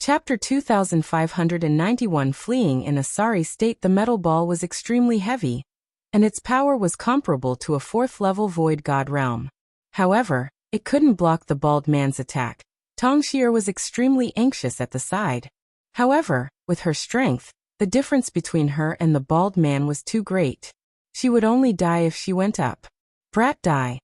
Chapter 2591. Fleeing in a sorry state. The metal ball was extremely heavy, and its power was comparable to a 4th-level void god realm. However, it couldn't block the bald man's attack. Tongxie was extremely anxious at the side. However, with her strength, the difference between her and the bald man was too great. She would only die if she went up. Brat, die!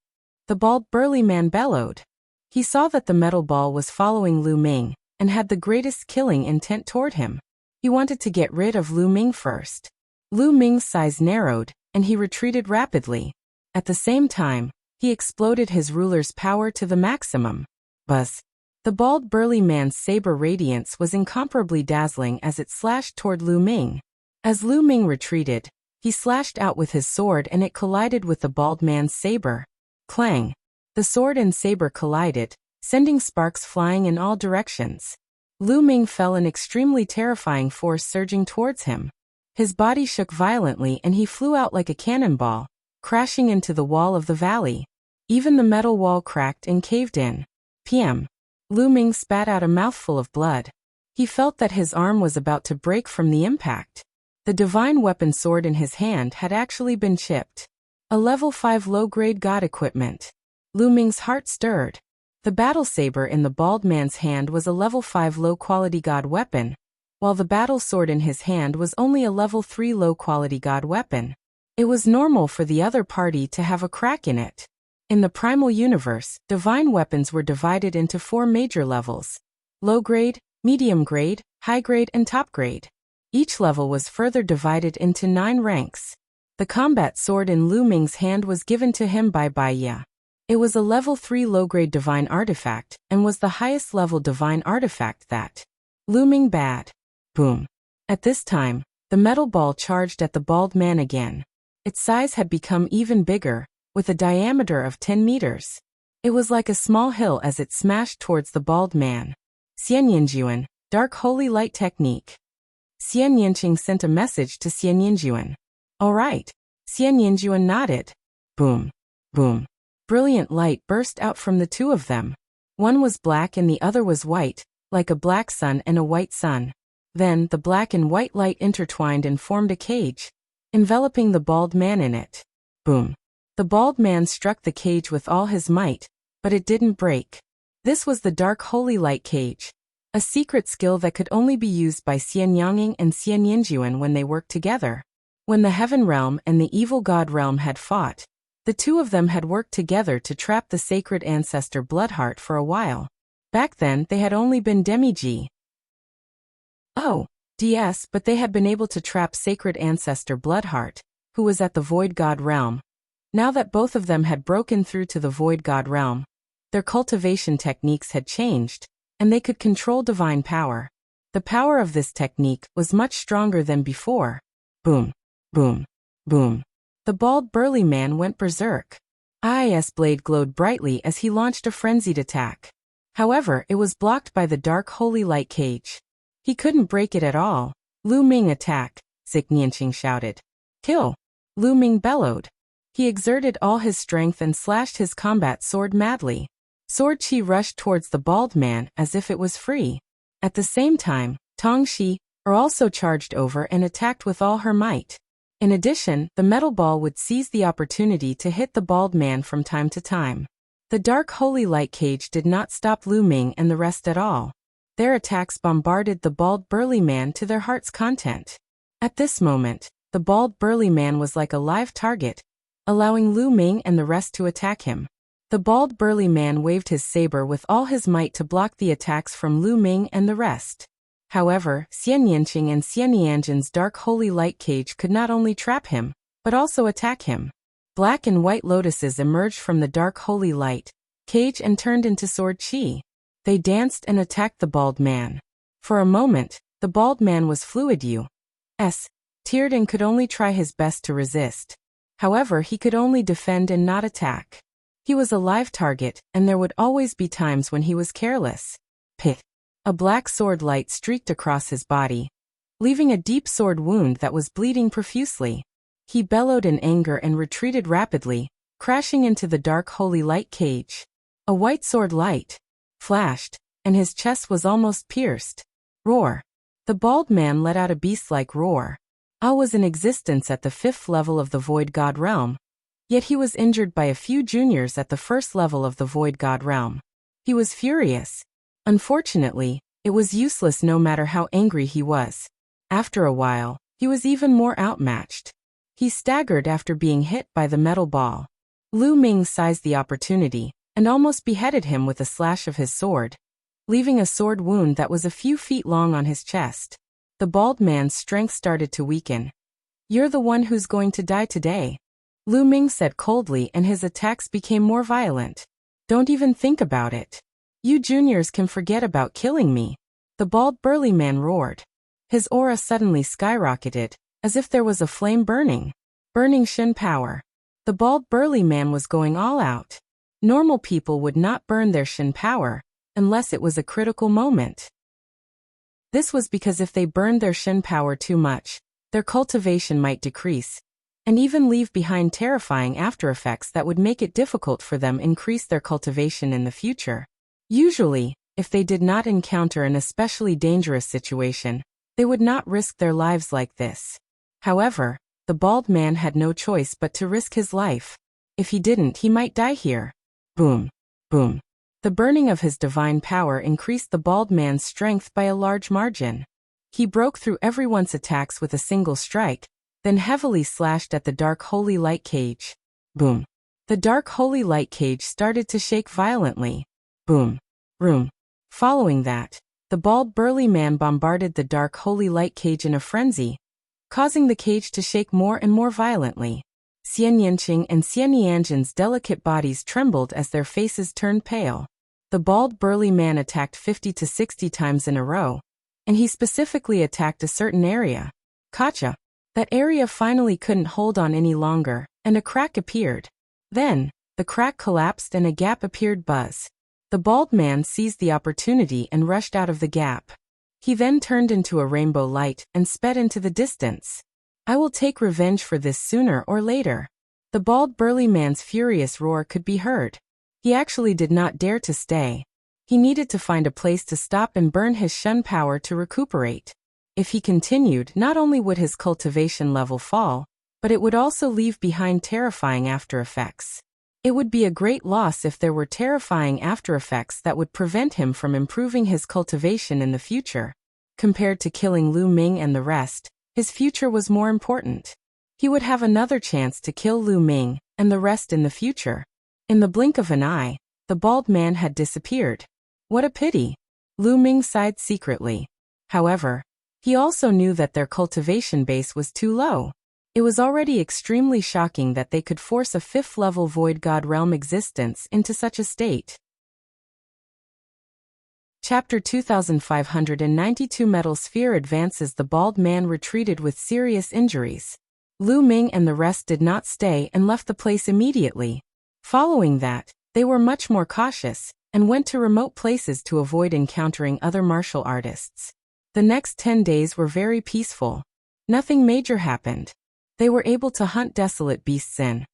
The bald burly man bellowed. He saw that the metal ball was following Lu Ming, and had the greatest killing intent toward him. He wanted to get rid of Lu Ming first. Lu Ming's size narrowed, and he retreated rapidly. At the same time, he exploded his ruler's power to the maximum. Buzz! The bald burly man's saber radiance was incomparably dazzling as it slashed toward Lu Ming. As Lu Ming retreated, he slashed out with his sword and it collided with the bald man's saber. Clang! The sword and saber collided, sending sparks flying in all directions. Lu Ming fell, an extremely terrifying force surging towards him. His body shook violently and he flew out like a cannonball, crashing into the wall of the valley. Even the metal wall cracked and caved in. PM. Lu Ming spat out a mouthful of blood. He felt that his arm was about to break from the impact. The divine weapon sword in his hand had actually been chipped. A level 5 low-grade god equipment. Lu Ming's heart stirred. The battle saber in the bald man's hand was a level 5 low-quality god weapon, while the battle sword in his hand was only a level 3 low-quality god weapon. It was normal for the other party to have a crack in it. In the primal universe, divine weapons were divided into 4 major levels: low grade, medium grade, high grade, and top grade. Each level was further divided into 9 ranks. The combat sword in Lu Ming's hand was given to him by Baiya. It was a level 3 low-grade divine artifact, and was the highest level divine artifact that Lu Ming bad. Boom. At this time, the metal ball charged at the bald man again. Its size had become even bigger, with a diameter of 10 meters. It was like a small hill as it smashed towards the bald man. Xianyinjuan, Dark Holy Light Technique. Xian Yinqing sent a message to Xianyinjuan. All right. Xianyinjuan nodded. Boom. Boom. Brilliant light burst out from the two of them. One was black and the other was white, like a black sun and a white sun. Then the black and white light intertwined and formed a cage, enveloping the bald man in it. Boom. The bald man struck the cage with all his might, but it didn't break. This was the Dark Holy Light Cage, a secret skill that could only be used by Xianyanging and Xianyinjuan when they worked together. When the Heaven Realm and the Evil God Realm had fought, the two of them had worked together to trap the sacred ancestor Bloodheart for a while. Back then they had only been demi-G. Oh, DS, but they had been able to trap sacred ancestor Bloodheart, who was at the Void God Realm. Now that both of them had broken through to the Void God Realm, their cultivation techniques had changed, and they could control divine power. The power of this technique was much stronger than before. Boom. Boom. Boom. The bald burly man went berserk. IIS blade glowed brightly as he launched a frenzied attack. However, it was blocked by the Dark Holy Light Cage. He couldn't break it at all. Lu Ming attack, Xianyinqing shouted. Kill! Lu Ming bellowed. He exerted all his strength and slashed his combat sword madly. Sword Chi rushed towards the bald man as if it was free. At the same time, Tongxie also charged over and attacked with all her might. In addition, the metal ball would seize the opportunity to hit the bald man from time to time. The Dark Holy Light Cage did not stop Lu Ming and the rest at all. Their attacks bombarded the bald burly man to their heart's content. At this moment, the bald burly man was like a live target, allowing Lu Ming and the rest to attack him. The bald burly man waved his saber with all his might to block the attacks from Lu Ming and the rest. However, Xianyinqing and Xianyang's Dark Holy Light Cage could not only trap him, but also attack him. Black and white lotuses emerged from the Dark Holy Light Cage and turned into Sword Chi. They danced and attacked the bald man. For a moment, the bald man was fluid teared and could only try his best to resist. However, he could only defend and not attack. He was a live target, and there would always be times when he was careless. Pit. A black sword light streaked across his body, leaving a deep sword wound that was bleeding profusely. He bellowed in anger and retreated rapidly, crashing into the Dark Holy Light Cage. A white sword light flashed, and his chest was almost pierced. Roar. The bald man let out a beast-like roar. A was in existence at the 5th level of the Void God realm, yet he was injured by a few juniors at the 1st level of the Void God realm. He was furious. Unfortunately, it was useless no matter how angry he was. After a while, he was even more outmatched. He staggered after being hit by the metal ball. Lu Ming seized the opportunity and almost beheaded him with a slash of his sword, leaving a sword wound that was a few feet long on his chest. The bald man's strength started to weaken. "You're the one who's going to die today," Lu Ming said coldly, and his attacks became more violent. "Don't even think about it. You juniors can forget about killing me," the bald burly man roared. His aura suddenly skyrocketed, as if there was a flame burning. Burning Shin power. The bald burly man was going all out. Normal people would not burn their Shin power unless it was a critical moment. This was because if they burned their Shin power too much, their cultivation might decrease, and even leave behind terrifying aftereffects that would make it difficult for them increase their cultivation in the future. Usually, if they did not encounter an especially dangerous situation, they would not risk their lives like this. However, the bald man had no choice but to risk his life. If he didn't, he might die here. Boom. Boom. The burning of his divine power increased the bald man's strength by a large margin. He broke through everyone's attacks with a single strike, then heavily slashed at the dark holy light cage. Boom. The dark holy light cage started to shake violently. Boom. Room. Following that, the bald burly man bombarded the dark holy light cage in a frenzy, causing the cage to shake more and more violently. Xian Yanqing and Xian Yanjin's delicate bodies trembled as their faces turned pale. The bald burly man attacked 50 to 60 times in a row, and he specifically attacked a certain area. Gotcha. That area finally couldn't hold on any longer, and a crack appeared. Then, the crack collapsed and a gap appeared. Buzz. The bald man seized the opportunity and rushed out of the gap. He then turned into a rainbow light and sped into the distance. "I will take revenge for this sooner or later." The bald burly man's furious roar could be heard. He actually did not dare to stay. He needed to find a place to stop and burn his Shun power to recuperate. If he continued, not only would his cultivation level fall, but it would also leave behind terrifying aftereffects. It would be a great loss if there were terrifying aftereffects that would prevent him from improving his cultivation in the future. Compared to killing Lu Ming and the rest, his future was more important. He would have another chance to kill Lu Ming and the rest in the future. In the blink of an eye, the bald man had disappeared. What a pity. Lu Ming sighed secretly. However, he also knew that their cultivation base was too low. It was already extremely shocking that they could force a 5th-level Void God realm existence into such a state. Chapter 2592 Metal Sphere advances. The bald man retreated with serious injuries. Lu Ming and the rest did not stay and left the place immediately. Following that, they were much more cautious and went to remote places to avoid encountering other martial artists. The next 10 days were very peaceful. Nothing major happened. They were able to hunt desolate beasts in.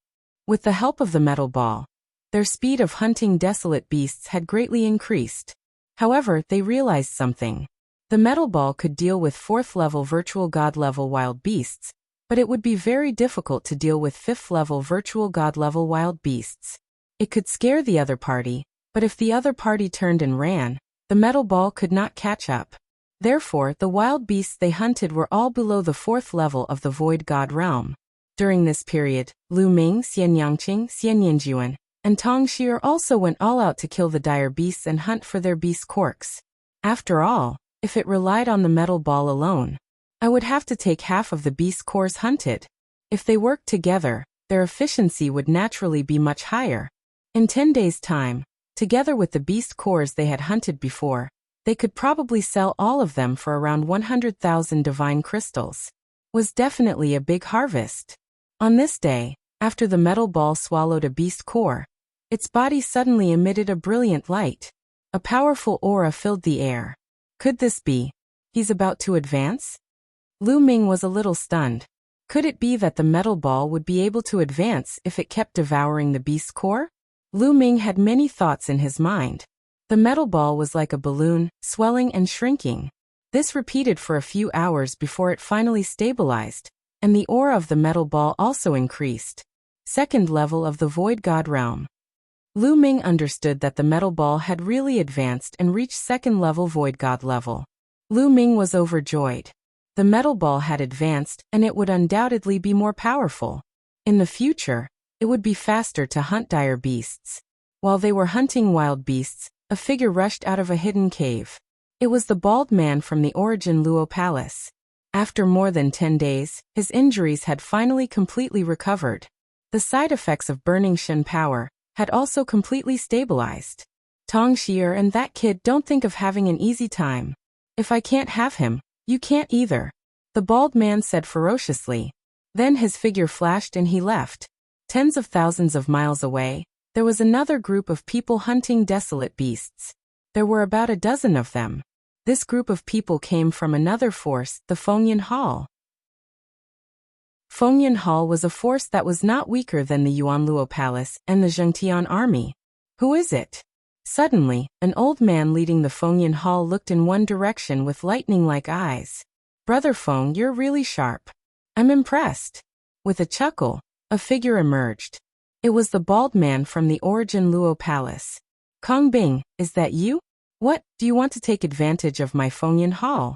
With the help of the metal ball, their speed of hunting desolate beasts had greatly increased. However, they realized something. The metal ball could deal with 4th-level virtual god-level wild beasts, but it would be very difficult to deal with 5th-level virtual god-level wild beasts. It could scare the other party, but if the other party turned and ran, the metal ball could not catch up. Therefore, the wild beasts they hunted were all below the 4th level of the Void God realm. During this period, Lu Ming, Xian Yangqing, Xian Yanjuan, and Tong Xier also went all out to kill the dire beasts and hunt for their beast corks. After all, if it relied on the metal ball alone, I would have to take half of the beast cores hunted. If they worked together, their efficiency would naturally be much higher. In 10 days' time, together with the beast cores they had hunted before, they could probably sell all of them for around 100,000 divine crystals. Was definitely a big harvest. On this day, after the metal ball swallowed a beast core, its body suddenly emitted a brilliant light. A powerful aura filled the air. Could this be? He's about to advance? Lu Ming was a little stunned. Could it be that the metal ball would be able to advance if it kept devouring the beast core? Lu Ming had many thoughts in his mind. The metal ball was like a balloon, swelling and shrinking. This repeated for a few hours before it finally stabilized, and the aura of the metal ball also increased. Second level of the Void God realm. Lu Ming understood that the metal ball had really advanced and reached second level Void God level. Lu Ming was overjoyed. The metal ball had advanced, and it would undoubtedly be more powerful. In the future, it would be faster to hunt dire beasts. While they were hunting wild beasts, a figure rushed out of a hidden cave. It was the bald man from the Origin Luo Palace. After more than 10 days, his injuries had finally completely recovered. The side effects of burning Shen power had also completely stabilized. Tong Xier and that kid don't think of having an easy time. If I can't have him, you can't either, the bald man said ferociously. Then his figure flashed and he left. Tens of thousands of miles away, there was another group of people hunting desolate beasts. There were about a dozen of them. This group of people came from another force, the Fengyan Hall. Fengyan Hall was a force that was not weaker than the Yuanluo Palace and the Zhengtian army. Who is it? Suddenly, an old man leading the Fengyan Hall looked in one direction with lightning-like eyes. Brother Feng, you're really sharp. I'm impressed. With a chuckle, a figure emerged. It was the bald man from the Origin Luo Palace. Kong Bing, is that you? What, do you want to take advantage of my Fengyan Hall?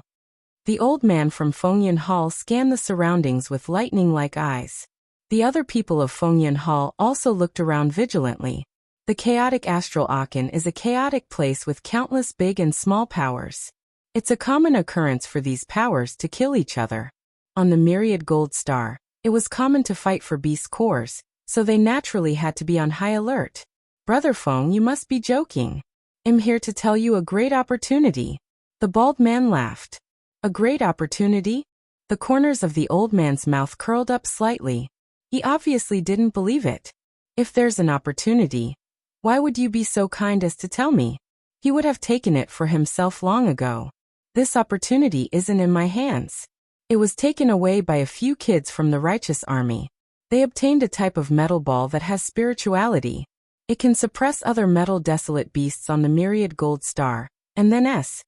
The old man from Fengyan Hall scanned the surroundings with lightning-like eyes. The other people of Fengyan Hall also looked around vigilantly. The chaotic astral Aachen is a chaotic place with countless big and small powers. It's a common occurrence for these powers to kill each other. On the myriad gold star, it was common to fight for beast cores, so they naturally had to be on high alert. Brother Feng, you must be joking. I'm here to tell you a great opportunity. The bald man laughed. A great opportunity? The corners of the old man's mouth curled up slightly. He obviously didn't believe it. If there's an opportunity, why would you be so kind as to tell me? He would have taken it for himself long ago. This opportunity isn't in my hands. It was taken away by a few kids from the righteous army. They obtained a type of metal ball that has spirituality. It can suppress other metal desolate beasts on the myriad gold star, and then H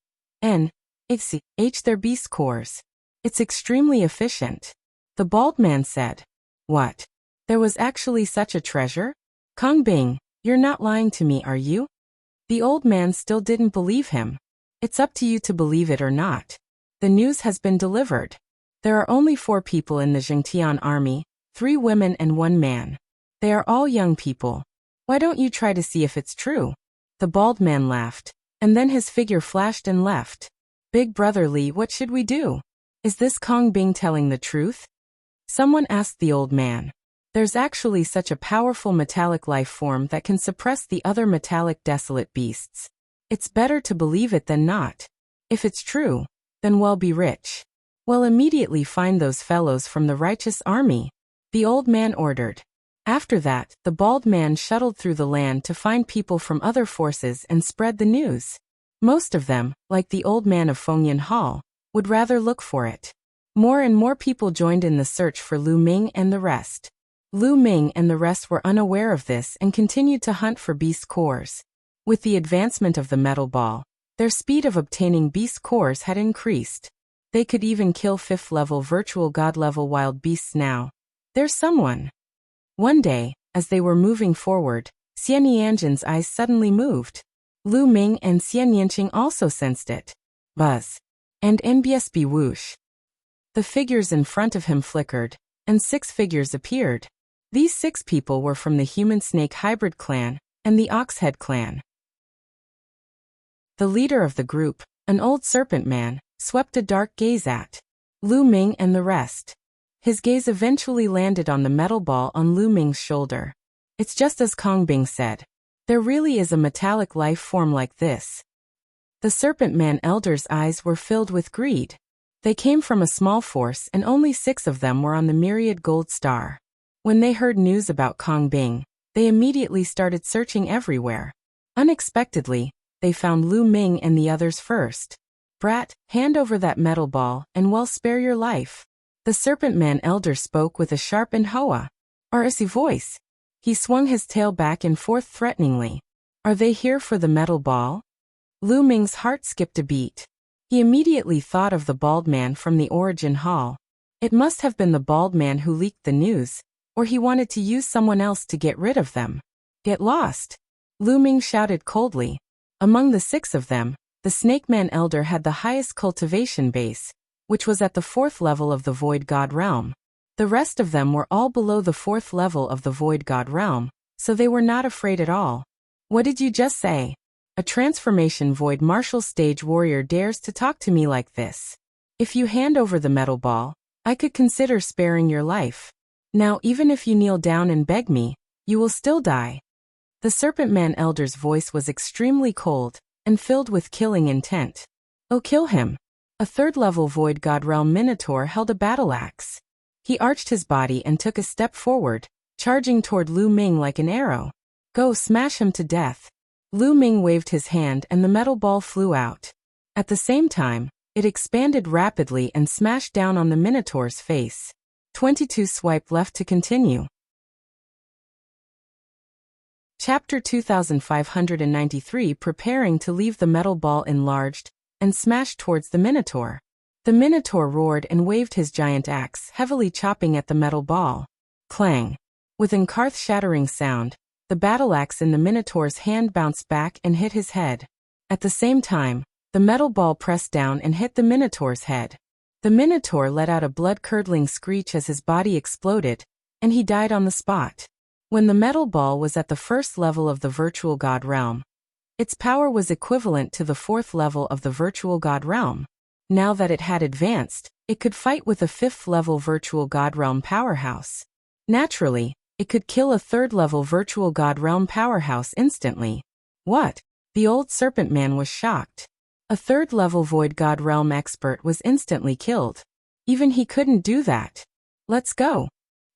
their beast cores. It's extremely efficient. The bald man said. What? There was actually such a treasure? Kong Bing, you're not lying to me, are you? The old man still didn't believe him. It's up to you to believe it or not. The news has been delivered. There are only 4 people in the Zhengtian army, 3 women and 1 man. They are all young people. Why don't you try to see if it's true? The bald man laughed, and then his figure flashed and left. Big Brother Li, what should we do? Is this Kong Bing telling the truth? Someone asked the old man. There's actually such a powerful metallic life form that can suppress the other metallic desolate beasts. It's better to believe it than not. If it's true, then we'll be rich. We'll immediately find those fellows from the righteous army, the old man ordered. After that, the bald man shuttled through the land to find people from other forces and spread the news. Most of them, like the old man of Fengyan Hall, would rather look for it. More and more people joined in the search for Lu Ming and the rest. Lu Ming and the rest were unaware of this and continued to hunt for beast cores. With the advancement of the metal ball, their speed of obtaining beast cores had increased. They could even kill 5th level virtual god level wild beasts now. There's someone. One day, as they were moving forward, Xian Yanjin's eyes suddenly moved. Lu Ming and Xian Yanqing also sensed it. Buzz. And NBSB whoosh. The figures in front of him flickered, and 6 figures appeared. These 6 people were from the human-snake hybrid clan and the ox-head clan. The leader of the group, an old serpent man, swept a dark gaze at Lu Ming and the rest. His gaze eventually landed on the metal ball on Lu Ming's shoulder. It's just as Kong Bing said. There really is a metallic life form like this. The serpent man elder's eyes were filled with greed. They came from a small force and only 6 of them were on the myriad gold star. When they heard news about Kong Bing, they immediately started searching everywhere. Unexpectedly, they found Lu Ming and the others first. Brat, hand over that metal ball and we'll spare your life. The serpent man elder spoke with a sharp and hoa voice. He swung his tail back and forth threateningly. Are they here for the metal ball? Lu Ming's heart skipped a beat. He immediately thought of the bald man from the Origin Hall. It must have been the bald man who leaked the news, or he wanted to use someone else to get rid of them. Get lost! Lu Ming shouted coldly. Among the 6 of them, the Snake Man Elder had the highest cultivation base, which was at the 4th level of the Void God Realm. The rest of them were all below the 4th level of the Void God Realm, so they were not afraid at all. What did you just say? A transformation Void Martial Stage Warrior dares to talk to me like this. If you hand over the metal ball, I could consider sparing your life. Now even if you kneel down and beg me, you will still die. The Serpent Man Elder's voice was extremely cold and filled with killing intent. Oh, kill him! A 3rd-level Void God Realm Minotaur held a battle axe. He arched his body and took a step forward, charging toward Lu Ming like an arrow. Go smash him to death. Lu Ming waved his hand and the metal ball flew out. At the same time, it expanded rapidly and smashed down on the Minotaur's face. 22 swipe left to continue. Chapter 2593 Preparing to leave the metal ball enlarged and smashed towards the Minotaur. The Minotaur roared and waved his giant axe, heavily chopping at the metal ball. Clang! With an earth-shattering sound, the battle axe in the Minotaur's hand bounced back and hit his head. At the same time, the metal ball pressed down and hit the Minotaur's head. The Minotaur let out a blood-curdling screech as his body exploded, and he died on the spot. When the metal ball was at the 1st level of the Virtual God Realm, its power was equivalent to the 4th level of the Virtual God Realm. Now that it had advanced, it could fight with a 5th-level Virtual God Realm powerhouse. Naturally, it could kill a 3rd-level Virtual God Realm powerhouse instantly. What? The old Serpent Man was shocked. A 3rd-level Void God Realm expert was instantly killed. Even he couldn't do that. Let's go!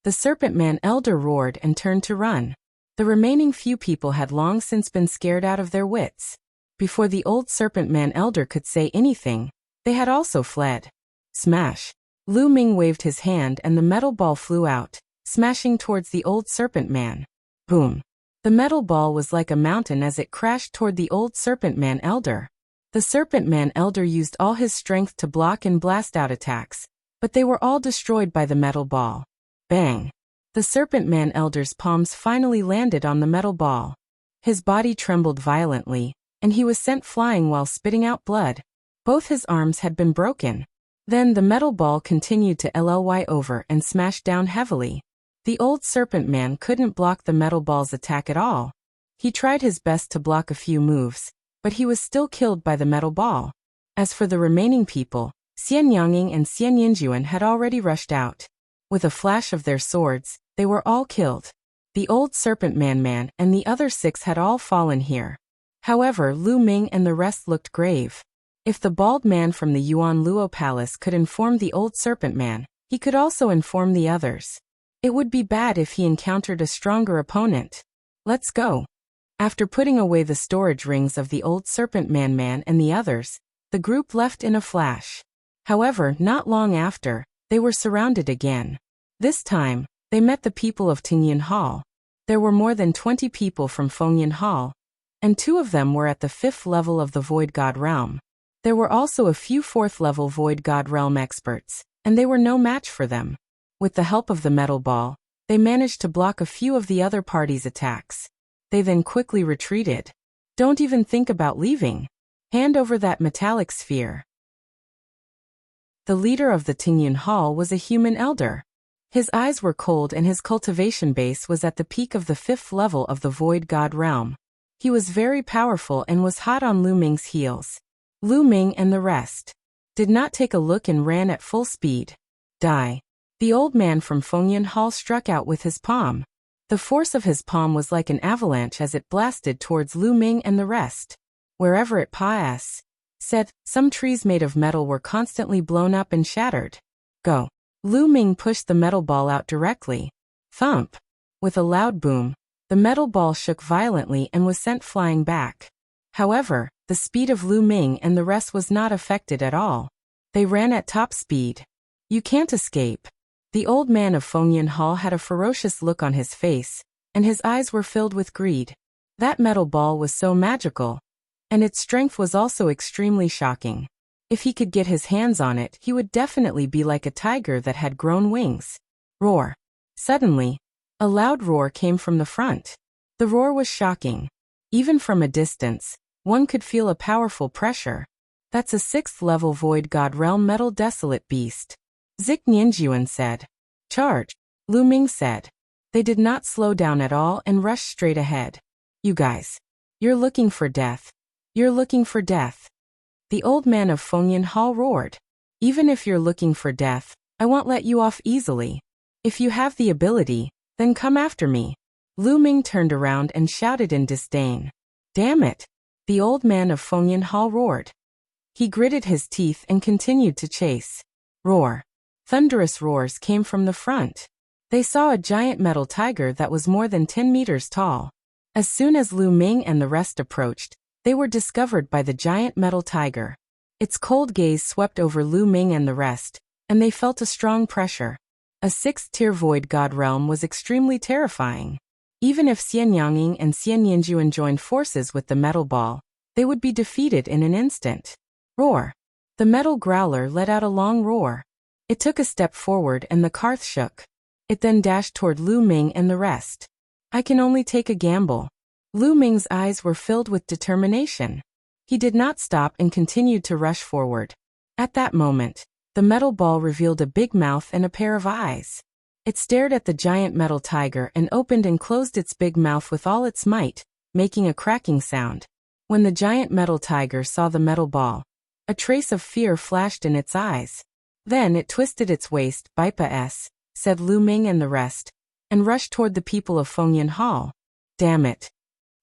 The Serpent Man Elder roared and turned to run. The remaining few people had long since been scared out of their wits. Before the old Serpent Man Elder could say anything, they had also fled. Smash! Lu Ming waved his hand and the metal ball flew out, smashing towards the old Serpent Man. Boom! The metal ball was like a mountain as it crashed toward the old Serpent Man Elder. The Serpent Man Elder used all his strength to block and blast out attacks, but they were all destroyed by the metal ball. Bang! The Serpent Man Elder's palms finally landed on the metal ball. His body trembled violently, and he was sent flying while spitting out blood. Both his arms had been broken. Then the metal ball continued to ly over and smashed down heavily. The old Serpent Man couldn't block the metal ball's attack at all. He tried his best to block a few moves, but he was still killed by the metal ball. As for the remaining people, Xian Yanging and Xian Yinjuan had already rushed out. With a flash of their swords, they were all killed. The old Serpent Man and the other 6 had all fallen here. However, Lu Ming and the rest looked grave. If the bald man from the Yuan Luo Palace could inform the old Serpent Man, he could also inform the others. It would be bad if he encountered a stronger opponent. Let's go. After putting away the storage rings of the old Serpent Man and the others, the group left in a flash. However, not long after, they were surrounded again. This time, they met the people of Tingyan Hall. There were more than 20 people from Fengyan Hall, and 2 of them were at the 5th level of the Void God Realm. There were also a few 4th-level Void God Realm experts, and they were no match for them. With the help of the metal ball, they managed to block a few of the other party's attacks. They then quickly retreated. Don't even think about leaving. Hand over that metallic sphere. The leader of the Tingyan Hall was a human elder. His eyes were cold and his cultivation base was at the peak of the 5th level of the Void God Realm. He was very powerful and was hot on Lu Ming's heels. Lu Ming and the rest did not take a look and ran at full speed. Die. The old man from Fengyan Hall struck out with his palm. The force of his palm was like an avalanche as it blasted towards Lu Ming and the rest. Wherever it passed, some trees made of metal were constantly blown up and shattered. Go. Lu Ming pushed the metal ball out directly. Thump. With a loud boom, the metal ball shook violently and was sent flying back. However, the speed of Lu Ming and the rest was not affected at all. They ran at top speed. You can't escape. The old man of Fengyan Hall had a ferocious look on his face, and his eyes were filled with greed. That metal ball was so magical, and its strength was also extremely shocking. If he could get his hands on it, he would definitely be like a tiger that had grown wings. Roar. Suddenly, a loud roar came from the front. The roar was shocking. Even from a distance, one could feel a powerful pressure. That's a 6th level Void God Realm Metal Desolate Beast. Zik Nianjuan said. Charge, Lu Ming said. They did not slow down at all and rushed straight ahead. You guys. You're looking for death. You're looking for death. The old man of Fengyan Hall roared. Even if you're looking for death, I won't let you off easily. If you have the ability, then come after me. Lu Ming turned around and shouted in disdain. Damn it! The old man of Fengyan Hall roared. He gritted his teeth and continued to chase. Roar. Thunderous roars came from the front. They saw a giant metal tiger that was more than 10 meters tall. As soon as Lu Ming and the rest approached, they were discovered by the giant metal tiger. Its cold gaze swept over Lu Ming and the rest, and they felt a strong pressure. A 6th-tier Void God Realm was extremely terrifying. Even if Xian Yanging and Xian Yinjuan joined forces with the metal ball, they would be defeated in an instant. Roar. The metal growler let out a long roar. It took a step forward and the karth shook. It then dashed toward Lu Ming and the rest. I can only take a gamble. Lu Ming's eyes were filled with determination. He did not stop and continued to rush forward. At that moment, the metal ball revealed a big mouth and a pair of eyes. It stared at the giant metal tiger and opened and closed its big mouth with all its might, making a cracking sound. When the giant metal tiger saw the metal ball, a trace of fear flashed in its eyes. Then it twisted its waist, Bipa S, said Lu Ming and the rest, and rushed toward the people of Fengyan Hall. Damn it.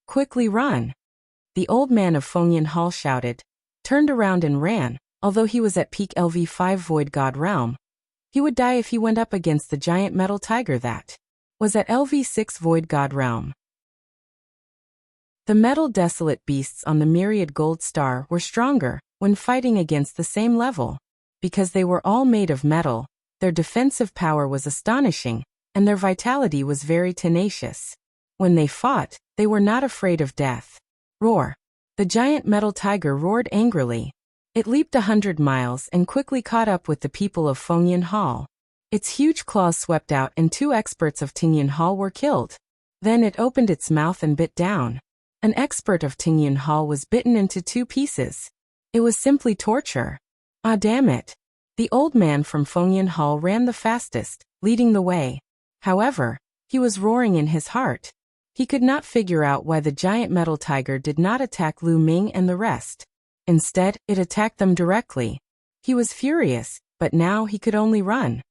Quickly run. The old man of Fengyan Hall shouted, turned around and ran. Although he was at peak LV5 Void God Realm, he would die if he went up against the giant metal tiger that was at LV6 Void God Realm. The metal desolate beasts on the myriad gold star were stronger when fighting against the same level. Because they were all made of metal, their defensive power was astonishing, and their vitality was very tenacious. When they fought, they were not afraid of death. Roar. The giant metal tiger roared angrily. It leaped 100 miles and quickly caught up with the people of Fengyan Hall. Its huge claws swept out and 2 experts of Tingyan Hall were killed. Then it opened its mouth and bit down. An expert of Tingyan Hall was bitten into 2 pieces. It was simply torture. Ah, damn it. The old man from Fengyan Hall ran the fastest, leading the way. However, he was roaring in his heart. He could not figure out why the giant metal tiger did not attack Lu Ming and the rest. Instead, it attacked them directly. He was furious, but now he could only run.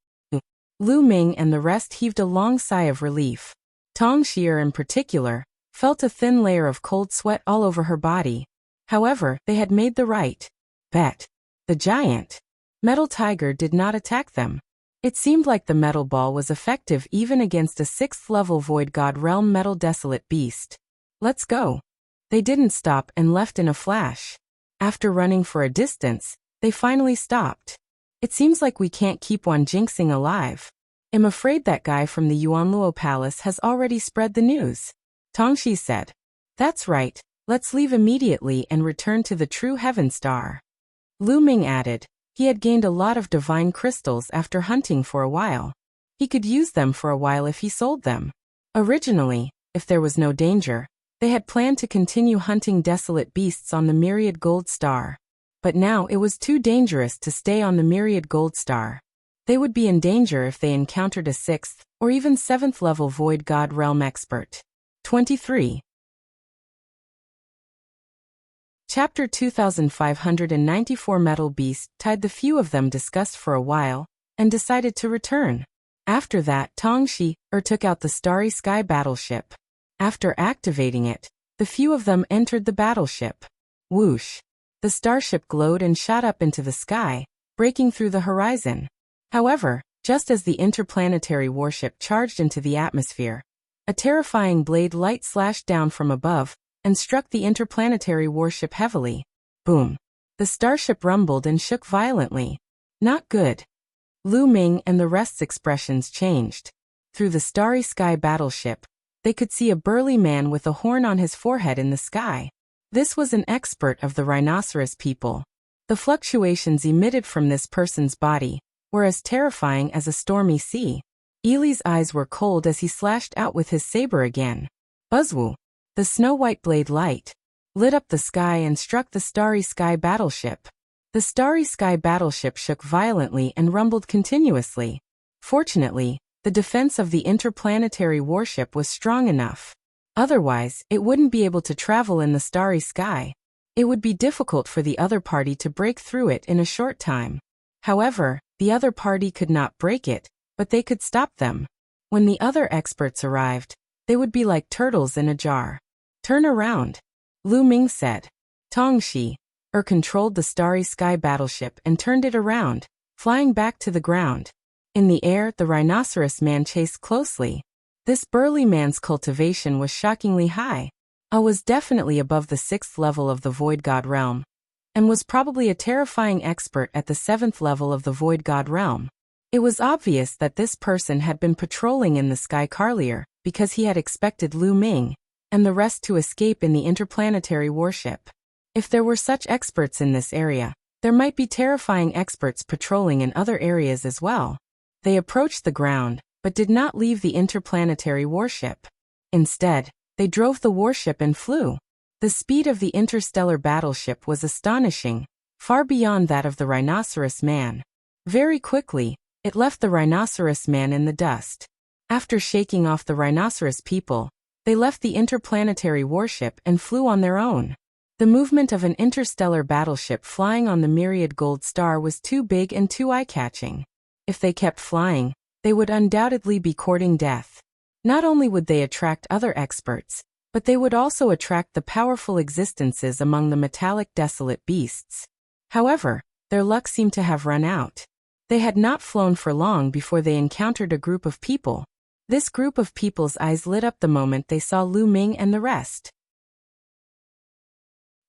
Lu Ming and the rest heaved a long sigh of relief. Tong Xier in particular felt a thin layer of cold sweat all over her body. However, they had made the right bet. The giant metal tiger did not attack them. It seemed like the metal ball was effective even against a 6th level Void God Realm Metal Desolate Beast. Let's go. They didn't stop and left in a flash. After running for a distance, they finally stopped. It seems like we can't keep one jinxing alive. I'm afraid that guy from the Yuanluo Palace has already spread the news. Tongxi said. That's right, let's leave immediately and return to the true heaven star. Lu Ming added, he had gained a lot of divine crystals after hunting for a while. He could use them for a while if he sold them. Originally, if there was no danger, they had planned to continue hunting desolate beasts on the myriad gold star. But now it was too dangerous to stay on the myriad gold star. They would be in danger if they encountered a 6th or even 7th level Void God Realm expert. 23. Chapter 2594 Metal Beast tied the few of them discussed for a while, and decided to return. After that, Tongxi took out the Starry Sky battleship. After activating it, the few of them entered the battleship. Whoosh! The starship glowed and shot up into the sky, breaking through the horizon. However, just as the interplanetary warship charged into the atmosphere, a terrifying blade light slashed down from above and struck the interplanetary warship heavily. Boom! The starship rumbled and shook violently. Not good. Lu Ming and the rest's expressions changed. Through the Starry Sky battleship, they could see a burly man with a horn on his forehead in the sky. This was an expert of the rhinoceros people. The fluctuations emitted from this person's body were as terrifying as a stormy sea. Ili's eyes were cold as he slashed out with his saber again. Buzzwoo! The snow-white blade light lit up the sky and struck the Starry Sky battleship. The Starry Sky battleship shook violently and rumbled continuously. Fortunately, the defense of the interplanetary warship was strong enough. Otherwise, it wouldn't be able to travel in the starry sky. It would be difficult for the other party to break through it in a short time. However, the other party could not break it, but they could stop them. When the other experts arrived, they would be like turtles in a jar. Turn around, Lu Ming said. Tongxi controlled the Starry Sky battleship and turned it around, flying back to the ground. In the air, the rhinoceros man chased closely. This burly man's cultivation was shockingly high. Was definitely above the 6th level of the Void God realm, and was probably a terrifying expert at the 7th level of the Void God realm. It was obvious that this person had been patrolling in the sky earlier, because he had expected Lu Ming and the rest to escape in the interplanetary warship. If there were such experts in this area, there might be terrifying experts patrolling in other areas as well. They approached the ground, but did not leave the interplanetary warship. Instead, they drove the warship and flew. The speed of the interstellar battleship was astonishing, far beyond that of the rhinoceros man. Very quickly, it left the rhinoceros man in the dust. After shaking off the rhinoceros people, they left the interplanetary warship and flew on their own. The movement of an interstellar battleship flying on the myriad gold star was too big and too eye-catching. If they kept flying, they would undoubtedly be courting death. Not only would they attract other experts, but they would also attract the powerful existences among the metallic desolate beasts. However, their luck seemed to have run out. They had not flown for long before they encountered a group of people. This group of people's eyes lit up the moment they saw Lu Ming and the rest.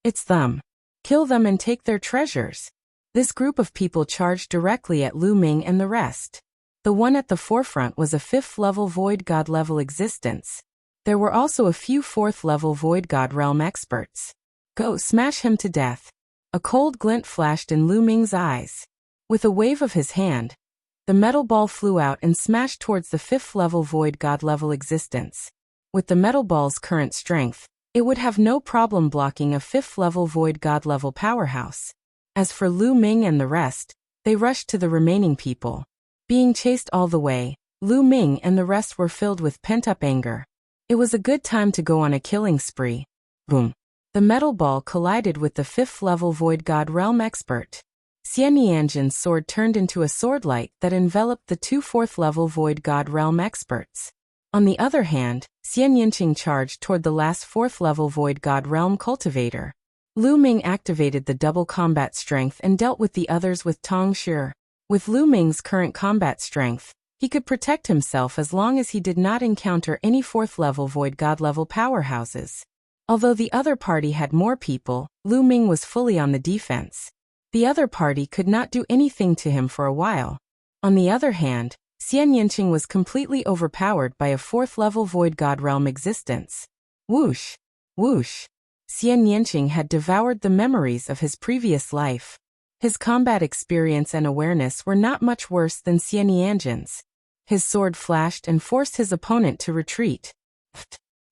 It's them. Kill them and take their treasures. This group of people charged directly at Lu Ming and the rest. The one at the forefront was a 5th-level Void God level existence. There were also a few 4th-level Void God realm experts. Go smash him to death. A cold glint flashed in Lu Ming's eyes. With a wave of his hand, the metal ball flew out and smashed towards the 5th-level Void God level existence. With the metal ball's current strength, it would have no problem blocking a 5th-level Void God level powerhouse. As for Lu Ming and the rest, they rushed to the remaining people. Being chased all the way, Lu Ming and the rest were filled with pent-up anger. It was a good time to go on a killing spree. Boom. The metal ball collided with the 5th-level Void God realm expert. Xian Yanjin's sword turned into a swordlight that enveloped the 2 4th-level Void God realm experts. On the other hand, Xian Yinqing charged toward the last 4th-level Void God realm cultivator. Lu Ming activated the double combat strength and dealt with the others with Tong Shi. With Lu Ming's current combat strength, he could protect himself as long as he did not encounter any 4th-level Void God level powerhouses. Although the other party had more people, Lu Ming was fully on the defense. The other party could not do anything to him for a while. On the other hand, Xian Yinqing was completely overpowered by a 4th-level Void God realm existence. Whoosh! Whoosh! Xian Yinqing had devoured the memories of his previous life. His combat experience and awareness were not much worse than Xian Yanjin's. His sword flashed and forced his opponent to retreat.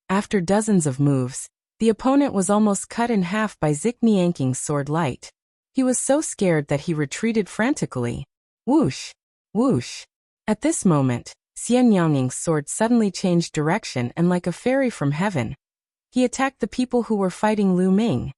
After dozens of moves, the opponent was almost cut in half by Zik Nianking's sword light. He was so scared that he retreated frantically. Whoosh! Whoosh! At this moment, Xian Yanjing's sword suddenly changed direction and like a fairy from heaven, he attacked the people who were fighting Lu Ming.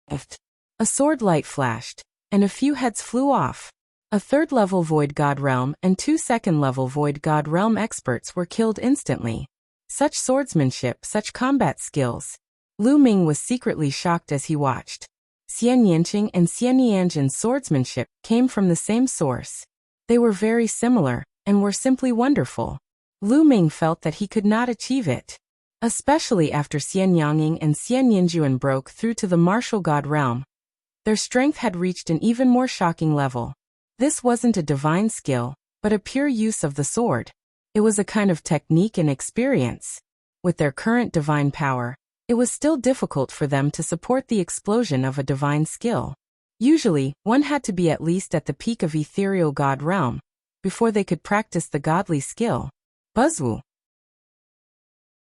A sword light flashed, and a few heads flew off. A 3rd-level Void God realm and 2 2nd-level Void God realm experts were killed instantly. Such swordsmanship, such combat skills. Lu Ming was secretly shocked as he watched. Xian Yinqing and Xian Yanjin's swordsmanship came from the same source. They were very similar, and were simply wonderful. Lu Ming felt that he could not achieve it. Especially after Xian Yanjing and Xian Yinjuan broke through to the martial god realm. Their strength had reached an even more shocking level. This wasn't a divine skill, but a pure use of the sword. It was a kind of technique and experience. With their current divine power, it was still difficult for them to support the explosion of a divine skill. Usually, one had to be at least at the peak of ethereal god realm before they could practice the godly skill. Buzzwu.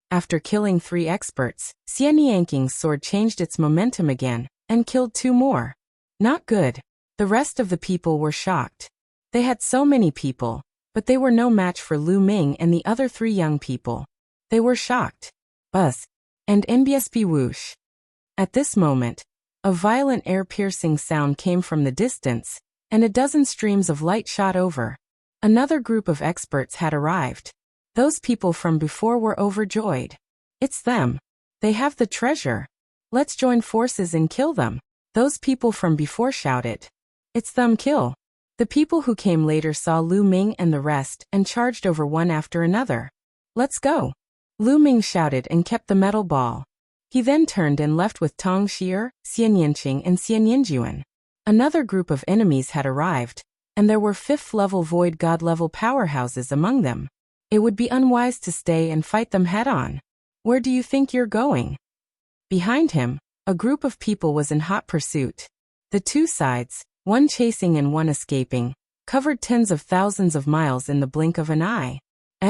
After killing 3 experts, Xianyang's sword changed its momentum again and killed 2 more. Not good. The rest of the people were shocked. They had so many people, but they were no match for Lu Ming and the other 3 young people. They were shocked. Buzz. And NBSP whoosh. At this moment, a violent air-piercing sound came from the distance, and a dozen streams of light shot over. Another group of experts had arrived. Those people from before were overjoyed. It's them. They have the treasure. Let's join forces and kill them. Those people from before shouted. It's them kill. The people who came later saw Lu Ming and the rest and charged over one after another. Let's go. Lu Ming shouted and kept the metal ball. He then turned and left with Tong Xier, Xian Yanqing and Xian Yanjuan. Another group of enemies had arrived, and there were 5th-level void god-level powerhouses among them. It would be unwise to stay and fight them head-on. Where do you think you're going? Behind him, a group of people was in hot pursuit. The 2 sides, one chasing and one escaping, covered tens of thousands of miles in the blink of an eye.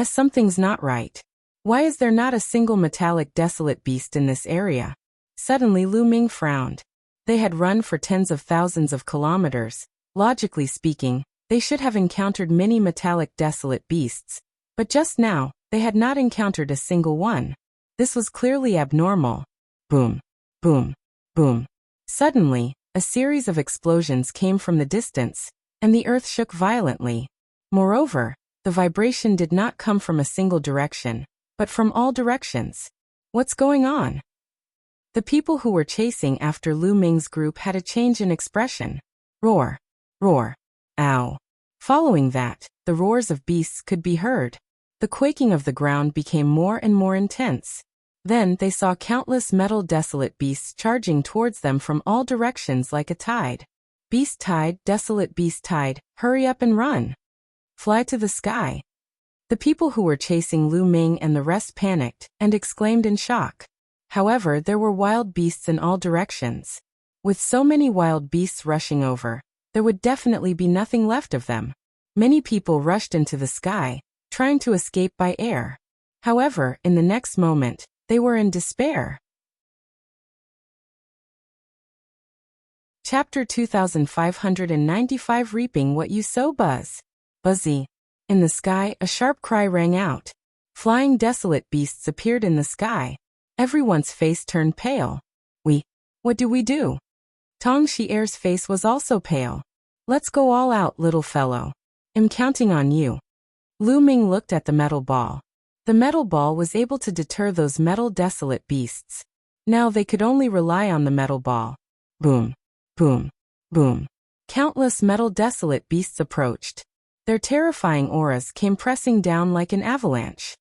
Something's not right. Why is there not a single metallic desolate beast in this area? Suddenly Lu Ming frowned. They had run for tens of thousands of kilometers. Logically speaking, they should have encountered many metallic desolate beasts. But just now, they had not encountered a single one. This was clearly abnormal. Boom, boom, boom. Suddenly, a series of explosions came from the distance, and the earth shook violently. Moreover, the vibration did not come from a single direction, but from all directions. What's going on? The people who were chasing after Lu Ming's group had a change in expression. Roar, roar, ow. Following that, the roars of beasts could be heard. The quaking of the ground became more and more intense. Then they saw countless metal desolate beasts charging towards them from all directions like a tide. Beast tide, desolate beast tide, hurry up and run. Fly to the sky. The people who were chasing Lu Ming and the rest panicked and exclaimed in shock. However, there were wild beasts in all directions. With so many wild beasts rushing over, there would definitely be nothing left of them. Many people rushed into the sky, trying to escape by air. However, in the next moment, they were in despair. Chapter 2595 Reaping What You Sow. Buzz. Buzzy. In the sky, a sharp cry rang out. Flying desolate beasts appeared in the sky. Everyone's face turned pale. What do we do? Tong Xier's face was also pale. Let's go all out, little fellow. I'm counting on you. Lu Ming looked at the metal ball. The metal ball was able to deter those metal desolate beasts. Now they could only rely on the metal ball. Boom, boom, boom. Countless metal desolate beasts approached. Their terrifying auras came pressing down like an avalanche.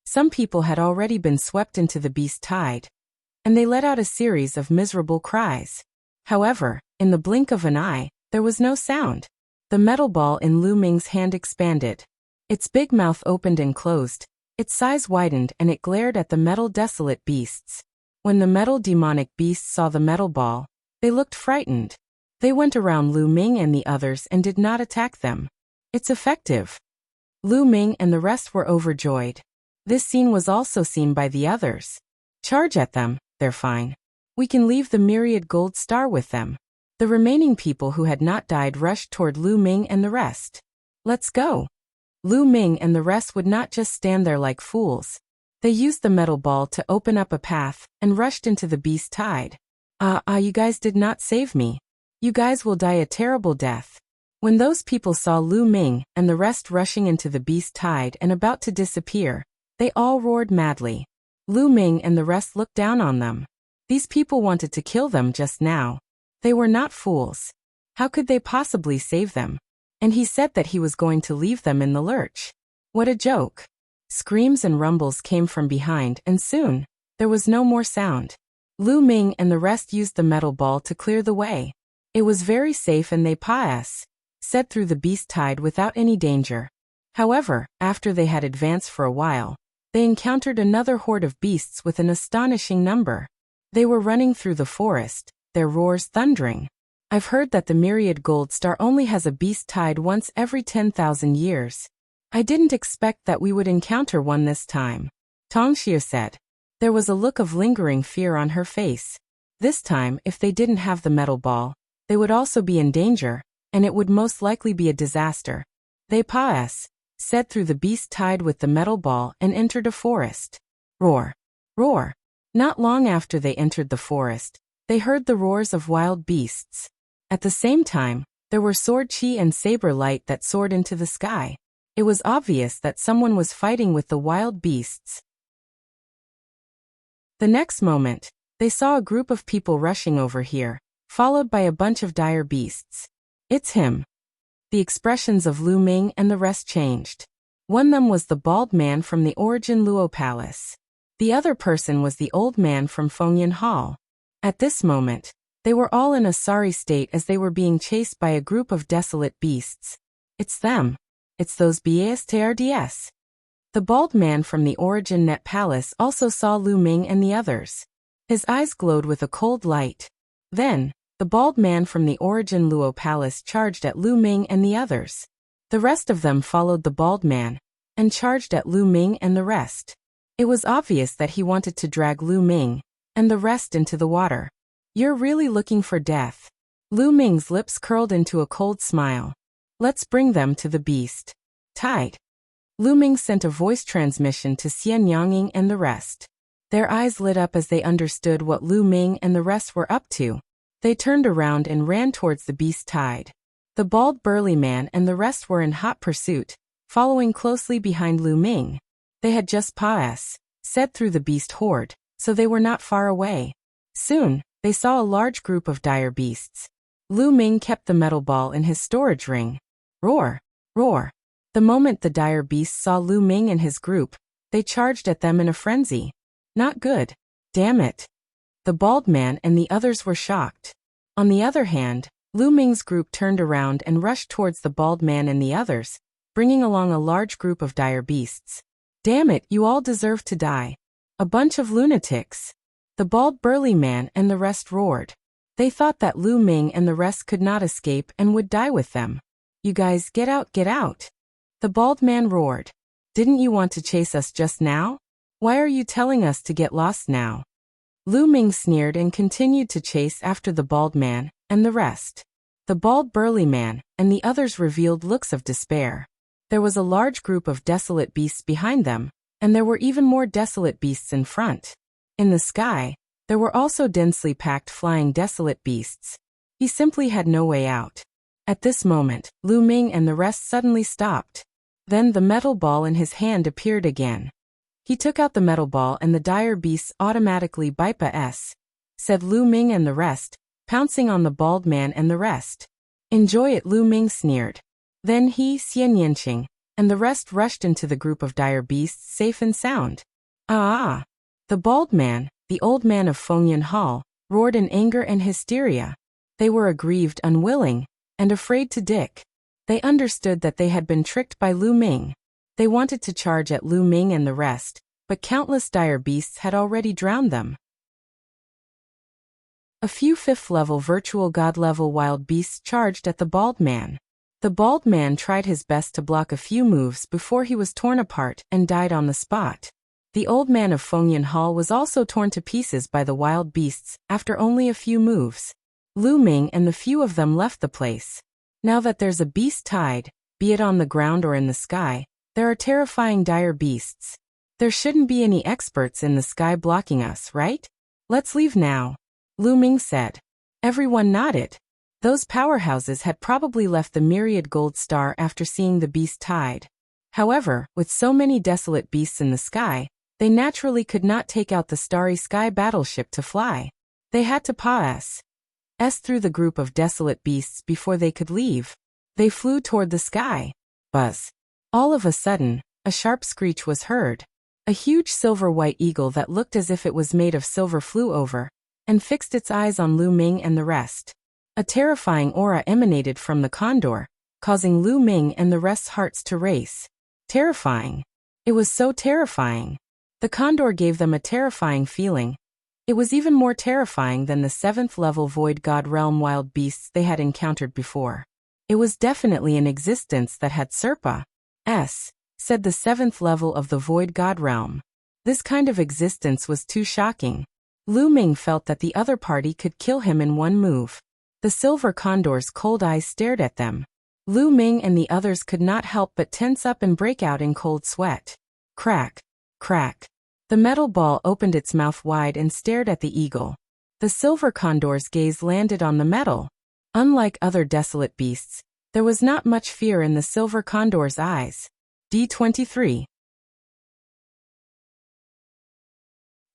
Some people had already been swept into the beast tide, and they let out a series of miserable cries. However, in the blink of an eye, there was no sound. The metal ball in Lu Ming's hand expanded. Its big mouth opened and closed, its size widened and it glared at the metal desolate beasts. When the metal demonic beasts saw the metal ball, they looked frightened. They went around Lu Ming and the others and did not attack them. It's effective. Lu Ming and the rest were overjoyed. This scene was also seen by the others. Charge at them, they're fine. We can leave the myriad gold star with them. The remaining people who had not died rushed toward Lu Ming and the rest. Let's go. Lu Ming and the rest would not just stand there like fools. They used the metal ball to open up a path and rushed into the beast tide. You guys did not save me. You guys will die a terrible death. When those people saw Lu Ming and the rest rushing into the beast tide and about to disappear, they all roared madly. Lu Ming and the rest looked down on them. These people wanted to kill them just now. They were not fools. How could they possibly save them? And he said that he was going to leave them in the lurch. What a joke. Screams and rumbles came from behind and soon, there was no more sound. Lu Ming and the rest used the metal ball to clear the way. It was very safe and they said through the beast tide without any danger. However, after they had advanced for a while, they encountered another horde of beasts with an astonishing number. They were running through the forest, their roars thundering. I've heard that the myriad gold star only has a beast tide once every 10,000 years. I didn't expect that we would encounter one this time, Tongxue said. There was a look of lingering fear on her face. This time, if they didn't have the metal ball, they would also be in danger, and it would most likely be a disaster. They pass, said through the beast tide with the metal ball and entered a forest. Roar! Roar! Not long after they entered the forest, they heard the roars of wild beasts. At the same time, there were sword chi and saber light that soared into the sky. It was obvious that someone was fighting with the wild beasts. The next moment, they saw a group of people rushing over here, followed by a bunch of dire beasts. It's him. The expressions of Lu Ming and the rest changed. One of them was the bald man from the Origin Luo Palace. The other person was the old man from Fengyan Hall. At this moment, they were all in a sorry state as they were being chased by a group of desolate beasts. It's them. It's those BASTRDS. The bald man from the Origin Net Palace also saw Lu Ming and the others. His eyes glowed with a cold light. Then, the bald man from the Origin Luo Palace charged at Lu Ming and the others. The rest of them followed the bald man, and charged at Lu Ming and the rest. It was obvious that he wanted to drag Lu Ming and the rest into the water. You're really looking for death. Lu Ming's lips curled into a cold smile. Let's bring them to the beast tide. Lu Ming sent a voice transmission to Xian Yangying and the rest. Their eyes lit up as they understood what Lu Ming and the rest were up to. They turned around and ran towards the beast tide. The bald burly man and the rest were in hot pursuit, following closely behind Lu Ming. They had just said through the beast horde, so they were not far away. Soon, they saw a large group of dire beasts. Lu Ming kept the metal ball in his storage ring. Roar! Roar! The moment the dire beasts saw Lu Ming and his group, they charged at them in a frenzy. Not good. Damn it. The bald man and the others were shocked. On the other hand, Lu Ming's group turned around and rushed towards the bald man and the others, bringing along a large group of dire beasts. Damn it, you all deserve to die. A bunch of lunatics. The bald burly man and the rest roared. They thought that Lu Ming and the rest could not escape and would die with them. You guys, get out, get out. The bald man roared. Didn't you want to chase us just now? Why are you telling us to get lost now? Lu Ming sneered and continued to chase after the bald man and the rest. The bald burly man and the others revealed looks of despair. There was a large group of desolate beasts behind them, and there were even more desolate beasts in front. In the sky, there were also densely packed flying desolate beasts. He simply had no way out. At this moment, Lu Ming and the rest suddenly stopped. Then the metal ball in his hand appeared again. He took out the metal ball and the dire beasts automatically bypass, said Lu Ming and the rest, pouncing on the bald man and the rest. Enjoy it, Lu Ming sneered. Then he, Xian Yanqing, and the rest rushed into the group of dire beasts safe and sound. Ah! The bald man, the old man of Fengyan Hall, roared in anger and hysteria. They were aggrieved, unwilling, and afraid to dick. They understood that they had been tricked by Lu Ming. They wanted to charge at Lu Ming and the rest, but countless dire beasts had already drowned them. A few 5th-level virtual god-level wild beasts charged at the bald man. The bald man tried his best to block a few moves before he was torn apart and died on the spot. The old man of Fengyan Hall was also torn to pieces by the wild beasts after only a few moves. Lu Ming and the few of them left the place. Now that there's a beast tide, be it on the ground or in the sky, there are terrifying dire beasts. There shouldn't be any experts in the sky blocking us, right? Let's leave now, Lu Ming said. Everyone nodded. Those powerhouses had probably left the myriad gold star after seeing the beast tide. However, with so many desolate beasts in the sky, they naturally could not take out the starry sky battleship to fly. They had to pass through the group of desolate beasts before they could leave. They flew toward the sky. Buzz. All of a sudden, a sharp screech was heard. A huge silver-white eagle that looked as if it was made of silver flew over, and fixed its eyes on Lu Ming and the rest. A terrifying aura emanated from the condor, causing Lu Ming and the rest's hearts to race. Terrifying. It was so terrifying. The condor gave them a terrifying feeling. It was even more terrifying than the 7th-level Void God Realm wild beasts they had encountered before. It was definitely an existence that had Serpa said the 7th level of the Void God Realm. This kind of existence was too shocking. Lu Ming felt that the other party could kill him in one move. The silver condor's cold eyes stared at them. Lu Ming and the others could not help but tense up and break out in cold sweat. Crack, crack. The metal ball opened its mouth wide and stared at the eagle. The silver condor's gaze landed on the metal. Unlike other desolate beasts, there was not much fear in the silver condor's eyes. D23.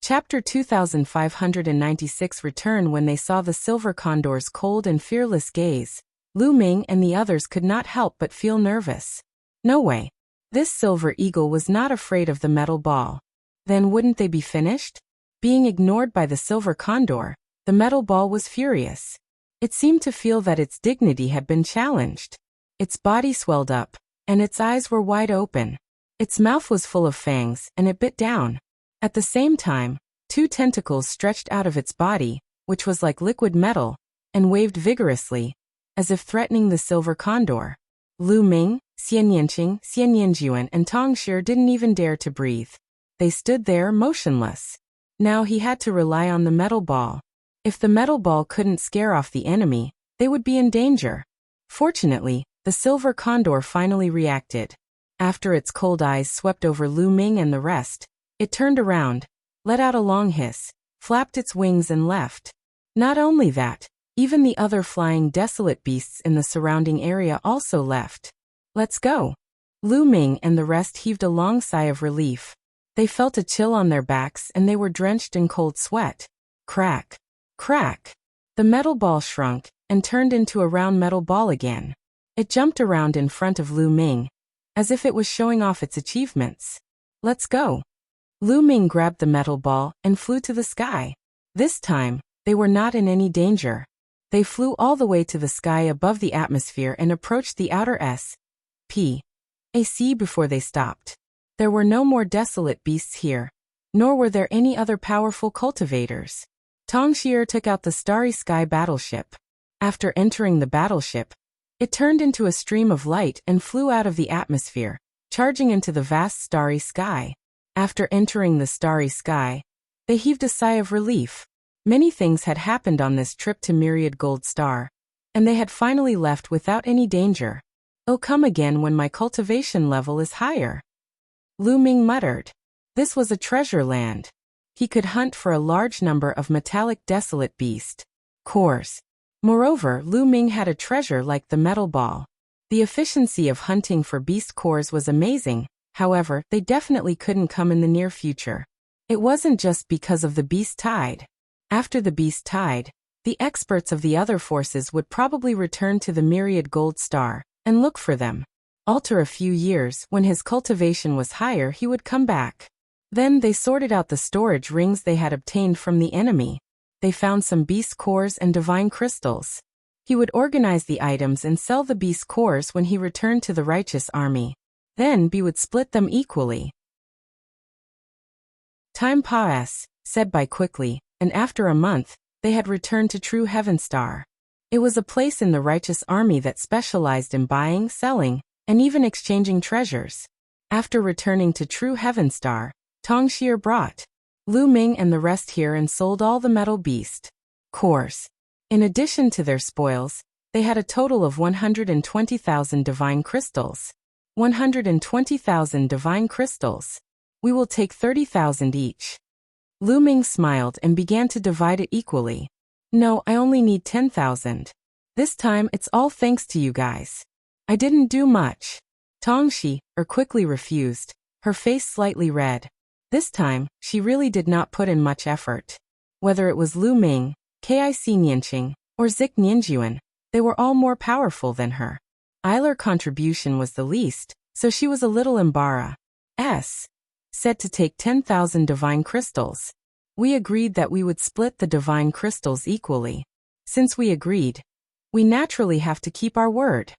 Chapter 2596 Return. When they saw the silver condor's cold and fearless gaze, Lu Ming and the others could not help but feel nervous. No way. This silver eagle was not afraid of the metal ball. Then wouldn't they be finished? Being ignored by the silver condor, the metal ball was furious. It seemed to feel that its dignity had been challenged. Its body swelled up, and its eyes were wide open. Its mouth was full of fangs, and it bit down. At the same time, 2 tentacles stretched out of its body, which was like liquid metal, and waved vigorously, as if threatening the silver condor. Lu Ming, Xian Yanqing, Xian Yanjuan, and Tong Shi didn't even dare to breathe. They stood there motionless. Now he had to rely on the metal ball. If the metal ball couldn't scare off the enemy, they would be in danger. Fortunately, the silver condor finally reacted. After its cold eyes swept over Lu Ming and the rest, it turned around, let out a long hiss, flapped its wings and left. Not only that, even the other flying desolate beasts in the surrounding area also left. Let's go. Lu Ming and the rest heaved a long sigh of relief. They felt a chill on their backs and they were drenched in cold sweat. Crack. Crack. The metal ball shrunk and turned into a round metal ball again. It jumped around in front of Lu Ming, as if it was showing off its achievements. Let's go. Lu Ming grabbed the metal ball and flew to the sky. This time, they were not in any danger. They flew all the way to the sky above the atmosphere and approached the outer space before they stopped. There were no more desolate beasts here, nor were there any other powerful cultivators. Tong Shi took out the Starry Sky battleship. After entering the battleship, it turned into a stream of light and flew out of the atmosphere, charging into the vast starry sky. After entering the starry sky, they heaved a sigh of relief. Many things had happened on this trip to Myriad Gold Star, and they had finally left without any danger. "Oh, come again when my cultivation level is higher," Lu Ming muttered. This was a treasure land. He could hunt for a large number of metallic desolate beast cores. Moreover, Lu Ming had a treasure like the metal ball. The efficiency of hunting for beast cores was amazing. However, they definitely couldn't come in the near future. It wasn't just because of the beast tide. After the beast tide, the experts of the other forces would probably return to the Myriad Gold Star and look for them. After a few years, when his cultivation was higher, he would come back. Then they sorted out the storage rings they had obtained from the enemy. They found some beast cores and divine crystals. He would organize the items and sell the beast cores when he returned to the righteous army. Then B would split them equally. Time passed, said by quickly, and after a month, they had returned to True Heaven Star. It was a place in the righteous army that specialized in buying, selling, and even exchanging treasures. After returning to True Heaven Star, Tong Shi brought Lu Ming and the rest here and sold all the metal beast cores. In addition to their spoils, they had a total of 120,000 divine crystals. 120,000 divine crystals. We will take 30,000 each. Lu Ming smiled and began to divide it equally. No, I only need 10,000. This time it's all thanks to you guys. I didn't do much. Tong Shi quickly refused, her face slightly red. This time, she really did not put in much effort. Whether it was Lu Ming, Kic Nianqing, or Zik Nianjuan, they were all more powerful than her. Eiler's contribution was the least, so she was a little embarrassed. Said to take 10,000 divine crystals. We agreed that we would split the divine crystals equally. Since we agreed, we naturally have to keep our word.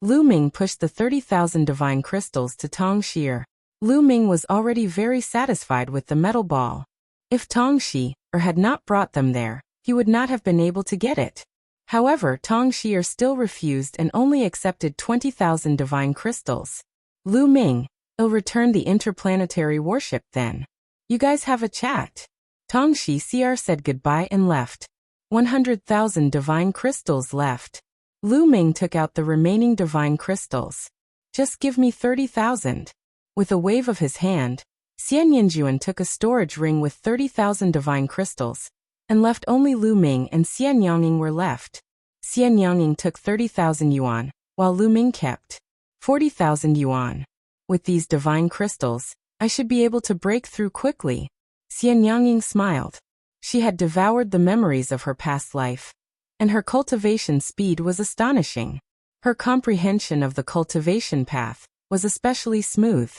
Lu Ming pushed the 30,000 divine crystals to Tong Shi. Lu Ming was already very satisfied with the metal ball. If Tongshi had not brought them there, he would not have been able to get it. However, Tongshi still refused and only accepted 20,000 divine crystals. Lu Ming, "I'll return the interplanetary warship then. You guys have a chat." Tongshi said goodbye and left. 100,000 divine crystals left. Lu Ming took out the remaining divine crystals. "Just give me 30,000. With a wave of his hand, Xian Yinjuan took a storage ring with 30,000 divine crystals, and left only Lu Ming and Xian Yanging were left. Xian Yanging took 30,000 yuan, while Lu Ming kept 40,000 yuan. "With these divine crystals, I should be able to break through quickly." Xian Yanging smiled. She had devoured the memories of her past life, and her cultivation speed was astonishing. Her comprehension of the cultivation path was especially smooth.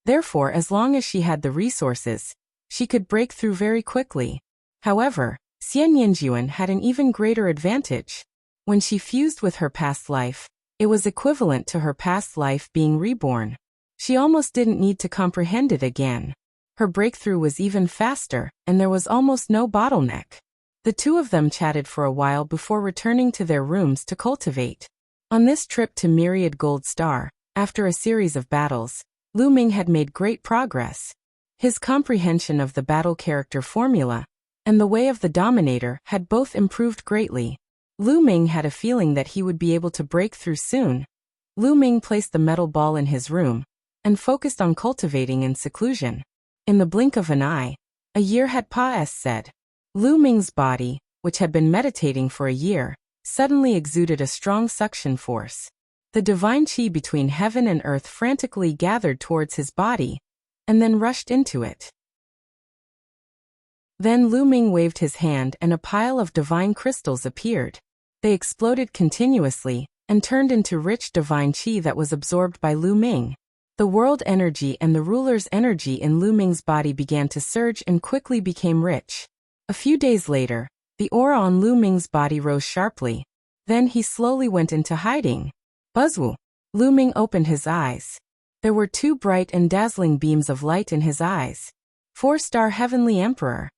Therefore, as long as she had the resources, she could break through very quickly. However, Xian Yinjuan had an even greater advantage. When she fused with her past life, it was equivalent to her past life being reborn. She almost didn't need to comprehend it again. Her breakthrough was even faster, and there was almost no bottleneck. The two of them chatted for a while before returning to their rooms to cultivate. On this trip to Myriad Gold Star, after a series of battles, Lu Ming had made great progress. His comprehension of the battle character formula and the way of the Dominator had both improved greatly. Lu Ming had a feeling that he would be able to break through soon. Lu Ming placed the metal ball in his room and focused on cultivating in seclusion. In the blink of an eye, a year had passed. Lu Ming's body, which had been meditating for a year, suddenly exuded a strong suction force. The divine qi between heaven and earth frantically gathered towards his body, and then rushed into it. Then Lu Ming waved his hand and a pile of divine crystals appeared. They exploded continuously, and turned into rich divine qi that was absorbed by Lu Ming. The world energy and the ruler's energy in Lu Ming's body began to surge and quickly became rich. A few days later, the aura on Lu Ming's body rose sharply. Then he slowly went into hiding. Buzzwoo! Lu Ming opened his eyes. There were two bright and dazzling beams of light in his eyes. 4-star Heavenly Emperor.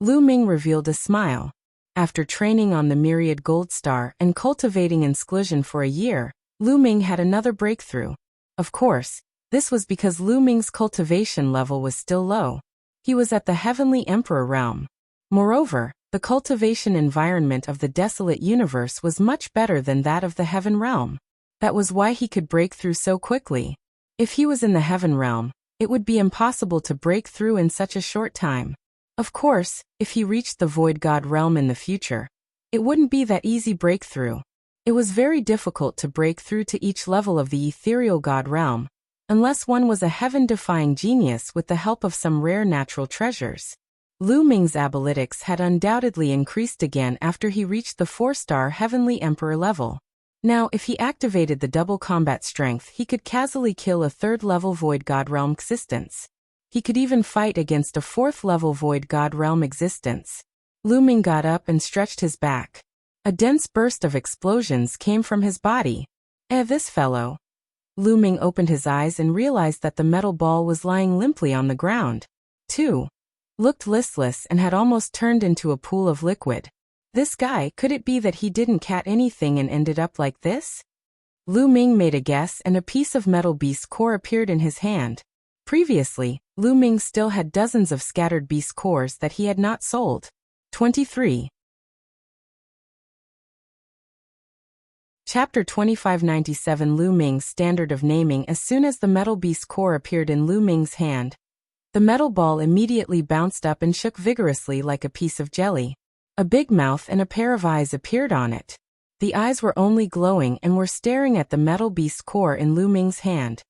Lu Ming revealed a smile. After training on the Myriad Gold Star and cultivating in seclusion for a year, Lu Ming had another breakthrough. Of course, this was because Lu Ming's cultivation level was still low. He was at the Heavenly Emperor realm. Moreover, the cultivation environment of the desolate universe was much better than that of the heaven realm. That was why he could break through so quickly. If he was in the heaven realm, it would be impossible to break through in such a short time. Of course, if he reached the Void God realm in the future, it wouldn't be that easy breakthrough. It was very difficult to break through to each level of the ethereal God realm, unless one was a heaven-defying genius with the help of some rare natural treasures. Lu Ming's abilities had undoubtedly increased again after he reached the 4-star Heavenly Emperor level. Now, if he activated the double combat strength, he could casually kill a 3rd-level Void God realm existence. He could even fight against a 4th-level Void God realm existence. Lu Ming got up and stretched his back. A dense burst of explosions came from his body. This fellow. Lu Ming opened his eyes and realized that the metal ball was lying limply on the ground. 2. Looked listless and had almost turned into a pool of liquid. This guy, could it be that he didn't cat anything and ended up like this? Lu Ming made a guess and a piece of metal beast core appeared in his hand. Previously, Lu Ming still had dozens of scattered beast cores that he had not sold. 23. Chapter 2597 Lu Ming's standard of naming. As soon as the metal beast core appeared in Lu Ming's hand, the metal ball immediately bounced up and shook vigorously like a piece of jelly. A big mouth and a pair of eyes appeared on it. The eyes were only glowing and were staring at the metal beast core in Lu Ming's hand.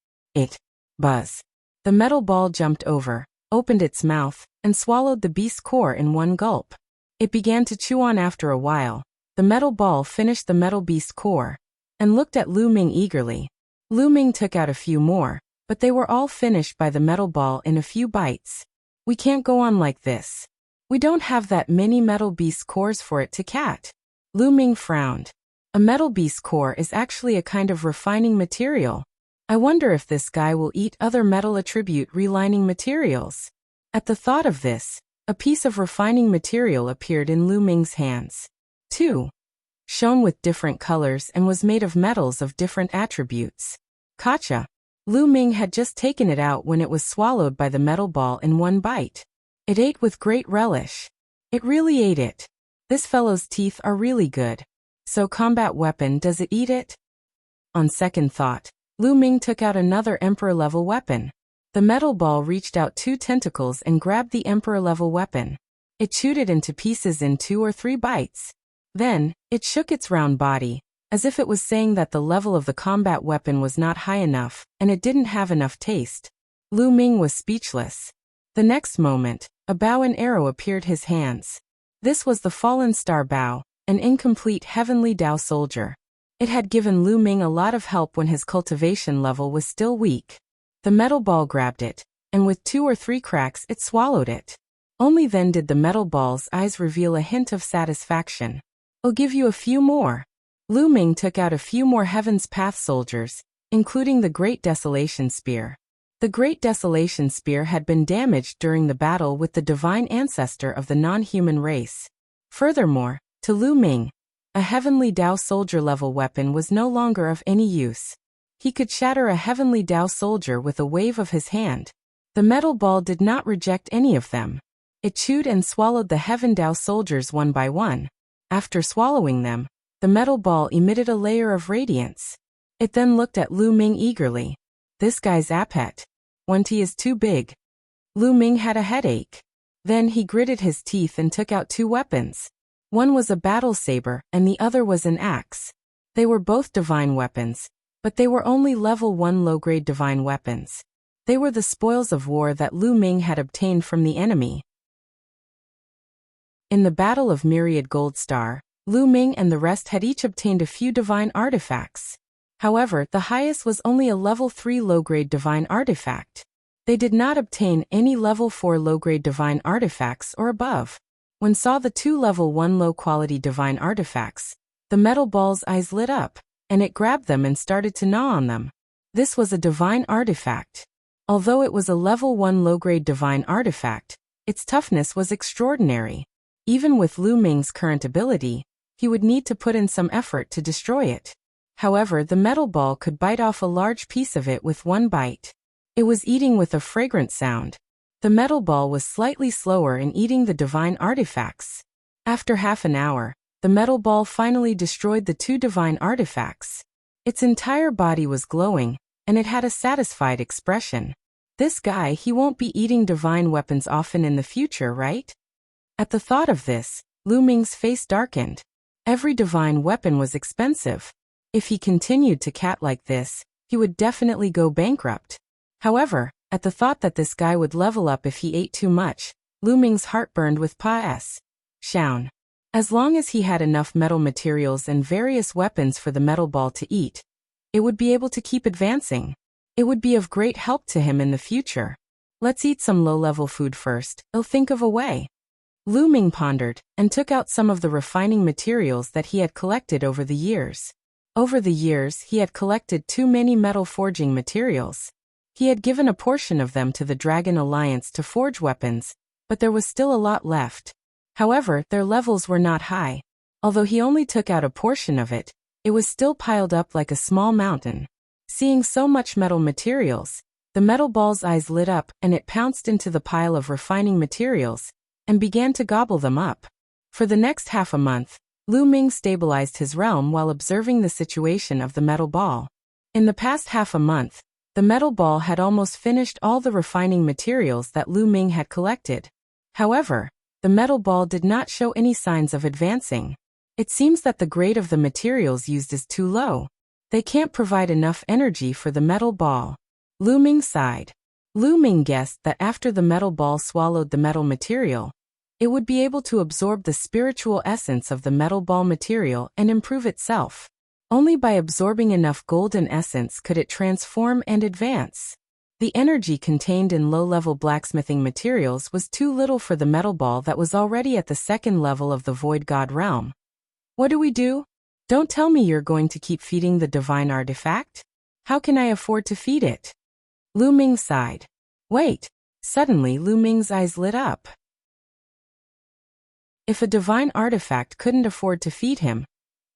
Buzz. The metal ball jumped over, opened its mouth, and swallowed the beast core in one gulp. It began to chew on. After a while, the metal ball finished the metal beast core, and looked at Lu Ming eagerly. Lu Ming took out a few more, but they were all finished by the metal ball in a few bites. We can't go on like this. We don't have that many metal beast cores for it to cat. Lu Ming frowned. A metal beast core is actually a kind of refining material. I wonder if this guy will eat other metal attribute relining materials. At the thought of this, A piece of refining material appeared in Lu Ming's hands. 2. Shone with different colors and was made of metals of different attributes. Gotcha. Lu Ming had just taken it out when it was swallowed by the metal ball in one bite. It ate with great relish. It really ate it. This fellow's teeth are really good. So combat weapon, does it eat it? On second thought, Lu Ming took out another Emperor-level weapon. The metal ball reached out 2 tentacles and grabbed the Emperor-level weapon. It chewed it into pieces in 2 or 3 bites. Then, it shook its round body, as if it was saying that the level of the combat weapon was not high enough, and it didn't have enough taste. Lu Ming was speechless. The next moment, a bow and arrow appeared his hands. This was the fallen star bow, an incomplete heavenly Dao soldier. It had given Lu Ming a lot of help when his cultivation level was still weak. The metal ball grabbed it, and with 2 or 3 cracks it swallowed it. Only then did the metal ball's eyes reveal a hint of satisfaction. I'll give you a few more. Lu Ming took out a few more Heaven's Path soldiers, including the Great Desolation Spear. The Great Desolation Spear had been damaged during the battle with the divine ancestor of the non-human race. Furthermore, to Lu Ming, a heavenly Dao soldier-level weapon was no longer of any use. He could shatter a heavenly Dao soldier with a wave of his hand. The metal ball did not reject any of them. It chewed and swallowed the Heaven Dao soldiers one by one. After swallowing them, the metal ball emitted a layer of radiance. It then looked at Lu Ming eagerly. This guy's appet. 1T is too big. Lu Ming had a headache. Then he gritted his teeth and took out 2 weapons. One was a battle saber and the other was an axe. They were both divine weapons, but they were only level 1 low-grade divine weapons. They were the spoils of war that Lu Ming had obtained from the enemy. In the Battle of Myriad Gold Star, Lu Ming and the rest had each obtained a few divine artifacts. However, the highest was only a level 3 low-grade divine artifact. They did not obtain any level 4 low-grade divine artifacts or above. When saw the 2 level 1 low-quality divine artifacts, the metal ball's eyes lit up, and it grabbed them and started to gnaw on them. This was a divine artifact. Although it was a level 1 low-grade divine artifact, its toughness was extraordinary. Even with Lu Ming's current ability, he would need to put in some effort to destroy it. However, the metal ball could bite off a large piece of it with one bite. It was eating with a fragrant sound. The metal ball was slightly slower in eating the divine artifacts. After half an hour, the metal ball finally destroyed the 2 divine artifacts. Its entire body was glowing, and it had a satisfied expression. This guy, he won't be eating divine weapons often in the future, right? At the thought of this, Lu Ming's face darkened. Every divine weapon was expensive. If he continued to cat like this, he would definitely go bankrupt. However, at the thought that this guy would level up if he ate too much, Lu Ming's heart burned with passion. As long as he had enough metal materials and various weapons for the metal ball to eat, it would be able to keep advancing. It would be of great help to him in the future. Let's eat some low-level food first. I'll think of a way. Lu Ming pondered, and took out some of the refining materials that he had collected over the years. Over the years, he had collected too many metal forging materials. He had given a portion of them to the Dragon Alliance to forge weapons, but there was still a lot left. However, their levels were not high. Although he only took out a portion of it, it was still piled up like a small mountain. Seeing so much metal materials, the metal ball's eyes lit up and it pounced into the pile of refining materials, and began to gobble them up. For the next half a month, Lu Ming stabilized his realm while observing the situation of the metal ball. In the past half a month, the metal ball had almost finished all the refining materials that Lu Ming had collected. However, the metal ball did not show any signs of advancing. It seems that the grade of the materials used is too low. They can't provide enough energy for the metal ball. Lu Ming sighed. Lu Ming guessed that after the metal ball swallowed the metal material, it would be able to absorb the spiritual essence of the metal ball material and improve itself. Only by absorbing enough golden essence could it transform and advance. The energy contained in low-level blacksmithing materials was too little for the metal ball that was already at the 2nd level of the Void God realm. What do we do? Don't tell me you're going to keep feeding the divine artifact? How can I afford to feed it? Lu Ming sighed. Wait. Suddenly Lu Ming's eyes lit up. If a divine artifact couldn't afford to feed him,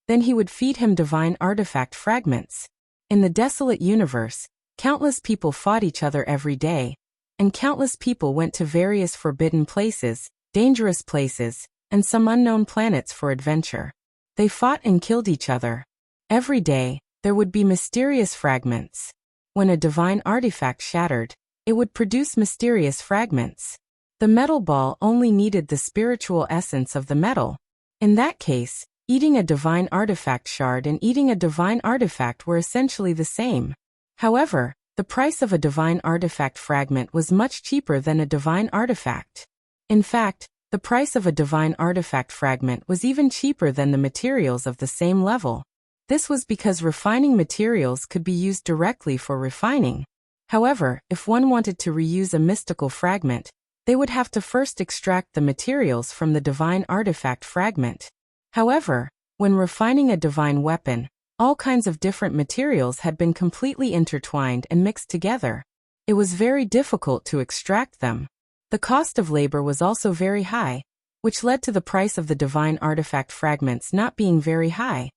then he would feed him divine artifact fragments. In the desolate universe, countless people fought each other every day, and countless people went to various forbidden places, dangerous places, and some unknown planets for adventure. They fought and killed each other. Every day, there would be mysterious fragments. When a divine artifact shattered, it would produce mysterious fragments. The metal ball only needed the spiritual essence of the metal. In that case, eating a divine artifact shard and eating a divine artifact were essentially the same. However, the price of a divine artifact fragment was much cheaper than a divine artifact. In fact, the price of a divine artifact fragment was even cheaper than the materials of the same level. This was because refining materials could be used directly for refining. However, if one wanted to reuse a mystical fragment, they would have to first extract the materials from the divine artifact fragment. However, when refining a divine weapon, all kinds of different materials had been completely intertwined and mixed together. It was very difficult to extract them. The cost of labor was also very high, which led to the price of the divine artifact fragments not being very high.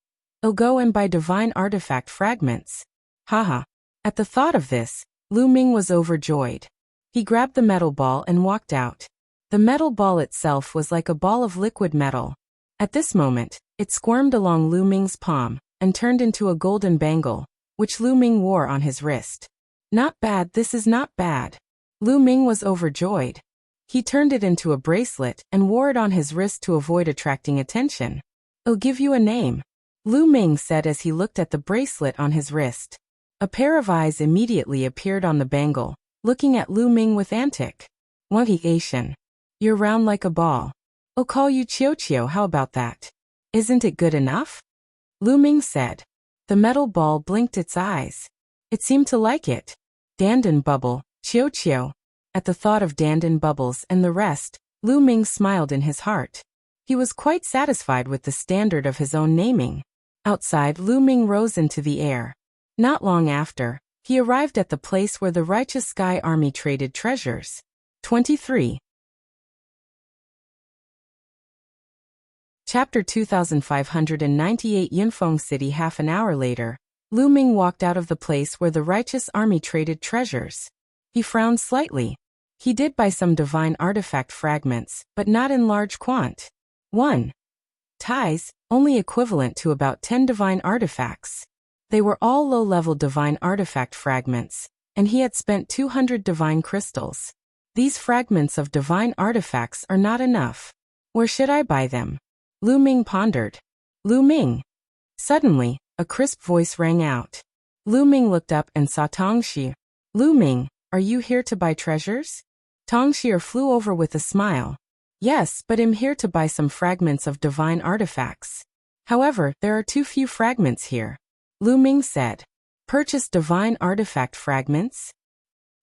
I'll go and buy divine artifact fragments. Haha. At the thought of this, Lu Ming was overjoyed. He grabbed the metal ball and walked out. The metal ball itself was like a ball of liquid metal. At this moment, it squirmed along Lu Ming's palm and turned into a golden bangle, which Lu Ming wore on his wrist. Not bad, this is not bad. Lu Ming was overjoyed. He turned it into a bracelet and wore it on his wrist to avoid attracting attention. I'll give you a name, Lu Ming said as he looked at the bracelet on his wrist. A pair of eyes immediately appeared on the bangle, looking at Lu Ming with antic wonderment. You're round like a ball. I'll call you Chiao Chiao, how about that? Isn't it good enough? Lu Ming said. The metal ball blinked its eyes. It seemed to like it. Dandan Bubble, Chiao Chiao. At the thought of Dandan Bubbles and the rest, Lu Ming smiled in his heart. He was quite satisfied with the standard of his own naming. Outside, Lu Ming rose into the air. Not long after, he arrived at the place where the righteous Sky Army traded treasures. 23. Chapter 2598 Yunfeng City. Half an hour later, Lu Ming walked out of the place where the righteous army traded treasures. He frowned slightly. He did buy some divine artifact fragments, but not in large quant. 1. Ties, only equivalent to about 10 divine artifacts. They were all low-level divine artifact fragments, and he had spent 200 divine crystals. These fragments of divine artifacts are not enough. Where should I buy them? Lu Ming pondered. Lu Ming. Suddenly, a crisp voice rang out. Lu Ming looked up and saw Tongxi. Lu Ming, are you here to buy treasures? Tongxi flew over with a smile. Yes, but I'm here to buy some fragments of divine artifacts. However, there are too few fragments here. Lu Ming said. Purchase divine artifact fragments?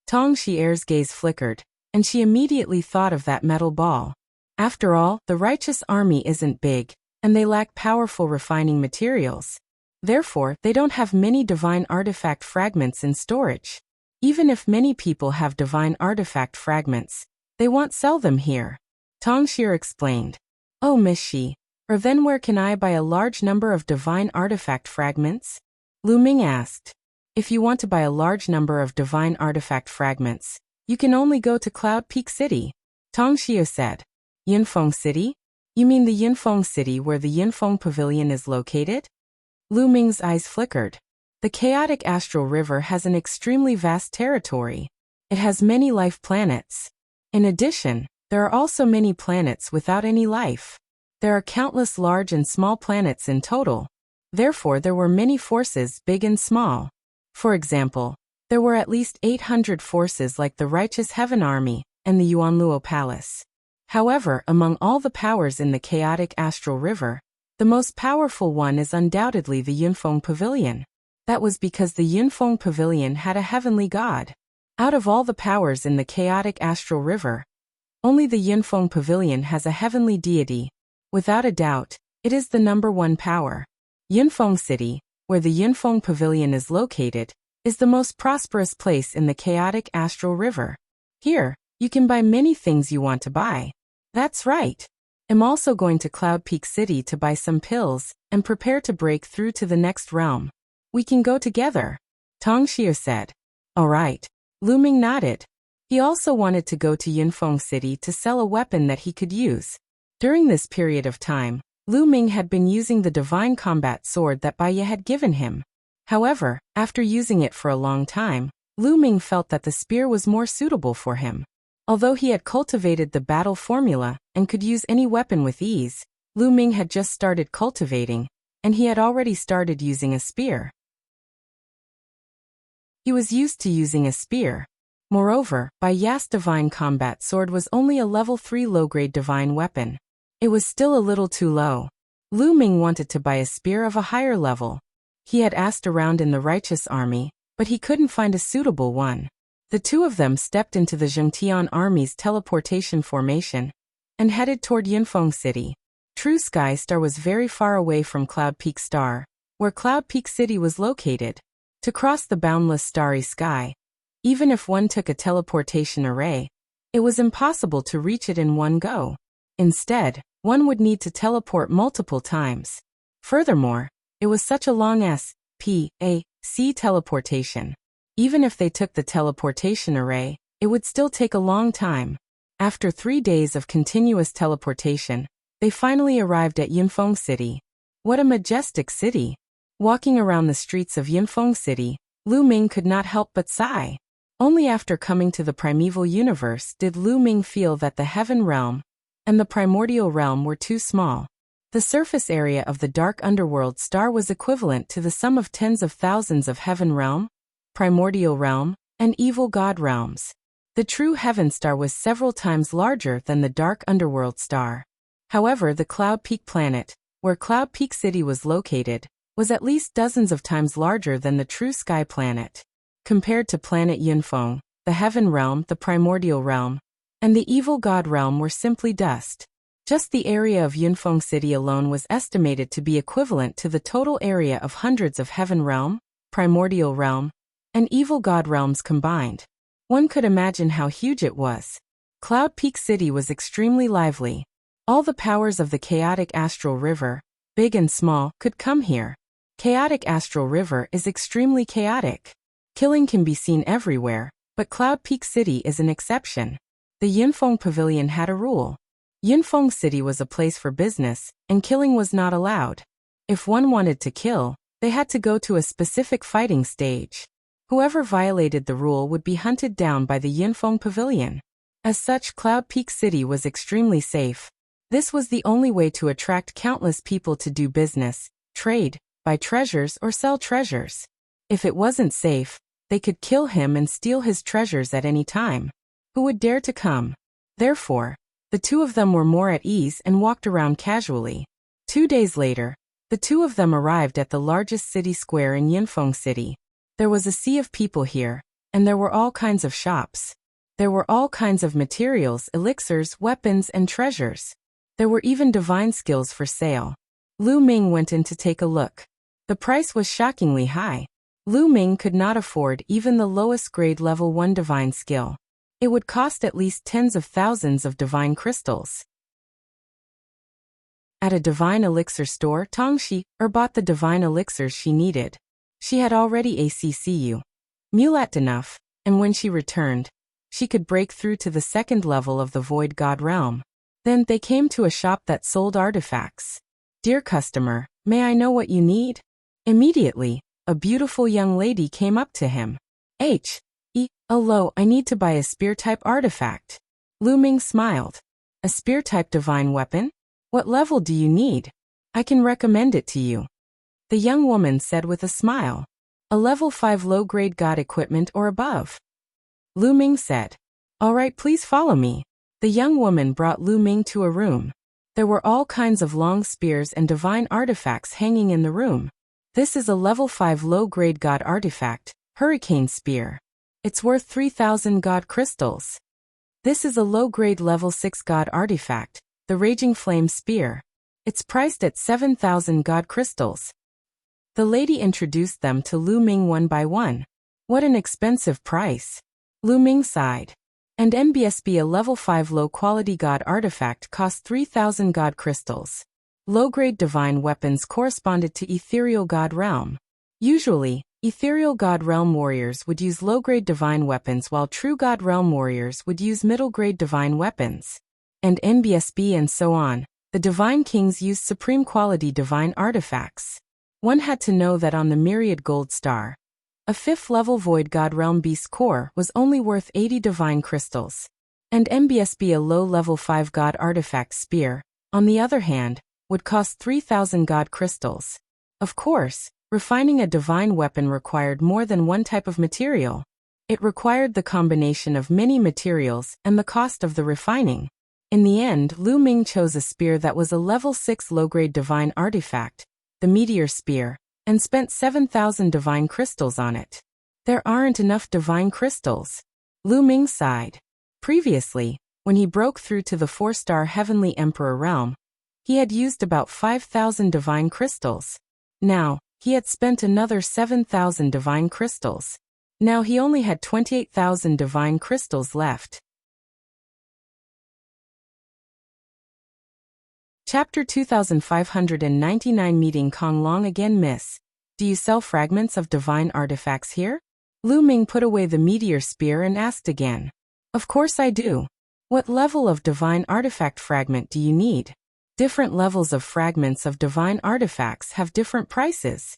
Tongxi's gaze flickered, and she immediately thought of that metal ball. After all, the righteous army isn't big, and they lack powerful refining materials. Therefore, they don't have many divine artifact fragments in storage. Even if many people have divine artifact fragments, they won't sell them here. Tongxi explained. Oh, Miss Shi, or then where can I buy a large number of divine artifact fragments? Lu Ming asked. If you want to buy a large number of divine artifact fragments, you can only go to Cloud Peak City, Tongxi said. Yunfeng City? You mean the Yunfeng City where the Yunfeng Pavilion is located? Lu Ming's eyes flickered. The chaotic astral river has an extremely vast territory. It has many life planets. In addition, there are also many planets without any life. There are countless large and small planets in total. Therefore, there were many forces, big and small. For example, there were at least 800 forces like the Righteous Heaven Army and the Yuanluo Palace. However, among all the powers in the chaotic astral river, the most powerful one is undoubtedly the Yunfeng Pavilion. That was because the Yunfeng Pavilion had a heavenly god. Out of all the powers in the chaotic astral river, only the Yunfeng Pavilion has a heavenly deity. Without a doubt, it is the #1 power. Yunfeng City, where the Yunfeng Pavilion is located, is the most prosperous place in the chaotic astral river. Here, you can buy many things you want to buy. That's right. I'm also going to Cloud Peak City to buy some pills and prepare to break through to the next realm. We can go together, Tongxie said. All right. Lu Ming nodded. He also wanted to go to Yunfeng City to sell a weapon that he could use. During this period of time, Lu Ming had been using the divine combat sword that Bai Ye had given him. However, after using it for a long time, Lu Ming felt that the spear was more suitable for him. Although he had cultivated the battle formula and could use any weapon with ease, Lu Ming had just started cultivating, and he had already started using a spear. He was used to using a spear. Moreover, Bai Ye's divine combat sword was only a level 3 low-grade divine weapon. It was still a little too low. Lu Ming wanted to buy a spear of a higher level. He had asked around in the righteous army, but he couldn't find a suitable one. The two of them stepped into the Zhengtian army's teleportation formation and headed toward Yunfeng City. True Sky Star was very far away from Cloud Peak Star, where Cloud Peak City was located. To cross the boundless starry sky, even if one took a teleportation array, it was impossible to reach it in one go. Instead, one would need to teleport multiple times. Furthermore, it was such a long S.P.A.C. teleportation. Even if they took the teleportation array, it would still take a long time. After 3 days of continuous teleportation, they finally arrived at Yunfeng City. What a majestic city! Walking around the streets of Yunfeng City, Lu Ming could not help but sigh. Only after coming to the primeval universe did Lu Ming feel that the heaven realm and the primordial realm were too small. The surface area of the dark underworld star was equivalent to the sum of tens of thousands of heaven realm, primordial realm, and evil god realms. The true heaven star was several times larger than the dark underworld star. However, the Cloud Peak planet, where Cloud Peak City was located, was at least dozens of times larger than the true sky planet. Compared to planet Yunfeng, the heaven realm, the primordial realm, and the evil god realm were simply dust. Just the area of Yunfeng City alone was estimated to be equivalent to the total area of hundreds of heaven realm, primordial realm, and evil god realms combined. One could imagine how huge it was. Cloud Peak City was extremely lively. All the powers of the chaotic astral river, big and small, could come here. Chaotic astral river is extremely chaotic. Killing can be seen everywhere, but Cloud Peak City is an exception. The Yunfeng Pavilion had a rule. Yunfeng City was a place for business, and killing was not allowed. If one wanted to kill, they had to go to a specific fighting stage. Whoever violated the rule would be hunted down by the Yunfeng Pavilion. As such, Cloud Peak City was extremely safe. This was the only way to attract countless people to do business, trade, buy treasures or sell treasures. If it wasn't safe, they could kill him and steal his treasures at any time. Who would dare to come? Therefore, the two of them were more at ease and walked around casually. 2 days later, the two of them arrived at the largest city square in Yunfeng City. There was a sea of people here, and there were all kinds of shops. There were all kinds of materials, elixirs, weapons, and treasures. There were even divine skills for sale. Lu Ming went in to take a look. The price was shockingly high. Lu Ming could not afford even the lowest grade level 1 divine skill. It would cost at least tens of thousands of divine crystals. At a divine elixir store, Tongxie bought the divine elixirs she needed. She had already ACCU mulat enough, and when she returned, she could break through to the second level of the Void God realm. Then they came to a shop that sold artifacts. "Dear customer, may I know what you need?" Immediately, a beautiful young lady came up to him. Hello, I need to buy a spear-type artifact." Lu Ming smiled. "A spear-type divine weapon? What level do you need? I can recommend it to you." The young woman said with a smile. "A level 5 low-grade god equipment or above." Lu Ming said. "All right, please follow me." The young woman brought Lu Ming to a room. There were all kinds of long spears and divine artifacts hanging in the room. "This is a level 5 low-grade god artifact, Hurricane Spear. It's worth 3,000 god crystals." "This is a low-grade level 6 god artifact, the Raging Flame Spear. It's priced at 7,000 god crystals." The lady introduced them to Lu Ming one by one. What an expensive price. Lu Ming sighed. And NBSB, a level 5 low-quality god artifact, cost 3,000 god crystals. Low-grade divine weapons corresponded to ethereal god realm. Usually, ethereal god realm warriors would use low-grade divine weapons while true god realm warriors would use middle-grade divine weapons. And NBSB and so on, the divine kings used supreme-quality divine artifacts. One had to know that on the Myriad Gold Star, a 5th level Void God Realm Beast Core was only worth 80 divine crystals. And MBSB, a low level 5 God Artifact Spear, on the other hand, would cost 3,000 God crystals. Of course, refining a divine weapon required more than one type of material. It required the combination of many materials and the cost of the refining. In the end, Lu Ming chose a spear that was a level 6 low-grade divine artifact, the Meteor Spear, and spent 7,000 divine crystals on it. There aren't enough divine crystals. Lu Ming sighed. Previously, when he broke through to the 4-star Heavenly Emperor realm, he had used about 5,000 divine crystals. Now, he had spent another 7,000 divine crystals. Now he only had 28,000 divine crystals left. Chapter 2599. Meeting Kong Long again. Miss, do you sell fragments of divine artifacts here? Lu Ming put away the meteor spear and asked again. Of course I do. What level of divine artifact fragment do you need? Different levels of fragments of divine artifacts have different prices.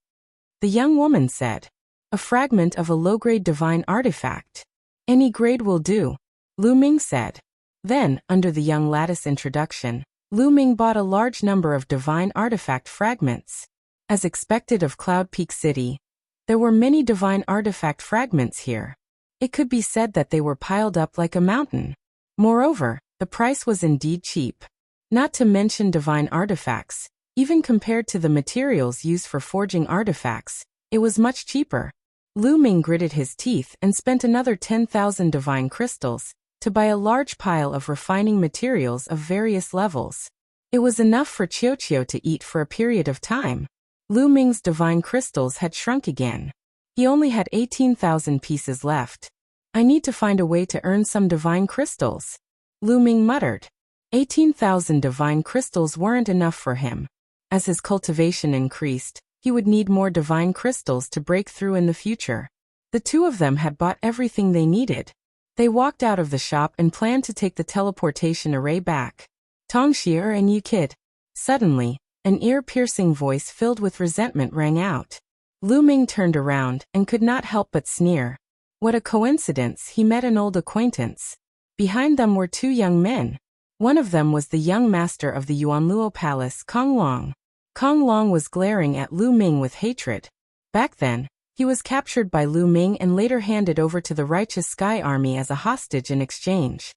The young woman said. A fragment of a low-grade divine artifact. Any grade will do, Lu Ming said. Then, under the young lattice introduction, Lu Ming bought a large number of divine artifact fragments. As expected of Cloud Peak City, there were many divine artifact fragments here. It could be said that they were piled up like a mountain. Moreover, the price was indeed cheap. Not to mention divine artifacts, even compared to the materials used for forging artifacts, it was much cheaper. Lu Ming gritted his teeth and spent another 10,000 divine crystals to buy a large pile of refining materials of various levels. It was enough for Qiuqiu to eat for a period of time. Lu Ming's divine crystals had shrunk again. He only had 18,000 pieces left. I need to find a way to earn some divine crystals, Lu Ming muttered. 18,000 divine crystals weren't enough for him. As his cultivation increased, he would need more divine crystals to break through in the future. The two of them had bought everything they needed. They walked out of the shop and planned to take the teleportation array back. Tongxie and you kid. Suddenly, an ear-piercing voice filled with resentment rang out. Lu Ming turned around and could not help but sneer. What a coincidence, he met an old acquaintance. Behind them were two young men. One of them was the young master of the Yuanluo Palace, Kong Long. Kong Long was glaring at Lu Ming with hatred. Back then, he was captured by Lu Ming and later handed over to the Righteous Sky Army as a hostage in exchange.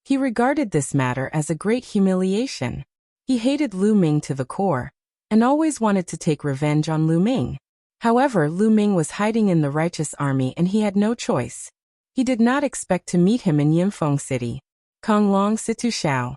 He regarded this matter as a great humiliation. He hated Lu Ming to the core, and always wanted to take revenge on Lu Ming. However, Lu Ming was hiding in the Righteous Army and he had no choice. He did not expect to meet him in Yinfeng City. Kong Long Situ Xiao.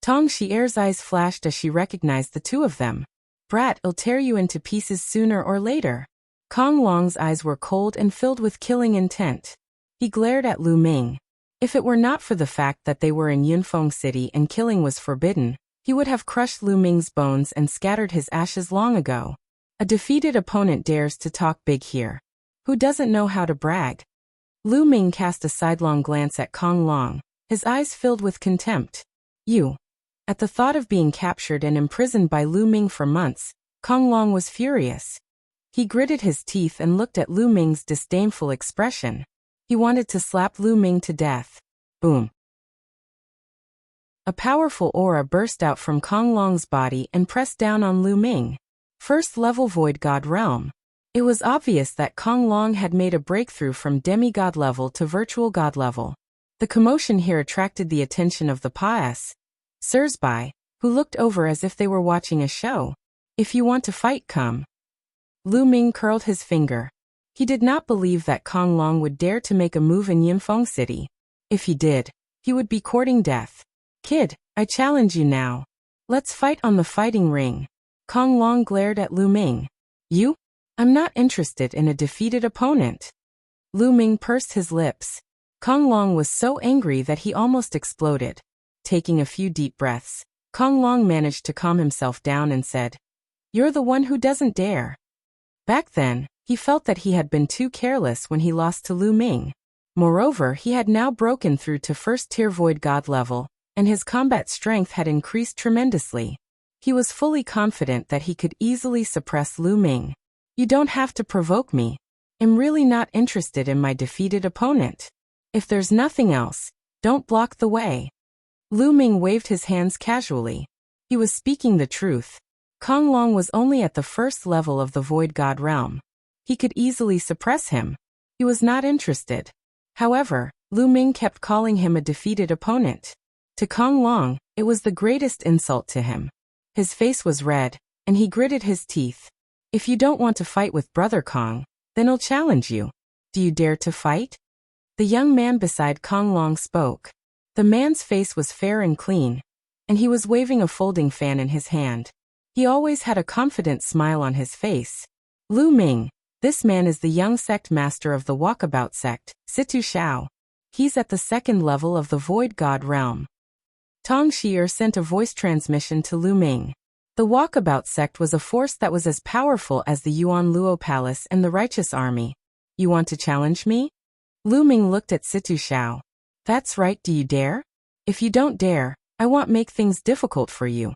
Tong Xier's eyes flashed as she recognized the two of them. Brat, I'll tear you into pieces sooner or later. Kong Long's eyes were cold and filled with killing intent. He glared at Lu Ming. If it were not for the fact that they were in Yinfeng City and killing was forbidden, he would have crushed Lu Ming's bones and scattered his ashes long ago. A defeated opponent dares to talk big here. Who doesn't know how to brag? Lu Ming cast a sidelong glance at Kong Long, his eyes filled with contempt. You. At the thought of being captured and imprisoned by Lu Ming for months, Kong Long was furious. He gritted his teeth and looked at Lu Ming's disdainful expression. He wanted to slap Lu Ming to death. Boom. A powerful aura burst out from Kong Long's body and pressed down on Lu Ming. First level Void God Realm. It was obvious that Kong Long had made a breakthrough from demigod level to virtual god level. The commotion here attracted the attention of the passers-by, who looked over as if they were watching a show. If you want to fight, come. Lu Ming curled his finger. He did not believe that Kong Long would dare to make a move in Yinfeng City. If he did, he would be courting death. Kid, I challenge you now. Let's fight on the fighting ring. Kong Long glared at Lu Ming. You? I'm not interested in a defeated opponent. Lu Ming pursed his lips. Kong Long was so angry that he almost exploded. Taking a few deep breaths, Kong Long managed to calm himself down and said, "You're the one who doesn't dare." Back then, he felt that he had been too careless when he lost to Lu Ming. Moreover, he had now broken through to first-tier Void God level, and his combat strength had increased tremendously. He was fully confident that he could easily suppress Lu Ming. "You don't have to provoke me. I'm really not interested in my defeated opponent. If there's nothing else, don't block the way." Lu Ming waved his hands casually. He was speaking the truth. Kong Long was only at the first level of the Void God realm. He could easily suppress him. He was not interested. However, Lu Ming kept calling him a defeated opponent. To Kong Long, it was the greatest insult to him. His face was red, and he gritted his teeth. "If you don't want to fight with Brother Kong, then I'll challenge you. Do you dare to fight?" The young man beside Kong Long spoke. The man's face was fair and clean, and he was waving a folding fan in his hand. He always had a confident smile on his face. "Lu Ming, this man is the young sect master of the Walkabout sect, Situ Xiao. He's at the second level of the Void God realm." Tong Shi'er sent a voice transmission to Lu Ming. The Walkabout sect was a force that was as powerful as the Yuan Luo Palace and the Righteous Army. "You want to challenge me?" Lu Ming looked at Situ Xiao. "That's right, do you dare? If you don't dare, I won't make things difficult for you."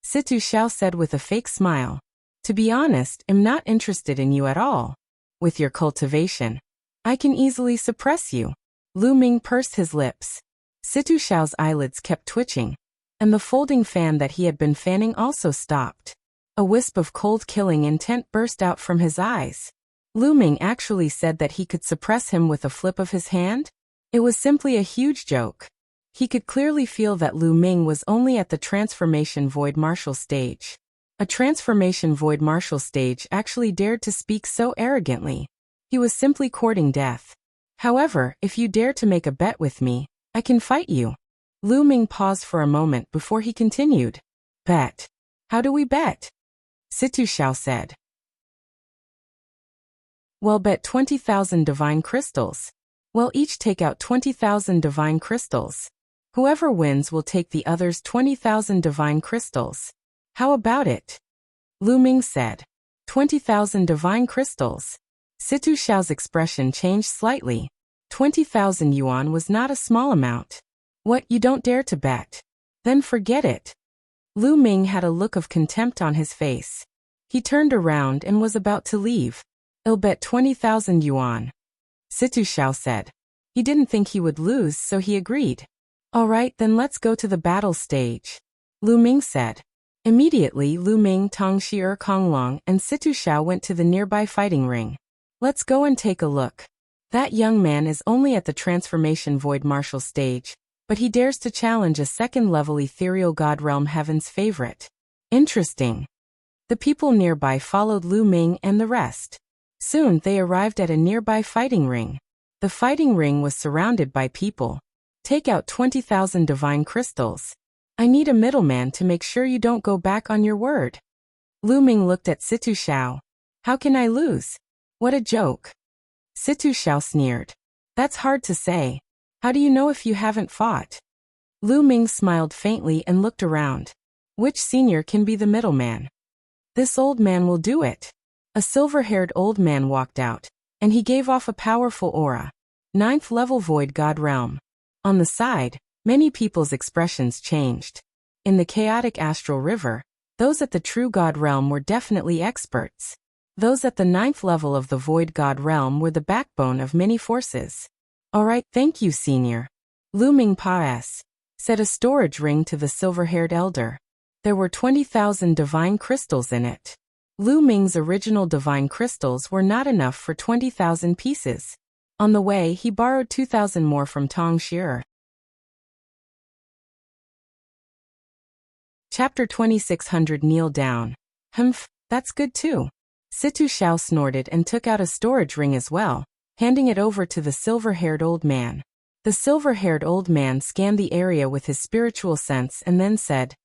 Situ Xiao said with a fake smile. "To be honest, I'm not interested in you at all. With your cultivation, I can easily suppress you." Lu Ming pursed his lips. Situ Xiao's eyelids kept twitching, and the folding fan that he had been fanning also stopped. A wisp of cold killing intent burst out from his eyes. Lu Ming actually said that he could suppress him with a flip of his hand? It was simply a huge joke. He could clearly feel that Lu Ming was only at the transformation void martial stage. A transformation void martial stage actually dared to speak so arrogantly. He was simply courting death. "However, if you dare to make a bet with me, I can fight you." Lu Ming paused for a moment before he continued. "Bet? How do we bet?" Situ Xiao said. "Well, bet 20,000 divine crystals. We'll each take out 20,000 divine crystals. Whoever wins will take the other's 20,000 divine crystals. How about it?" Lu Ming said. 20,000 divine crystals. Situ Xiao's expression changed slightly. 20,000 yuan was not a small amount. "What, you don't dare to bet? Then forget it." Lu Ming had a look of contempt on his face. He turned around and was about to leave. "I'll bet 20,000 yuan." Situ Xiao said. He didn't think he would lose, so he agreed. "All right, then let's go to the battle stage," Lu Ming said. Immediately, Lu Ming, Tong Shi'er, Kong Long, and Situ Xiao went to the nearby fighting ring. "Let's go and take a look. That young man is only at the transformation void martial stage, but he dares to challenge a second-level ethereal god realm heaven's favorite. Interesting." The people nearby followed Lu Ming and the rest. Soon they arrived at a nearby fighting ring. The fighting ring was surrounded by people. "Take out 20,000 divine crystals. I need a middleman to make sure you don't go back on your word." Lu Ming looked at Situ Xiao. "How can I lose? What a joke." Situ Xiao sneered. "That's hard to say. How do you know if you haven't fought?" Lu Ming smiled faintly and looked around. "Which senior can be the middleman?" "This old man will do it." A silver-haired old man walked out, and he gave off a powerful aura. 9th level Void God Realm. On the side, many people's expressions changed. In the chaotic astral river, those at the true God Realm were definitely experts. Those at the 9th level of the Void God Realm were the backbone of many forces. "All right, thank you, senior." Lu Ming Paes said a storage ring to the silver-haired elder. There were 20,000 divine crystals in it. Lu Ming's original divine crystals were not enough for 20,000 pieces. On the way, he borrowed 2,000 more from Tong Shi'er. Chapter 2600 Kneel Down. "Humph, that's good too." Situ Xiao snorted and took out a storage ring as well, handing it over to the silver-haired old man. The silver-haired old man scanned the area with his spiritual sense and then said,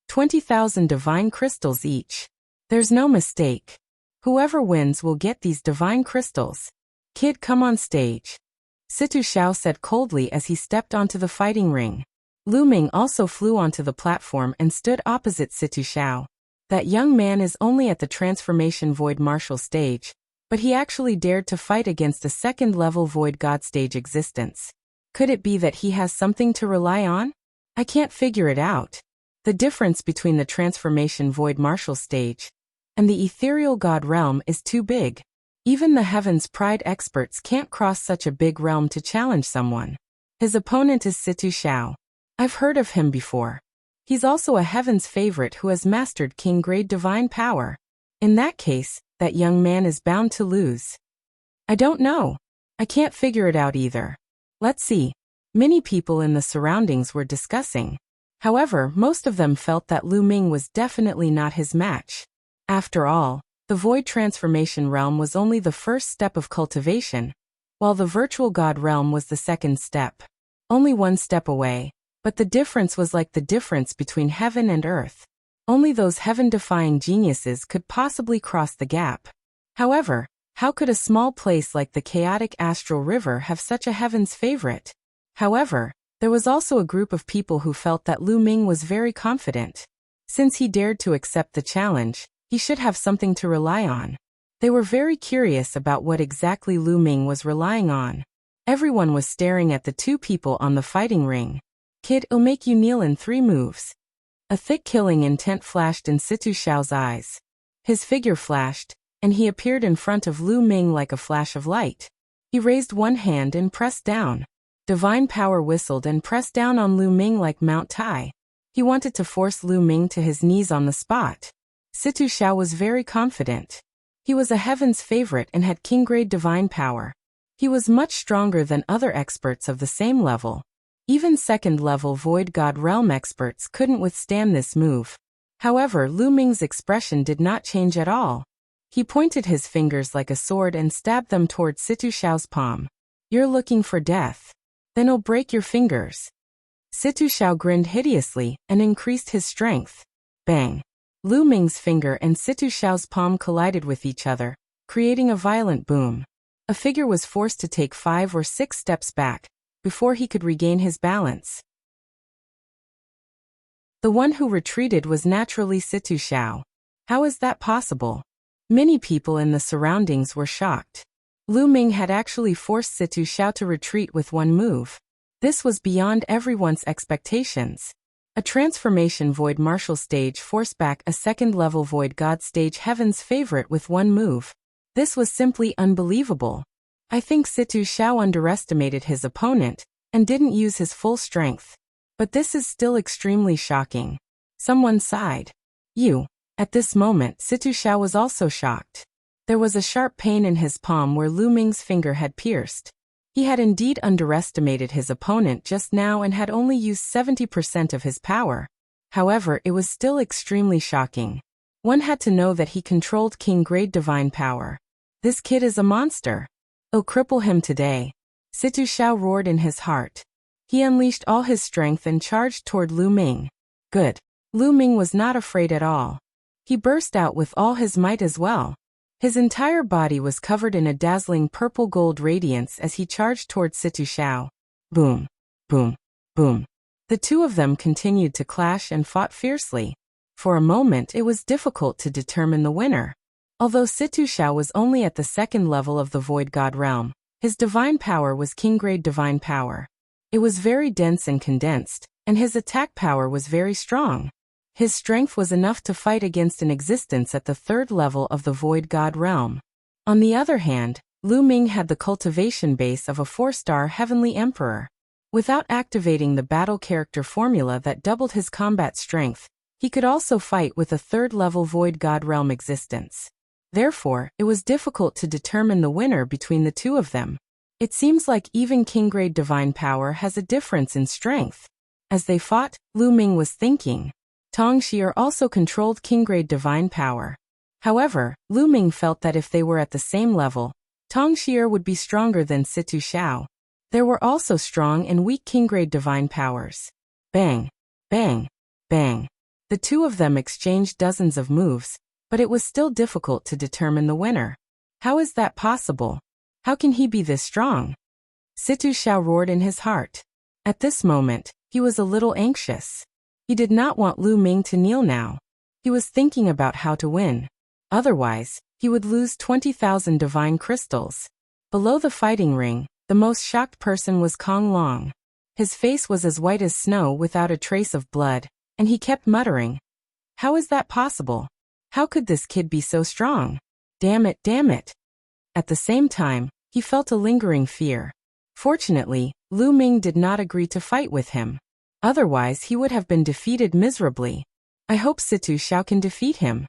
20,000 divine crystals each. There's no mistake. Whoever wins will get these divine crystals. Kid, come on stage. Situ Xiao said coldly as he stepped onto the fighting ring. Lu Ming also flew onto the platform and stood opposite Situ Xiao. That young man is only at the transformation void martial stage, but he actually dared to fight against a second-level void god stage existence. Could it be that he has something to rely on? I can't figure it out. The difference between the transformation void martial stage and the ethereal god realm is too big. Even the Heaven's Pride experts can't cross such a big realm to challenge someone. His opponent is Situ Xiao. I've heard of him before. He's also a Heaven's favorite who has mastered king-grade divine power. In that case, that young man is bound to lose. I don't know. I can't figure it out either. Let's see. Many people in the surroundings were discussing. However, most of them felt that Lu Ming was definitely not his match. After all, the void transformation realm was only the first step of cultivation, while the virtual god realm was the second step. Only one step away, but the difference was like the difference between heaven and earth. Only those heaven-defying geniuses could possibly cross the gap. However, how could a small place like the chaotic astral river have such a heaven's favorite? However, there was also a group of people who felt that Lu Ming was very confident. Since he dared to accept the challenge, he should have something to rely on. They were very curious about what exactly Lu Ming was relying on. Everyone was staring at the two people on the fighting ring. Kid, I'll make you kneel in 3 moves. A thick killing intent flashed in Situ Xiao's eyes. His figure flashed, and he appeared in front of Lu Ming like a flash of light. He raised one hand and pressed down. Divine power whistled and pressed down on Lu Ming like Mount Tai. He wanted to force Lu Ming to his knees on the spot. Situ Xiao was very confident. He was a heaven's favorite and had king-grade divine power. He was much stronger than other experts of the same level. Even second-level void god realm experts couldn't withstand this move. However, Lu Ming's expression did not change at all. He pointed his fingers like a sword and stabbed them toward Situ Xiao's palm. You're looking for death. Then I'll break your fingers. Situ Xiao grinned hideously and increased his strength. Bang! Lu Ming's finger and Situ Xiao's palm collided with each other, creating a violent boom. A figure was forced to take 5 or 6 steps back before he could regain his balance. The one who retreated was naturally Situ Xiao. How is that possible? Many people in the surroundings were shocked. Lu Ming had actually forced Situ Xiao to retreat with one move. This was beyond everyone's expectations. A transformation void martial stage forced back a second-level void god stage heaven's favorite with one move. This was simply unbelievable. I think Situ Xiao underestimated his opponent and didn't use his full strength. But this is still extremely shocking. Someone sighed. You. At this moment, Situ Xiao was also shocked. There was a sharp pain in his palm where Lu Ming's finger had pierced. He had indeed underestimated his opponent just now and had only used 70% of his power. However, it was still extremely shocking. One had to know that he controlled king-grade divine power. This kid is a monster. I'll cripple him today. Situ Xiao roared in his heart. He unleashed all his strength and charged toward Lu Ming. Good. Lu Ming was not afraid at all. He burst out with all his might as well. His entire body was covered in a dazzling purple-gold radiance as he charged toward Situ Xiao. Boom, boom, boom. The two of them continued to clash and fought fiercely. For a moment it was difficult to determine the winner. Although Situ Xiao was only at the second level of the void god realm, his divine power was king-grade divine power. It was very dense and condensed, and his attack power was very strong. His strength was enough to fight against an existence at the third level of the void god realm. On the other hand, Lu Ming had the cultivation base of a 4-star heavenly emperor. Without activating the battle character formula that doubled his combat strength, he could also fight with a third-level void god realm existence. Therefore, it was difficult to determine the winner between the two of them. It seems like even king-grade divine power has a difference in strength. As they fought, Lu Ming was thinking. Tong Xier also controlled king-grade divine power. However, Lu Ming felt that if they were at the same level, Tong Xier would be stronger than Situ Xiao. There were also strong and weak king-grade divine powers. Bang, bang, bang. The two of them exchanged dozens of moves, but it was still difficult to determine the winner. How is that possible? How can he be this strong? Situ Xiao roared in his heart. At this moment, he was a little anxious. He did not want Lu Ming to kneel now. He was thinking about how to win. Otherwise, he would lose 20,000 divine crystals. Below the fighting ring, the most shocked person was Kong Long. His face was as white as snow without a trace of blood, and he kept muttering, "How is that possible? How could this kid be so strong? Damn it, damn it." At the same time, he felt a lingering fear. Fortunately, Lu Ming did not agree to fight with him. Otherwise, he would have been defeated miserably. I hope Situ Xiao can defeat him.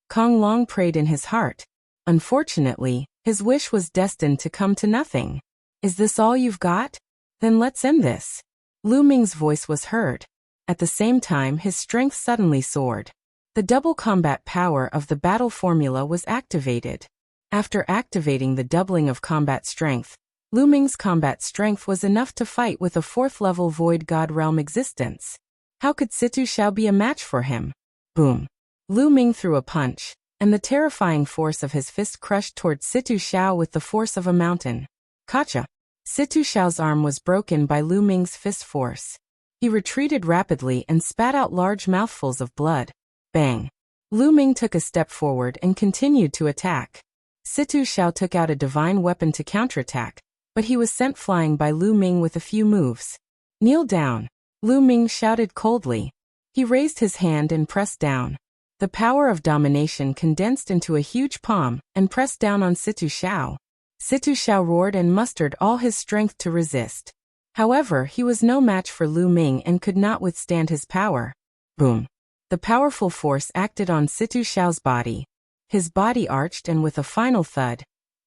Kong Long prayed in his heart. Unfortunately, his wish was destined to come to nothing. Is this all you've got? Then let's end this. Lu Ming's voice was heard. At the same time, his strength suddenly soared. The double combat power of the battle formula was activated. After activating the doubling of combat strength, Lu Ming's combat strength was enough to fight with a 4th-level Void God Realm existence. How could Situ Xiao be a match for him? Boom. Lu Ming threw a punch, and the terrifying force of his fist crushed toward Situ Xiao with the force of a mountain. Gotcha! Situ Xiao's arm was broken by Lu Ming's fist force. He retreated rapidly and spat out large mouthfuls of blood. Bang! Lu Ming took a step forward and continued to attack. Situ Xiao took out a divine weapon to counterattack, but he was sent flying by Lu Ming with a few moves. Kneel down, Lu Ming shouted coldly. He raised his hand and pressed down. The power of domination condensed into a huge palm and pressed down on Situ Xiao. Situ Xiao roared and mustered all his strength to resist. However, he was no match for Lu Ming and could not withstand his power. Boom! The powerful force acted on Situ Xiao's body. His body arched and with a final thud,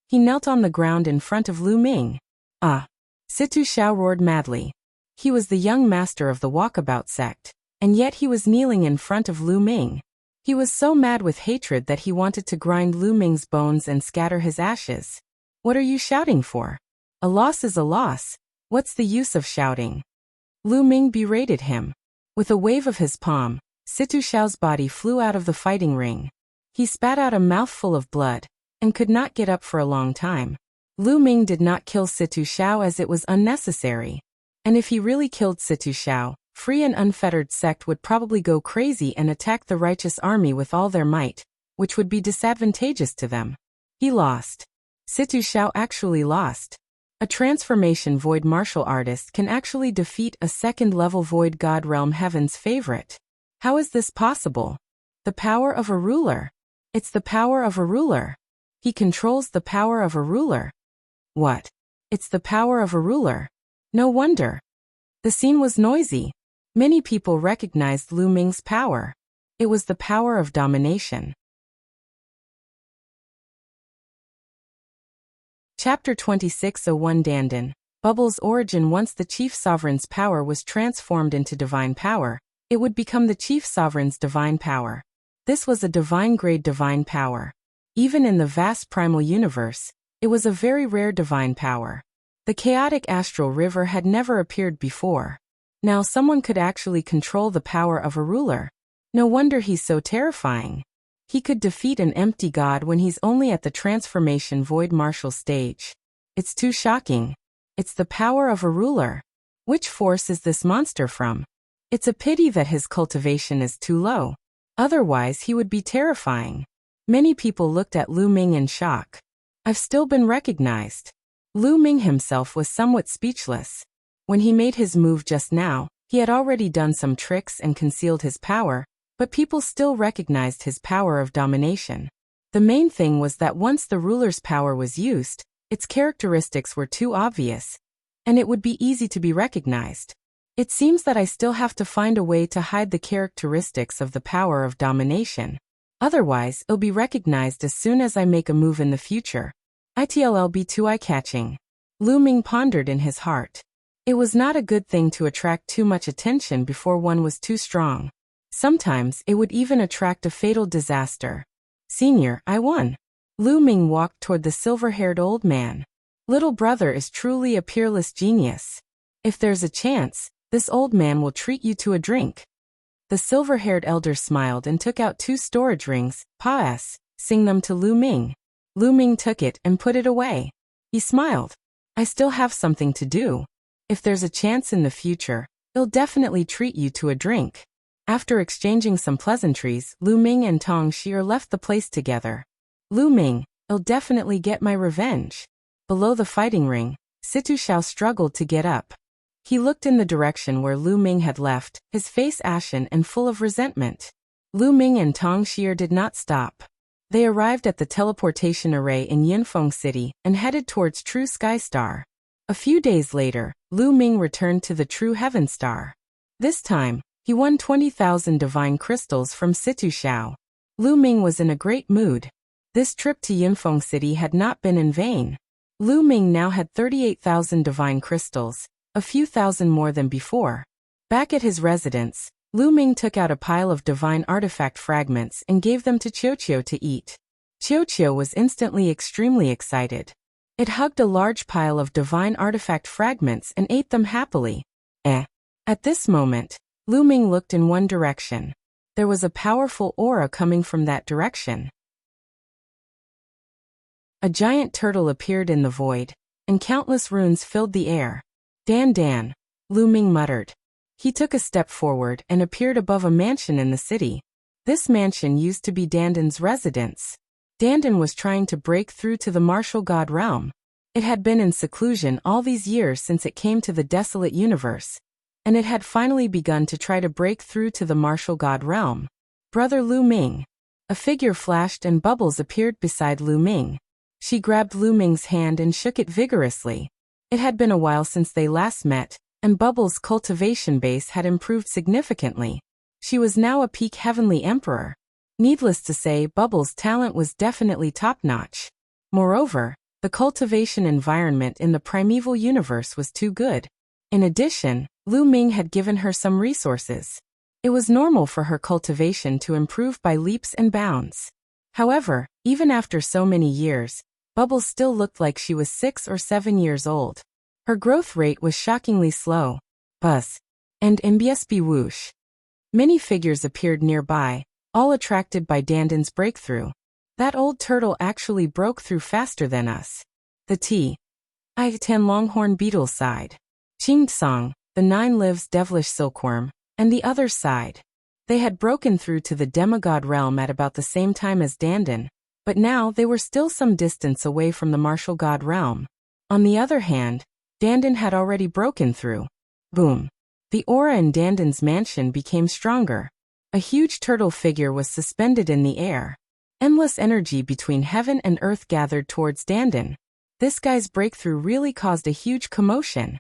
he knelt on the ground in front of Lu Ming. Ah! Situ Xiao roared madly. He was the young master of the Walkabout sect, and yet he was kneeling in front of Lu Ming. He was so mad with hatred that he wanted to grind Lu Ming's bones and scatter his ashes. What are you shouting for? A loss is a loss. What's the use of shouting? Lu Ming berated him. With a wave of his palm, Situ Xiao's body flew out of the fighting ring. He spat out a mouthful of blood, and could not get up for a long time. Lu Ming did not kill Situ Xiao as it was unnecessary. And if he really killed Situ Xiao, Free and Unfettered sect would probably go crazy and attack the righteous army with all their might, which would be disadvantageous to them. He lost. Situ Xiao actually lost. A transformation void martial artist can actually defeat a 2nd-level Void God Realm Heaven's favorite. How is this possible? The power of a ruler. It's the power of a ruler. He controls the power of a ruler. What? It's the power of a ruler. No wonder. The scene was noisy. Many people recognized Lu Ming's power. It was the power of domination. Chapter 26:01 Dandan. Bubble's origin. Once the Chief Sovereign's power was transformed into divine power, it would become the Chief Sovereign's divine power. This was a divine-grade divine power. Even in the vast primal universe, it was a very rare divine power. The chaotic astral river had never appeared before. Now someone could actually control the power of a ruler. No wonder he's so terrifying. He could defeat an empty god when he's only at the transformation void martial stage. It's too shocking. It's the power of a ruler. Which force is this monster from? It's a pity that his cultivation is too low. Otherwise he would be terrifying. Many people looked at Lu Ming in shock. I've still been recognized. Lu Ming himself was somewhat speechless. When he made his move just now, he had already done some tricks and concealed his power, but people still recognized his power of domination. The main thing was that once the ruler's power was used, its characteristics were too obvious, and it would be easy to be recognized. It seems that I still have to find a way to hide the characteristics of the power of domination. Otherwise, it'll be recognized as soon as I make a move in the future. It'll be too eye-catching. Lu Ming pondered in his heart. It was not a good thing to attract too much attention before one was too strong. Sometimes it would even attract a fatal disaster. Senior, I won. Lu Ming walked toward the silver-haired old man. Little brother is truly a peerless genius. If there's a chance, this old man will treat you to a drink. The silver-haired elder smiled and took out 2 storage rings. Pass, sing them to Lu Ming. Lu Ming took it and put it away. He smiled. I still have something to do. If there's a chance in the future, I'll definitely treat you to a drink. After exchanging some pleasantries, Lu Ming and Tong Xier left the place together. Lu Ming, I'll definitely get my revenge. Below the fighting ring, Situ Xiao struggled to get up. He looked in the direction where Lu Ming had left, his face ashen and full of resentment. Lu Ming and Tong Xier did not stop. They arrived at the teleportation array in Yinfeng City and headed towards True Sky Star. A few days later, Lu Ming returned to the True Heaven Star. This time, he won 20,000 divine crystals from Situ Xiao. Lu Ming was in a great mood. This trip to Yinfeng City had not been in vain. Lu Ming now had 38,000 divine crystals, a few thousand more than before. Back at his residence, Lu Ming took out a pile of divine artifact fragments and gave them to Qiu to eat. Qiu was instantly extremely excited. It hugged a large pile of divine artifact fragments and ate them happily. At this moment, Lu Ming looked in one direction. There was a powerful aura coming from that direction. A giant turtle appeared in the void, and countless runes filled the air. Dan, Lu Ming muttered. He took a step forward and appeared above a mansion in the city. This mansion used to be Dandan's residence. Dandan was trying to break through to the martial god realm. It had been in seclusion all these years since it came to the desolate universe, and it had finally begun to try to break through to the martial god realm. Brother Lu Ming. A figure flashed and bubbles appeared beside Lu Ming. She grabbed Lu Ming's hand and shook it vigorously. It had been a while since they last met, and Bubbles' cultivation base had improved significantly. She was now a peak heavenly emperor. Needless to say, Bubbles' talent was definitely top-notch. Moreover, the cultivation environment in the primeval universe was too good. In addition, Lu Ming had given her some resources. It was normal for her cultivation to improve by leaps and bounds. However, even after so many years, Bubbles still looked like she was 6 or 7 years old. Her growth rate was shockingly slow. Buzz. And MBSB whoosh. Many figures appeared nearby, all attracted by Dandan's breakthrough. That old turtle actually broke through faster than us. The Tian longhorn beetle sighed. Qing Song, the 9 lives devilish silkworm, and the other sighed. They had broken through to the demigod realm at about the same time as Dandan, but now they were still some distance away from the martial god realm. On the other hand, Dandan had already broken through. Boom. The aura in Dandan's mansion became stronger. A huge turtle figure was suspended in the air. Endless energy between heaven and earth gathered towards Dandan. This guy's breakthrough really caused a huge commotion.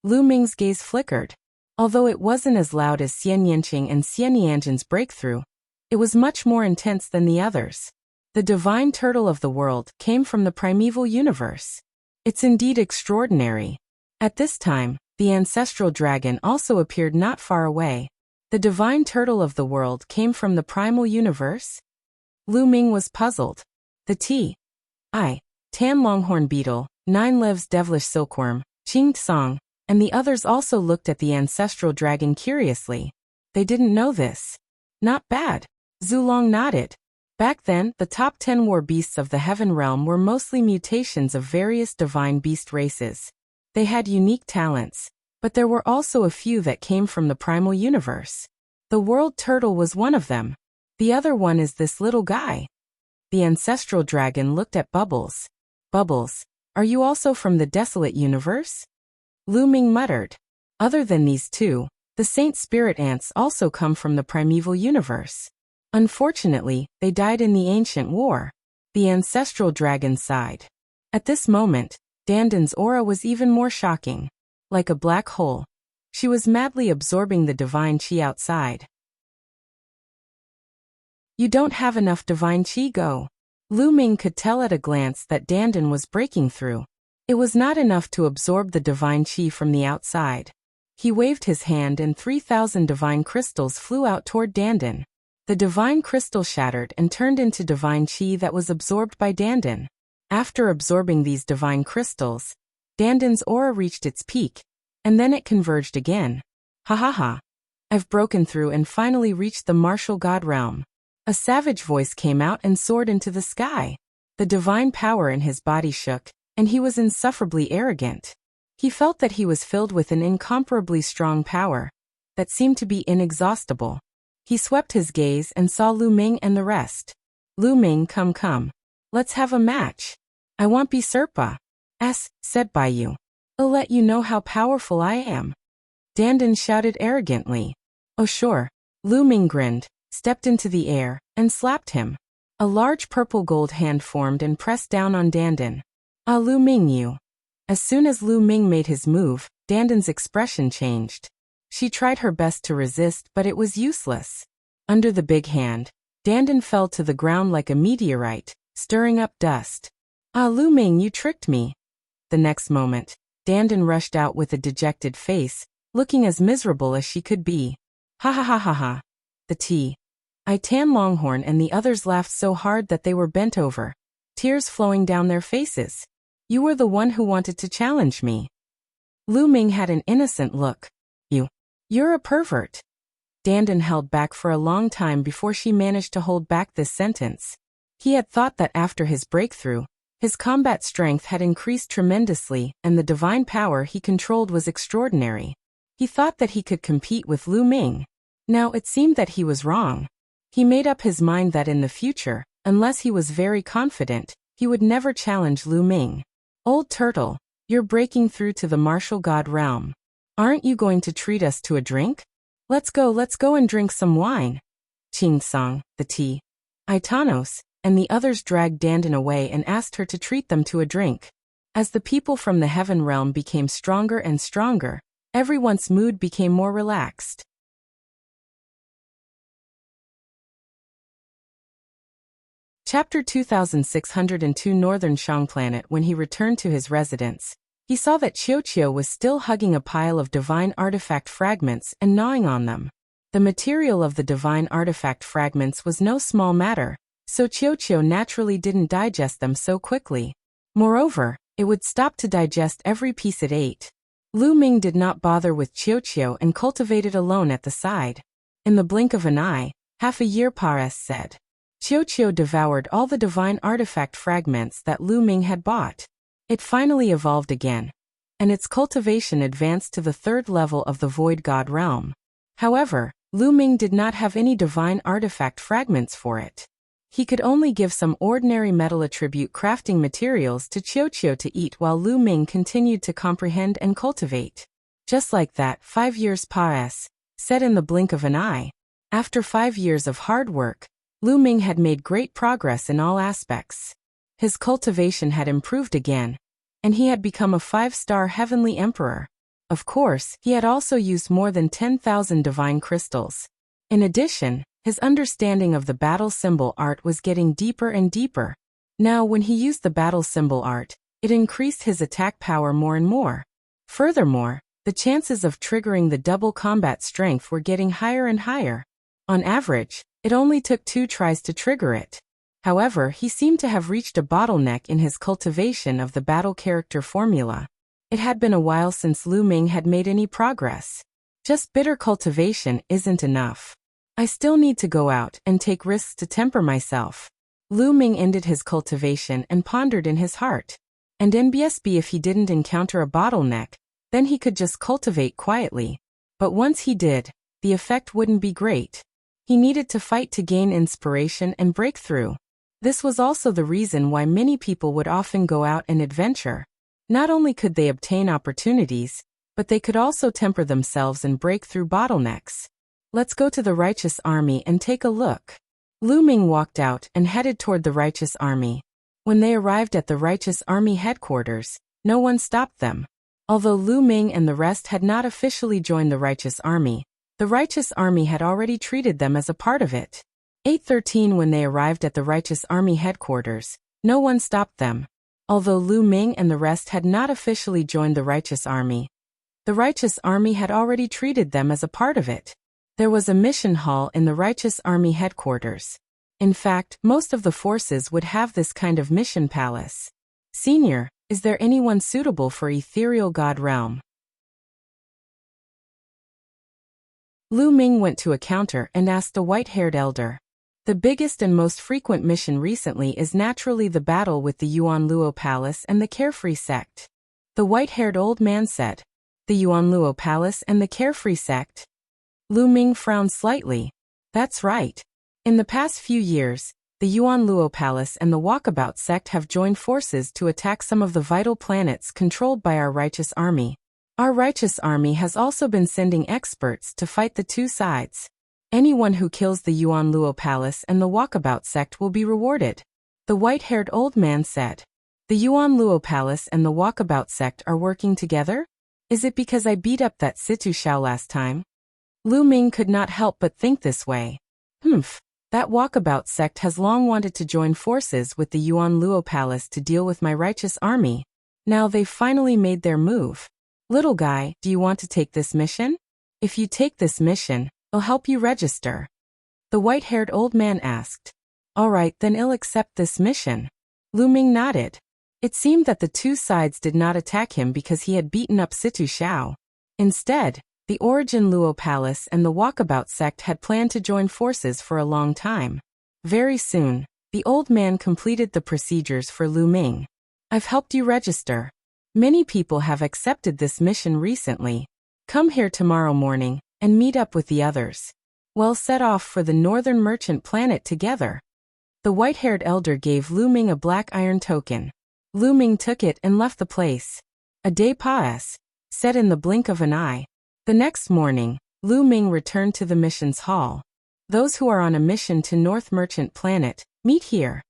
Lu Ming's gaze flickered. Although it wasn't as loud as Xian Yanqing and Xian Yanjin's breakthrough, it was much more intense than the others. The divine turtle of the world came from the primeval universe. It's indeed extraordinary. At this time, the ancestral dragon also appeared not far away. The divine turtle of the world came from the primal universe? Lu Ming was puzzled. The Tan longhorn beetle, 9 lives devilish silkworm, Qing Song, and the others also looked at the ancestral dragon curiously. They didn't know this. Not bad. Zulong nodded. Back then, the top 10 war beasts of the heaven realm were mostly mutations of various divine beast races. They had unique talents, but there were also a few that came from the primal universe. The world turtle was one of them. The other one is this little guy. The ancestral dragon looked at Bubbles. Bubbles, are you also from the desolate universe? Lu Ming muttered. Other than these two, the saint spirit ants also come from the primeval universe. Unfortunately, they died in the ancient war. The ancestral dragon sighed. At this moment, Dandan's aura was even more shocking. Like a black hole. She was madly absorbing the divine qi outside. You don't have enough divine qi, go. Lu Ming could tell at a glance that Dandan was breaking through. It was not enough to absorb the divine qi from the outside. He waved his hand and 3,000 divine crystals flew out toward Dandan. The divine crystal shattered and turned into divine qi that was absorbed by Dandan. After absorbing these divine crystals, Dandan's aura reached its peak, and then it converged again. Ha ha ha. I've broken through and finally reached the martial god realm. A savage voice came out and soared into the sky. The divine power in his body shook, and he was insufferably arrogant. He felt that he was filled with an incomparably strong power that seemed to be inexhaustible. He swept his gaze and saw Lu Ming and the rest. Lu Ming, come. Let's have a match. I won't be Serpa. Said by you. I'll let you know how powerful I am. Dandan shouted arrogantly. Oh sure. Lu Ming grinned, stepped into the air, and slapped him. A large purple gold hand formed and pressed down on Dandan. Ah, Lu Ming, you. As soon as Lu Ming made his move, Dandan's expression changed. She tried her best to resist, but it was useless. Under the big hand, Dandan fell to the ground like a meteorite, stirring up dust. Ah, Lu Ming, you tricked me. The next moment, Dandan rushed out with a dejected face, looking as miserable as she could be. Ha. The I Tan Longhorn and the others laughed so hard that they were bent over, tears flowing down their faces. You were the one who wanted to challenge me. Lu Ming had an innocent look. You're a pervert. Dandan held back for a long time before she managed to hold back this sentence. He had thought that after his breakthrough, his combat strength had increased tremendously and the divine power he controlled was extraordinary. He thought that he could compete with Lu Ming. Now it seemed that he was wrong. He made up his mind that in the future, unless he was very confident, he would never challenge Lu Ming. Old turtle, you're breaking through to the martial god realm. Aren't you going to treat us to a drink? Let's go and drink some wine. Song, the Itanos, and the others dragged Dandan away and asked her to treat them to a drink. As the people from the heaven realm became stronger and stronger, everyone's mood became more relaxed. Chapter 2602 Northern Shang Planet. When he returned to his residence, he saw that Qiu was still hugging a pile of divine artifact fragments and gnawing on them. The material of the divine artifact fragments was no small matter, so Qiu naturally didn't digest them so quickly. Moreover, it would stop to digest every piece it ate. Lu Ming did not bother with Qiu and cultivated alone at the side. In the blink of an eye, half a year said. Qiu devoured all the divine artifact fragments that Lu Ming had bought. It finally evolved again, and its cultivation advanced to the 3rd level of the Void God realm. However, Lu Ming did not have any divine artifact fragments for it. He could only give some ordinary metal attribute crafting materials to Qiu to eat while Lu Ming continued to comprehend and cultivate. Just like that, 5 years said in the blink of an eye. After 5 years of hard work, Lu Ming had made great progress in all aspects. His cultivation had improved again, and he had become a 5-star heavenly emperor. Of course, he had also used more than 10,000 divine crystals. In addition, his understanding of the battle symbol art was getting deeper and deeper. Now, when he used the battle symbol art, it increased his attack power more and more. Furthermore, the chances of triggering the double combat strength were getting higher and higher. On average, it only took 2 tries to trigger it. However, he seemed to have reached a bottleneck in his cultivation of the battle character formula. It had been a while since Lu Ming had made any progress. Just bitter cultivation isn't enough. I still need to go out and take risks to temper myself. Lu Ming ended his cultivation and pondered in his heart. And NBSB, if he didn't encounter a bottleneck, then he could just cultivate quietly. But once he did, the effect wouldn't be great. He needed to fight to gain inspiration and breakthrough. This was also the reason why many people would often go out and adventure. Not only could they obtain opportunities, but they could also temper themselves and break through bottlenecks. Let's go to the righteous army and take a look. Lu Ming walked out and headed toward the righteous army. When they arrived at the righteous army headquarters, no one stopped them. Although Lu Ming and the rest had not officially joined the righteous army, the righteous army had already treated them as a part of it. 8:13 When they arrived at the righteous army headquarters, no one stopped them. Although Lu Ming and the rest had not officially joined the righteous army, the righteous army had already treated them as a part of it. There was a mission hall in the righteous army headquarters. In fact, most of the forces would have this kind of mission palace. Senior, is there anyone suitable for ethereal god realm? Lu Ming went to a counter and asked a white-haired elder. The biggest and most frequent mission recently is naturally the battle with the Yuan Luo Palace and the Carefree sect. The white-haired old man said. The Yuan Luo Palace and the Carefree sect? Lu Ming frowned slightly. That's right. In the past few years, the Yuan Luo Palace and the Walkabout sect have joined forces to attack some of the vital planets controlled by our righteous army. Our righteous army has also been sending experts to fight the two sides. Anyone who kills the Yuan Luo Palace and the Walkabout sect will be rewarded. The white-haired old man said. The Yuan Luo Palace and the Walkabout sect are working together? Is it because I beat up that Situ Xiao last time? Lu Ming could not help but think this way. That Walkabout sect has long wanted to join forces with the Yuan Luo Palace to deal with my righteous army. Now they've finally made their move. Little guy, do you want to take this mission? If you take this mission, I'll help you register. The white-haired old man asked. All right, then I'll accept this mission. Lu Ming nodded. It seemed that the two sides did not attack him because he had beaten up Situ Xiao. Instead, the Origin Luo Palace and the Walkabout sect had planned to join forces for a long time. Very soon, the old man completed the procedures for Lu Ming. I've helped you register. Many people have accepted this mission recently. Come here tomorrow morning and meet up with the others. We'll set off for the northern merchant planet together. The white-haired elder gave Lu Ming a black iron token. Lu Ming took it and left the place. A day passed, said in the blink of an eye. The next morning, Lu Ming returned to the missions hall. Those who are on a mission to North Merchant Planet, meet here.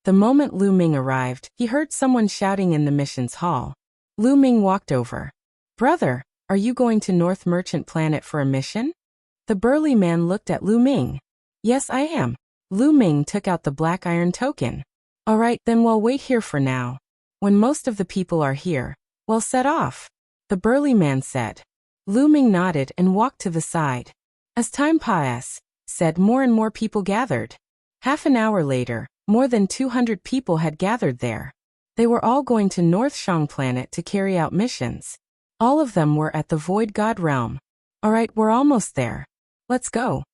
The moment Lu Ming arrived, he heard someone shouting in the missions hall. Lu Ming walked over. Brother, are you going to North Merchant Planet for a mission? The burly man looked at Lu Ming. Yes, I am. Lu Ming took out the black iron token. All right, then we'll wait here for now. When most of the people are here, we'll set off. The burly man said. Lu Ming nodded and walked to the side. As time passed, more and more people gathered. Half an hour later, more than 200 people had gathered there. They were all going to North Shang Planet to carry out missions. All of them were at the Void God Realm. All right, we're almost there. Let's go.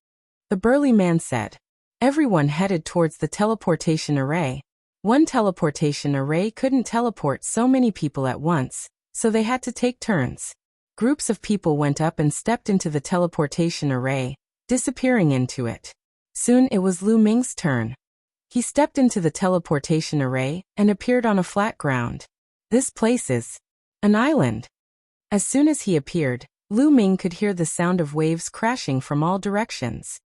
The burly man said. Everyone headed towards the teleportation array. One teleportation array couldn't teleport so many people at once, so they had to take turns. Groups of people went up and stepped into the teleportation array, disappearing into it. Soon it was Lu Ming's turn. He stepped into the teleportation array and appeared on a flat ground. This place is an island. As soon as he appeared, Lu Ming could hear the sound of waves crashing from all directions.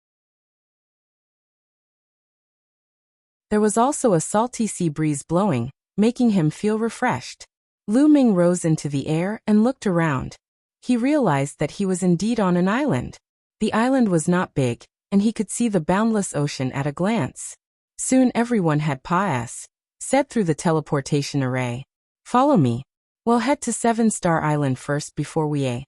There was also a salty sea breeze blowing, making him feel refreshed. Lu Ming rose into the air and looked around. He realized that he was indeed on an island. The island was not big, and he could see the boundless ocean at a glance. Soon everyone had said through the teleportation array. Follow me. We'll head to 7-Star Island first before we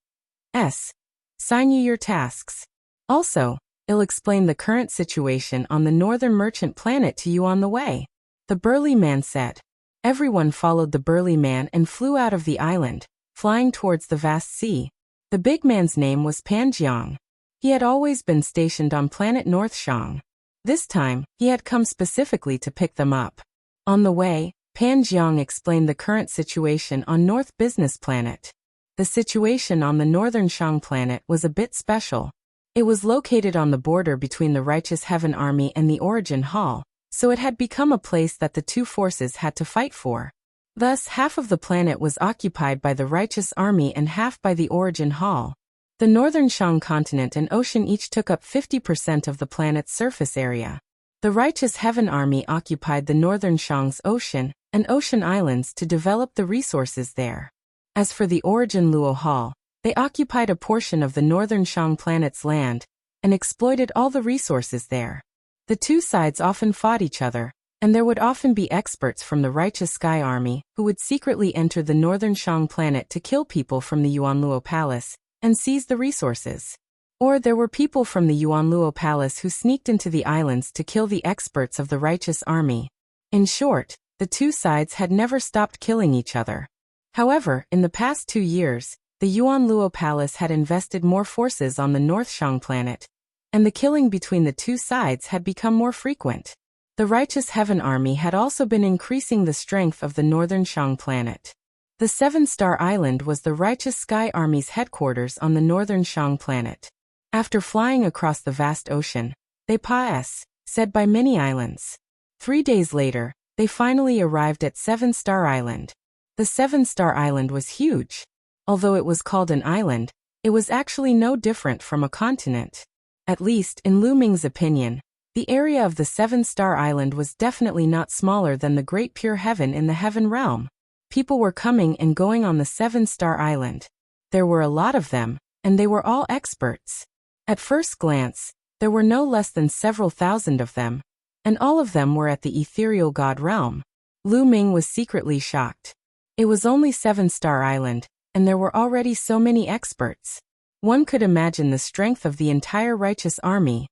assign you your tasks. Also, I'll explain the current situation on the northern merchant planet to you on the way. The burly man said. Everyone followed the burly man and flew out of the island, flying towards the vast sea. The big man's name was Pan Jiang. He had always been stationed on planet North Shang. This time, he had come specifically to pick them up. On the way, Pan Jiang explained the current situation on North Business Planet. The situation on the Northern Shang Planet was a bit special. It was located on the border between the Righteous Heaven Army and the Origin Hall, so it had become a place that the two forces had to fight for. Thus, half of the planet was occupied by the Righteous Army and half by the Origin Hall. The Northern Shang continent and ocean each took up 50% of the planet's surface area. The Righteous Heaven Army occupied the Northern Shang's ocean and ocean islands to develop the resources there. As for the Origin Luo Hall, they occupied a portion of the Northern Shang planet's land and exploited all the resources there. The two sides often fought each other, and there would often be experts from the Righteous Sky Army who would secretly enter the Northern Shang planet to kill people from the Yuan Luo Palace and seize the resources. Or there were people from the Yuan Luo Palace who sneaked into the islands to kill the experts of the Righteous Army. In short, the two sides had never stopped killing each other. However, in the past 2 years, the Yuan Luo Palace had invested more forces on the North Shang planet, and the killing between the two sides had become more frequent. The righteous Heaven Army had also been increasing the strength of the northern Shang planet. The Seven-Star Island was the righteous Sky Army's headquarters on the northern Shang planet. After flying across the vast ocean, they passed, said by many islands. 3 days later, they finally arrived at Seven-Star Island. The Seven-Star Island was huge. Although it was called an island, it was actually no different from a continent. At least, in Lu Ming's opinion, the area of the Seven-Star Island was definitely not smaller than the Great Pure Heaven in the Heaven Realm. People were coming and going on the Seven-Star Island. There were a lot of them, and they were all experts. At first glance, there were no less than several thousand of them, and all of them were at the ethereal god realm. Lu Ming was secretly shocked. It was only Seven-Star Island, and there were already so many experts. One could imagine the strength of the entire righteous army.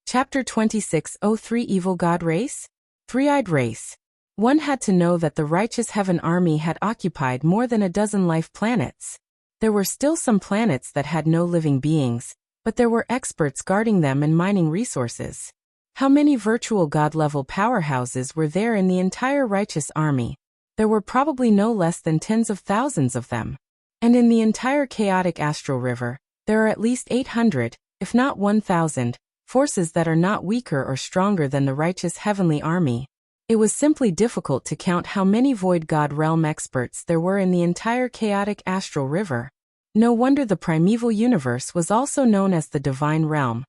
Chapter 26:03 Evil God Race? Three-eyed race. One had to know that the righteous Heaven Army had occupied more than a dozen life planets. There were still some planets that had no living beings, but there were experts guarding them and mining resources. How many virtual god-level powerhouses were there in the entire righteous army? There were probably no less than tens of thousands of them. And in the entire chaotic astral river, there are at least 800, if not 1,000, forces that are not weaker or stronger than the righteous heavenly army. It was simply difficult to count how many void god realm experts there were in the entire chaotic astral river. No wonder the primeval universe was also known as the divine realm,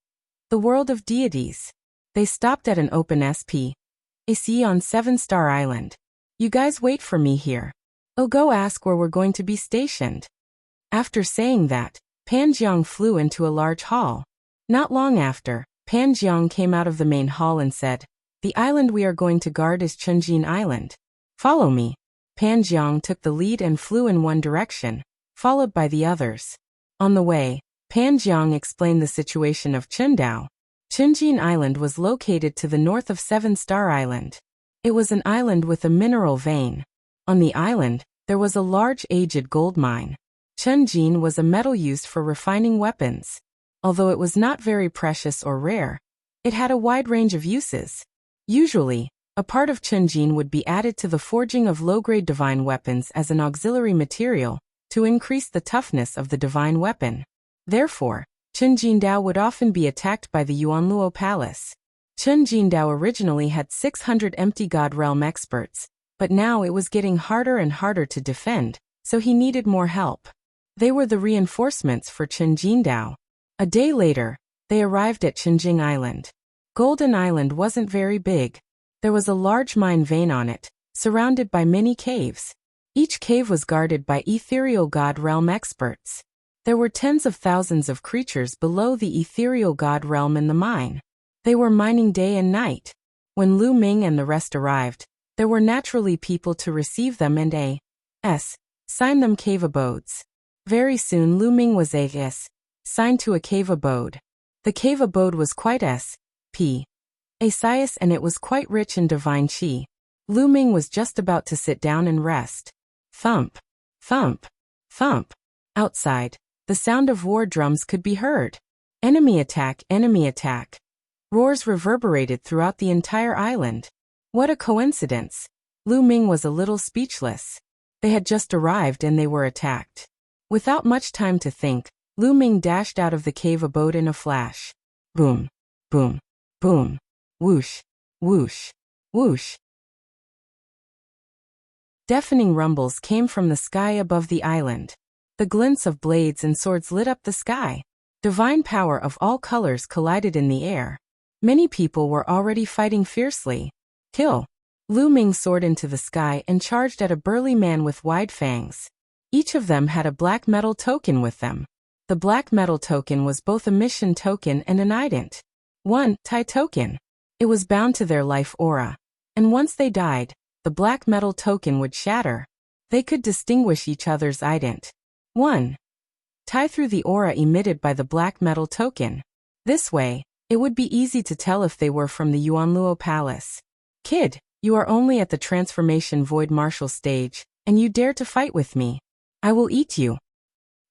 the world of deities. They stopped at an open SP. AC on Seven-Star Island. You guys wait for me here. I'll go ask where we're going to be stationed. After saying that, Pan Jiang flew into a large hall. Not long after, Pan Jiang came out of the main hall and said, "The island we are going to guard is Chunjin Island. Follow me." Pan Jiang took the lead and flew in one direction, followed by the others. On the way, Pan Jiang explained the situation of Chundao. Chunjin Island was located to the north of Seven-Star Island. It was an island with a mineral vein. On the island, there was a large aged gold mine. Chunjin was a metal used for refining weapons. Although it was not very precious or rare, it had a wide range of uses. Usually, a part of Chunjin would be added to the forging of low-grade divine weapons as an auxiliary material to increase the toughness of the divine weapon. Therefore, Chunjindao would often be attacked by the Yuanluo Palace. Chunjindao originally had 600 empty god realm experts, but now it was getting harder and harder to defend, so he needed more help. They were the reinforcements for Chunjindao. A day later, they arrived at Chunjing Island. Golden Island wasn't very big. There was a large mine vein on it, surrounded by many caves. Each cave was guarded by ethereal god realm experts. There were tens of thousands of creatures below the ethereal god realm in the mine. They were mining day and night. When Lu Ming and the rest arrived, there were naturally people to receive them and assign them cave abodes. Very soon Lu Ming was assigned to a cave abode. The cave abode was quite spacious and it was quite rich in divine qi. Lu Ming was just about to sit down and rest. Thump, thump, thump. Outside, the sound of war drums could be heard. Enemy attack, enemy attack. Roars reverberated throughout the entire island. What a coincidence. Lu Ming was a little speechless. They had just arrived and they were attacked. Without much time to think, Lu Ming dashed out of the cave abode in a flash. Boom, boom, boom, whoosh, whoosh, whoosh. Deafening rumbles came from the sky above the island. The glints of blades and swords lit up the sky. Divine power of all colors collided in the air. Many people were already fighting fiercely. Kill! Lu Ming soared into the sky and charged at a burly man with wide fangs. Each of them had a black metal token with them. The black metal token was both a mission token and an ident. Tai token. It was bound to their life aura. And once they died, the black metal token would shatter. They could distinguish each other's ident. Tai through the aura emitted by the black metal token. This way, it would be easy to tell if they were from the Yuanluo Palace. Kid, you are only at the transformation void martial stage, and you dare to fight with me. I will eat you.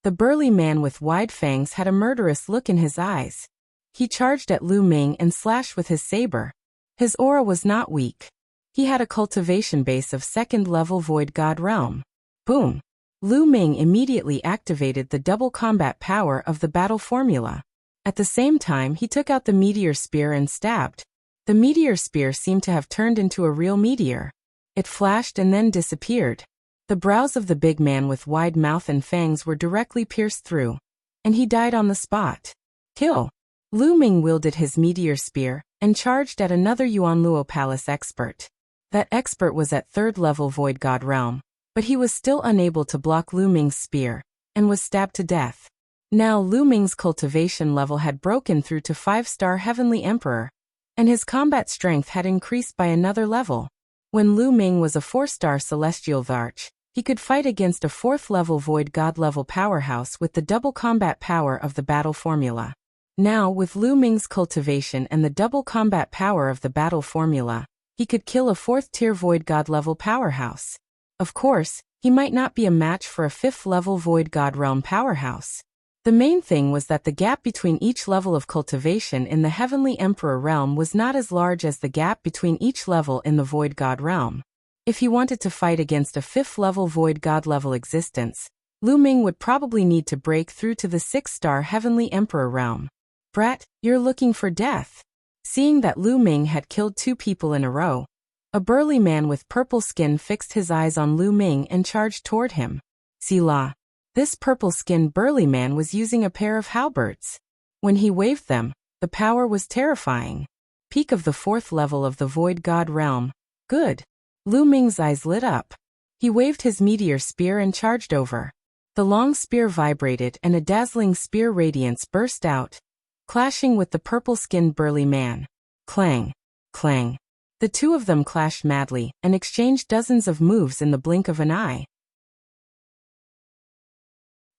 The burly man with wide fangs had a murderous look in his eyes. He charged at Lu Ming and slashed with his saber. His aura was not weak. He had a cultivation base of 2nd level Void God Realm. Boom! Lu Ming immediately activated the double combat power of the battle formula. At the same time, he took out the meteor spear and stabbed. The meteor spear seemed to have turned into a real meteor. It flashed and then disappeared. The brows of the big man with wide mouth and fangs were directly pierced through, and he died on the spot. Kill! Lu Ming wielded his meteor spear and charged at another Yuanluo Palace expert. That expert was at 3rd level Void God Realm, but he was still unable to block Lu Ming's spear, and was stabbed to death. Now Lu Ming's cultivation level had broken through to 5-star Heavenly Emperor, and his combat strength had increased by another level. When Lu Ming was a 4-star Celestial Varch, he could fight against a 4th level Void God level powerhouse with the double combat power of the battle formula. Now, with Lu Ming's cultivation and the double combat power of the battle formula, he could kill a 4th tier Void God level powerhouse. Of course, he might not be a match for a 5th level Void God realm powerhouse. The main thing was that the gap between each level of cultivation in the Heavenly Emperor realm was not as large as the gap between each level in the Void God realm. If he wanted to fight against a 5th level Void God level existence, Lu Ming would probably need to break through to the 6-star Heavenly Emperor realm. Brat, you're looking for death. Seeing that Lu Ming had killed 2 people in a row, a burly man with purple skin fixed his eyes on Lu Ming and charged toward him. Sila. This purple-skinned burly man was using a pair of halberds. When he waved them, the power was terrifying. Peak of the 4th level of the Void God realm. Good. Lu Ming's eyes lit up. He waved his meteor spear and charged over. The long spear vibrated and a dazzling spear radiance burst out, clashing with the purple-skinned burly man. Clang. Clang. The two of them clashed madly and exchanged dozens of moves in the blink of an eye.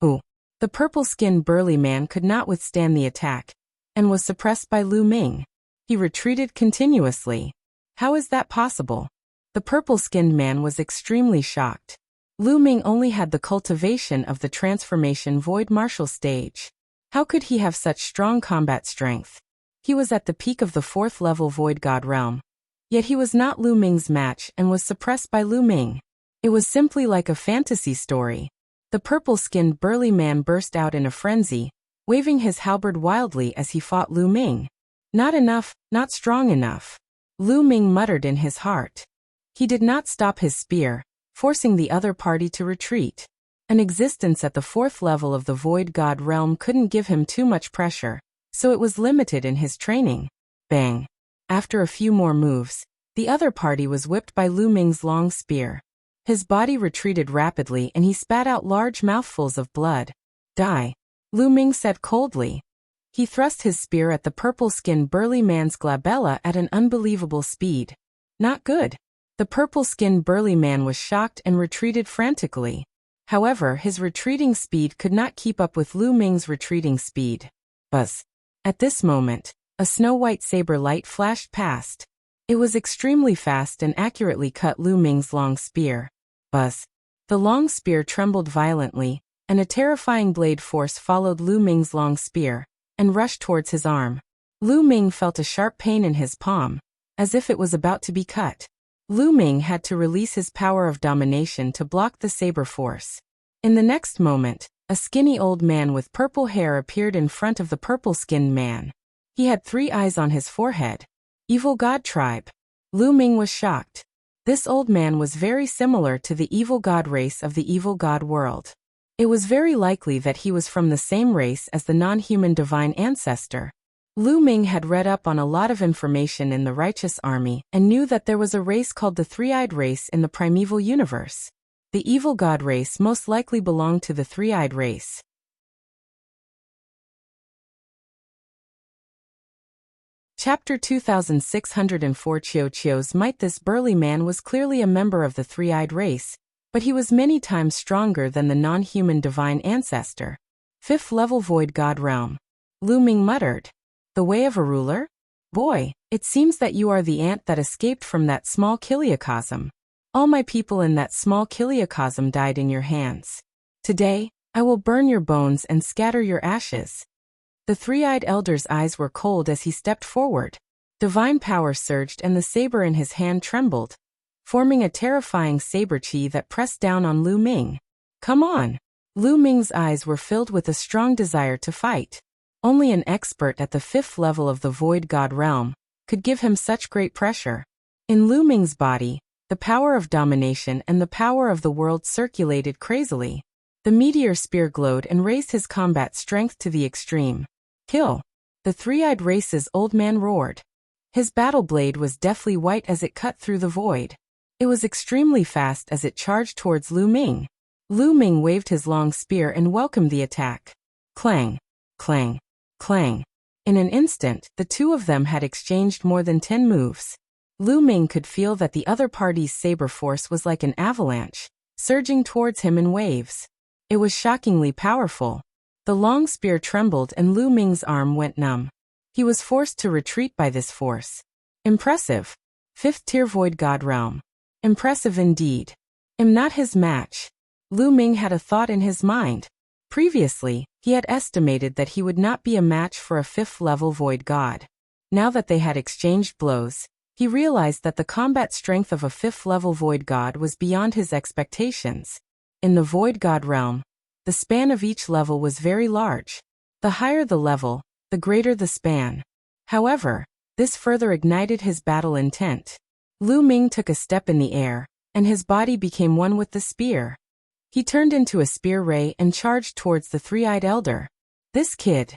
Ooh. The purple-skinned burly man could not withstand the attack, and was suppressed by Lu Ming. He retreated continuously. How is that possible? The purple-skinned man was extremely shocked. Lu Ming only had the cultivation of the transformation Void Martial stage. How could he have such strong combat strength? He was at the peak of the 4th level Void God realm. Yet he was not Lu Ming's match and was suppressed by Lu Ming. It was simply like a fantasy story. The purple-skinned burly man burst out in a frenzy, waving his halberd wildly as he fought Lu Ming. Not enough, not strong enough. Lu Ming muttered in his heart. He did not stop his spear, forcing the other party to retreat. An existence at the 4th level of the Void God realm couldn't give him too much pressure, so it was limited in his training. Bang. After a few more moves, the other party was whipped by Lu Ming's long spear. His body retreated rapidly and he spat out large mouthfuls of blood. Die. Lu Ming said coldly. He thrust his spear at the purple-skinned burly man's glabella at an unbelievable speed. Not good. The purple-skinned burly man was shocked and retreated frantically. However, his retreating speed could not keep up with Lu Ming's retreating speed. Buzz. At this moment, a snow-white saber light flashed past. It was extremely fast and accurately cut Lu Ming's long spear. Buzz. The long spear trembled violently, and a terrifying blade force followed Lu Ming's long spear, and rushed towards his arm. Lu Ming felt a sharp pain in his palm, as if it was about to be cut. Lu Ming had to release his power of domination to block the saber force. In the next moment, a skinny old man with purple hair appeared in front of the purple-skinned man. He had 3 eyes on his forehead. Evil God tribe. Lu Ming was shocked. This old man was very similar to the evil god race of the evil god world. It was very likely that he was from the same race as the non-human divine ancestor. Lu Ming had read up on a lot of information in the righteous army and knew that there was a race called the Three-Eyed Race in the primeval universe. The evil god race most likely belonged to the Three-Eyed Race. Chapter 2604 Chio's might. This burly man was clearly a member of the Three-Eyed Race, but he was many times stronger than the non-human divine ancestor. 5th level Void God realm. Lu Ming muttered. The way of a ruler? Boy, it seems that you are the ant that escaped from that small kiliocosm. All my people in that small kiliocosm died in your hands. Today, I will burn your bones and scatter your ashes. The three-eyed elder's eyes were cold as he stepped forward. Divine power surged and the saber in his hand trembled, forming a terrifying saber chi that pressed down on Lu Ming. Come on! Lu Ming's eyes were filled with a strong desire to fight. Only an expert at the 5th level of the Void God realm could give him such great pressure. In Lu Ming's body, the power of domination and the power of the world circulated crazily. The meteor spear glowed and raised his combat strength to the extreme. Kill! The three-eyed race's old man roared. His battle blade was deathly white as it cut through the void. It was extremely fast as it charged towards Lu Ming. Lu Ming waved his long spear and welcomed the attack. Clang! Clang! Clang! In an instant, the two of them had exchanged more than 10 moves. Lu Ming could feel that the other party's saber force was like an avalanche, surging towards him in waves. It was shockingly powerful. The long spear trembled and Lu Ming's arm went numb. He was forced to retreat by this force. Impressive. 5th tier Void God realm. Impressive indeed. Am not his match. Lu Ming had a thought in his mind. Previously, he had estimated that he would not be a match for a 5th level Void God. Now that they had exchanged blows, he realized that the combat strength of a 5th level Void God was beyond his expectations. In the Void God realm, the span of each level was very large. The higher the level, the greater the span. However, this further ignited his battle intent. Lu Ming took a step in the air, and his body became one with the spear. He turned into a spear ray and charged towards the three-eyed elder. This kid.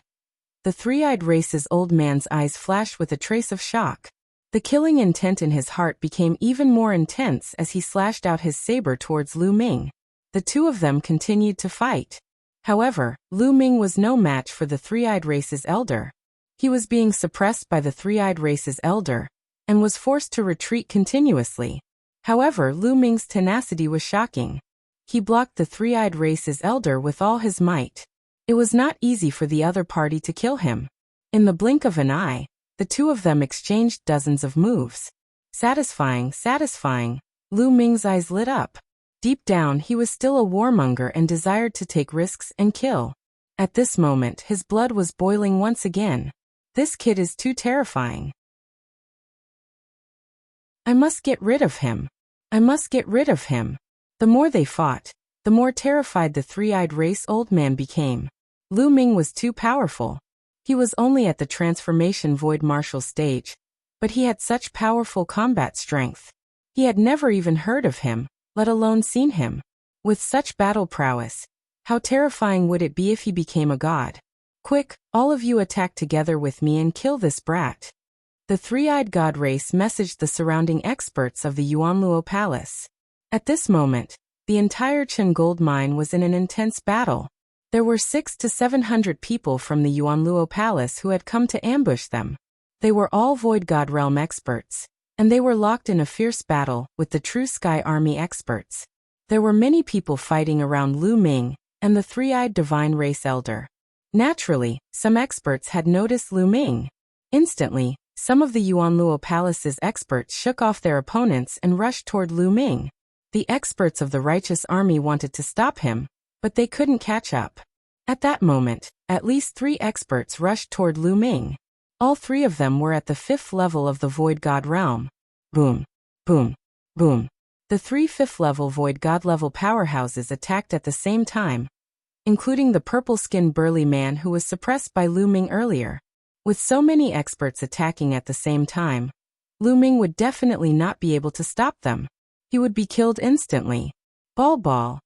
The three-eyed race's old man's eyes flashed with a trace of shock. The killing intent in his heart became even more intense as he slashed out his saber towards Lu Ming. The two of them continued to fight. However, Lu Ming was no match for the three-eyed race's elder. He was being suppressed by the three-eyed race's elder, and was forced to retreat continuously. However, Lu Ming's tenacity was shocking. He blocked the three-eyed race's elder with all his might. It was not easy for the other party to kill him. In the blink of an eye, the two of them exchanged dozens of moves. Satisfying, satisfying. Lu Ming's eyes lit up. Deep down, he was still a warmonger and desired to take risks and kill. At this moment, his blood was boiling once again. This kid is too terrifying. I must get rid of him. I must get rid of him. The more they fought, the more terrified the three-eyed race old man became. Lu Ming was too powerful. He was only at the transformation void martial stage, but he had such powerful combat strength. He had never even heard of him, let alone seen him. With such battle prowess, how terrifying would it be if he became a god? Quick, all of you attack together with me and kill this brat. The three-eyed god race messaged the surrounding experts of the Yuanluo Palace. At this moment, the entire Chen gold mine was in an intense battle. There were 600 to 700 people from the Yuanluo Palace who had come to ambush them. They were all Void God realm experts, and they were locked in a fierce battle with the True Sky Army experts. There were many people fighting around Lu Ming and the three-eyed divine race elder. Naturally, some experts had noticed Lu Ming. Instantly, some of the Yuanluo Palace's experts shook off their opponents and rushed toward Lu Ming. The experts of the righteous army wanted to stop him, but they couldn't catch up. At that moment, at least 3 experts rushed toward Lu Ming. All 3 of them were at the 5th level of the Void God realm. Boom, boom, boom. The 3 5th-level Void God level powerhouses attacked at the same time, including the purple-skinned burly man who was suppressed by Lu Ming earlier. With so many experts attacking at the same time, Lu Ming would definitely not be able to stop them. He would be killed instantly. Ball.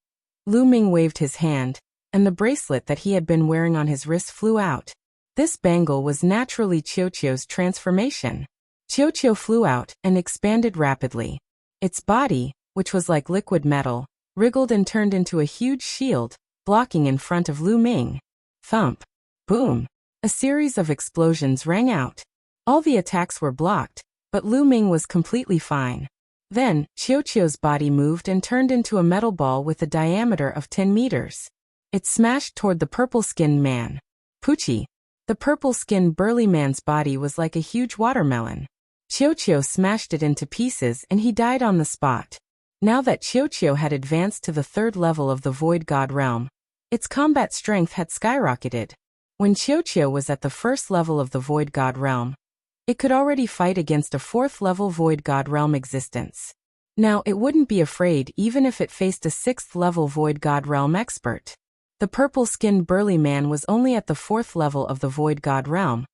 Lu Ming waved his hand, and the bracelet that he had been wearing on his wrist flew out. This bangle was naturally Qiuqiu's transformation. Qiuqiu flew out and expanded rapidly. Its body, which was like liquid metal, wriggled and turned into a huge shield, blocking in front of Lu Ming. Thump. Boom. A series of explosions rang out. All the attacks were blocked, but Lu Ming was completely fine. Then, Qiuqiu's body moved and turned into a metal ball with a diameter of 10 meters. It smashed toward the purple-skinned man. Poochie. The purple-skinned burly man's body was like a huge watermelon. Qiuqiu smashed it into pieces and he died on the spot. Now that Chiu had advanced to the third level of the Void God realm, its combat strength had skyrocketed. When Chiu was at the first level of the Void God realm, it could already fight against a fourth level Void God realm existence. Now it wouldn't be afraid even if it faced a sixth level Void God realm expert. The purple-skinned burly man was only at the fourth level of the Void God realm,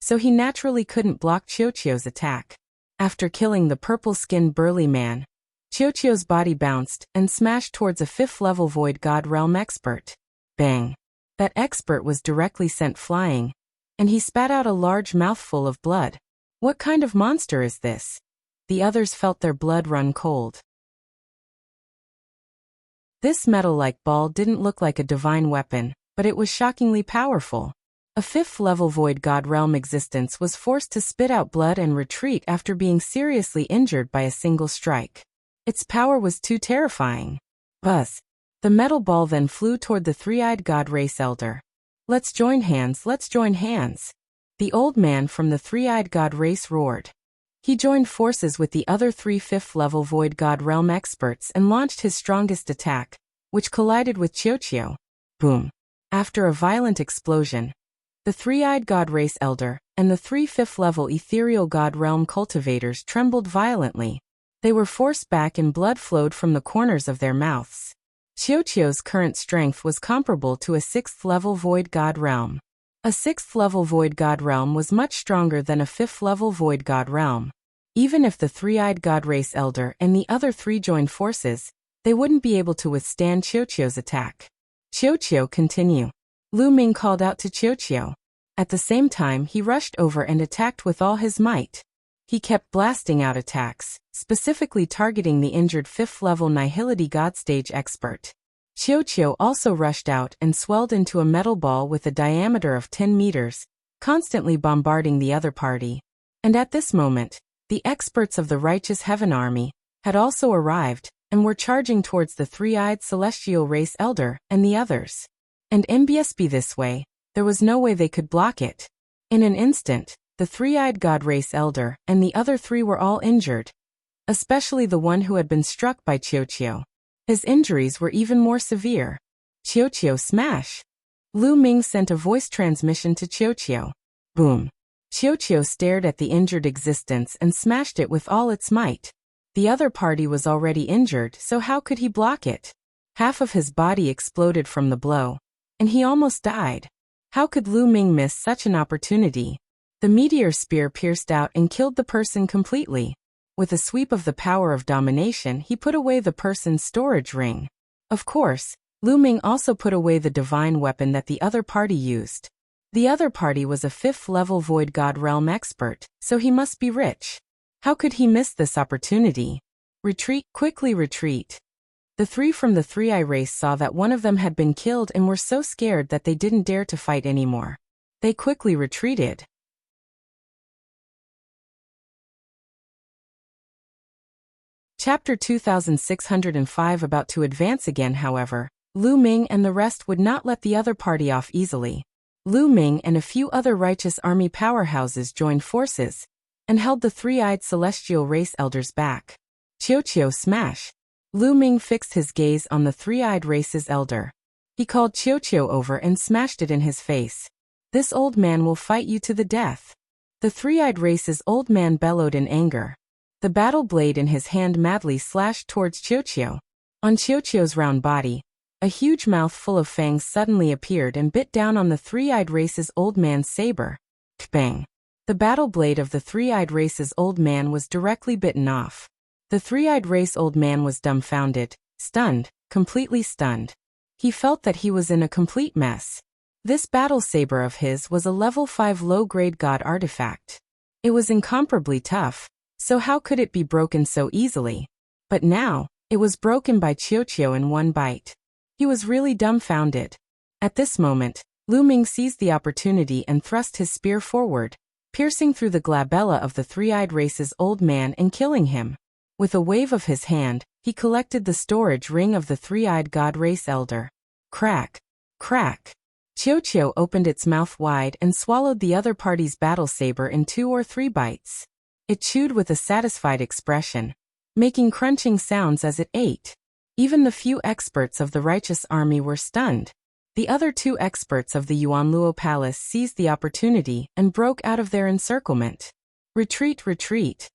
so he naturally couldn't block Chiu's attack. After killing the purple-skinned burly man, Chiu's body bounced and smashed towards a fifth-level Void God realm expert. Bang! That expert was directly sent flying, and he spat out a large mouthful of blood. What kind of monster is this? The others felt their blood run cold. This metal-like ball didn't look like a divine weapon, but it was shockingly powerful. A fifth-level Void God realm existence was forced to spit out blood and retreat after being seriously injured by a single strike. Its power was too terrifying. Buzz! The metal ball then flew toward the three-eyed God race elder. Let's join hands, let's join hands! The old man from the three-eyed God race roared. He joined forces with the other three fifth-level Void God realm experts and launched his strongest attack, which collided with Chiu. Boom! After a violent explosion, the three-eyed God race elder and the three fifth-level ethereal God realm cultivators trembled violently. They were forced back and blood flowed from the corners of their mouths. Chiu's current strength was comparable to a sixth-level Void God realm. A sixth-level Void God realm was much stronger than a fifth-level Void God realm. Even if the three-eyed God race elder and the other three joined forces, they wouldn't be able to withstand Chiu's attack. Chiu, continue. Lu Ming called out to Chiu. At the same time, he rushed over and attacked with all his might. He kept blasting out attacks, specifically targeting the injured fifth-level Nihility God stage expert. Chiu also rushed out and swelled into a metal ball with a diameter of 10 meters, constantly bombarding the other party. And at this moment, the experts of the Righteous Heaven Army had also arrived and were charging towards the three-eyed celestial race elder and the others. And MBSB this way, there was no way they could block it. In an instant, the three-eyed God race elder and the other three were all injured, especially the one who had been struck by Chiu. His injuries were even more severe. Chiu smash! Lu Ming sent a voice transmission to Chiu. Boom! Chiu stared at the injured existence and smashed it with all its might. The other party was already injured, so how could he block it? Half of his body exploded from the blow, and he almost died. How could Lu Ming miss such an opportunity? The meteor spear pierced out and killed the person completely. With a sweep of the power of domination, he put away the person's storage ring. Of course, Lu Ming also put away the divine weapon that the other party used. The other party was a fifth-level Void God realm expert, so he must be rich. How could he miss this opportunity? Retreat, quickly retreat. The three from the three-eye race saw that one of them had been killed and were so scared that they didn't dare to fight anymore. They quickly retreated. Chapter 2605. About to advance again, however, Lu Ming and the rest would not let the other party off easily. Lu Ming and a few other Righteous Army powerhouses joined forces and held the three-eyed celestial race elders back. Chiu smash! Lu Ming fixed his gaze on the three-eyed race's elder. He called Chiu over and smashed it in his face. This old man will fight you to the death. The three-eyed race's old man bellowed in anger. The battle blade in his hand madly slashed towards Chiu. On Chiu's round body, a huge mouth full of fangs suddenly appeared and bit down on the three-eyed race's old man's saber. Bang! The battle blade of the three-eyed race's old man was directly bitten off. The three-eyed race old man was dumbfounded, stunned, completely stunned. He felt that he was in a complete mess. This battle saber of his was a level 5 low-grade god artifact. It was incomparably tough, so how could it be broken so easily? But now, it was broken by Chiu in one bite. He was really dumbfounded. At this moment, Lu Ming seized the opportunity and thrust his spear forward, piercing through the glabella of the three-eyed race's old man and killing him. With a wave of his hand, he collected the storage ring of the three-eyed god race elder. Crack! Crack! Chiu opened its mouth wide and swallowed the other party's battle saber in 2 or 3 bites. It chewed with a satisfied expression, making crunching sounds as it ate. Even the few experts of the righteous army were stunned. The other 2 experts of the Yuanluo Palace seized the opportunity and broke out of their encirclement. Retreat, retreat.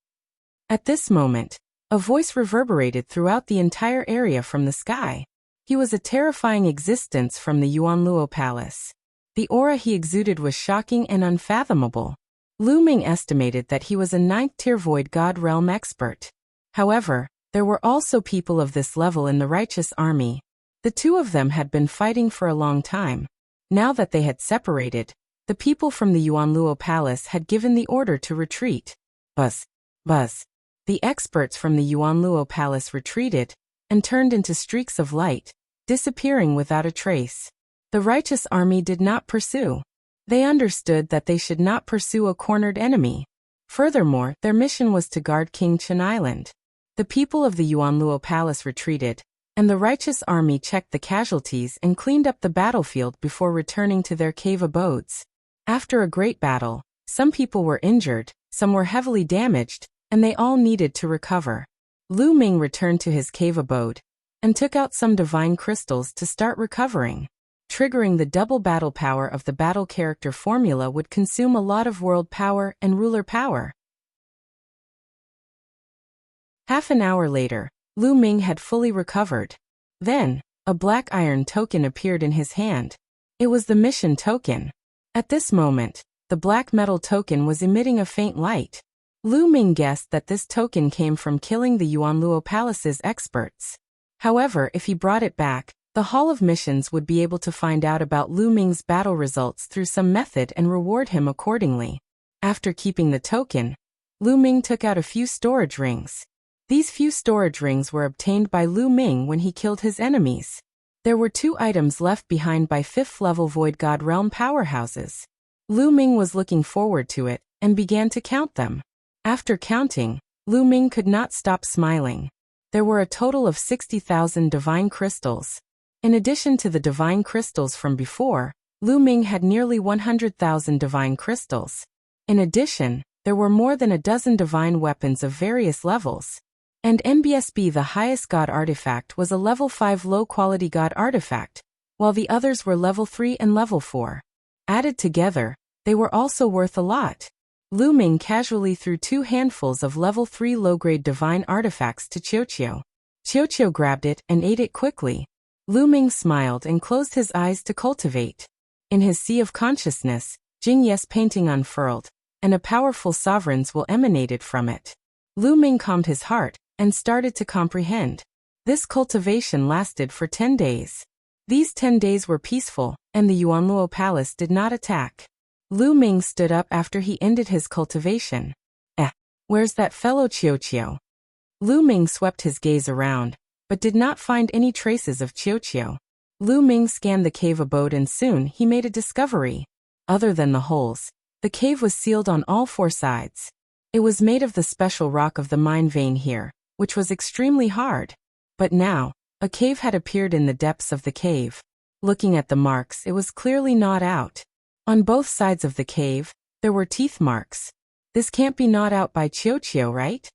At this moment, a voice reverberated throughout the entire area from the sky. He was a terrifying existence from the Yuanluo Palace. The aura he exuded was shocking and unfathomable. Lu Ming estimated that he was a 9th-tier Void God Realm expert. However, there were also people of this level in the righteous army. The 2 of them had been fighting for a long time. Now that they had separated, the people from the Yuanluo Palace had given the order to retreat. Buzz, buzz. The experts from the Yuanluo Palace retreated and turned into streaks of light, disappearing without a trace. The righteous army did not pursue. They understood that they should not pursue a cornered enemy. Furthermore, their mission was to guard King Chen Island. The people of the Yuanluo Palace retreated, and the righteous army checked the casualties and cleaned up the battlefield before returning to their cave abodes. After a great battle, some people were injured, some were heavily damaged, and they all needed to recover. Lu Ming returned to his cave abode and took out some divine crystals to start recovering. Triggering the double battle power of the battle character formula would consume a lot of world power and ruler power. Half an hour later, Lu Ming had fully recovered. Then, a black iron token appeared in his hand. It was the mission token. At this moment, the black metal token was emitting a faint light. Lu Ming guessed that this token came from killing the Yuanluo Palace's experts. However, if he brought it back, the Hall of Missions would be able to find out about Lu Ming's battle results through some method and reward him accordingly. After keeping the token, Lu Ming took out a few storage rings. These few storage rings were obtained by Lu Ming when he killed his enemies. There were 2 items left behind by 5th-level Void God Realm powerhouses. Lu Ming was looking forward to it and began to count them. After counting, Lu Ming could not stop smiling. There were a total of 60,000 divine crystals. In addition to the divine crystals from before, Lu Ming had nearly 100,000 divine crystals. In addition, there were more than a dozen divine weapons of various levels. And NBSB, the highest god artifact, was a level 5 low-quality god artifact, while the others were level 3 and level 4. Added together, they were also worth a lot. Lu Ming casually threw 2 handfuls of level 3 low-grade divine artifacts to Qiuqiu. Qiuqiu grabbed it and ate it quickly. Lu Ming smiled and closed his eyes to cultivate. In his sea of consciousness, Jing Ye's painting unfurled, and a powerful sovereign's will emanated from it. Lu Ming calmed his heart and started to comprehend. This cultivation lasted for 10 days. These 10 days were peaceful, and the Yuanluo Palace did not attack. Lu Ming stood up after he ended his cultivation. Where's that fellow Qiuqiu? Lu Ming swept his gaze around, but did not find any traces of Qiuqiu. Lu Ming scanned the cave abode and soon he made a discovery. Other than the holes, the cave was sealed on all 4 sides. It was made of the special rock of the mine vein here, which was extremely hard. But now, a cave had appeared in the depths of the cave. Looking at the marks, it was clearly gnawed out. On both sides of the cave, there were teeth marks. This can't be gnawed out by Qiuqiu, right?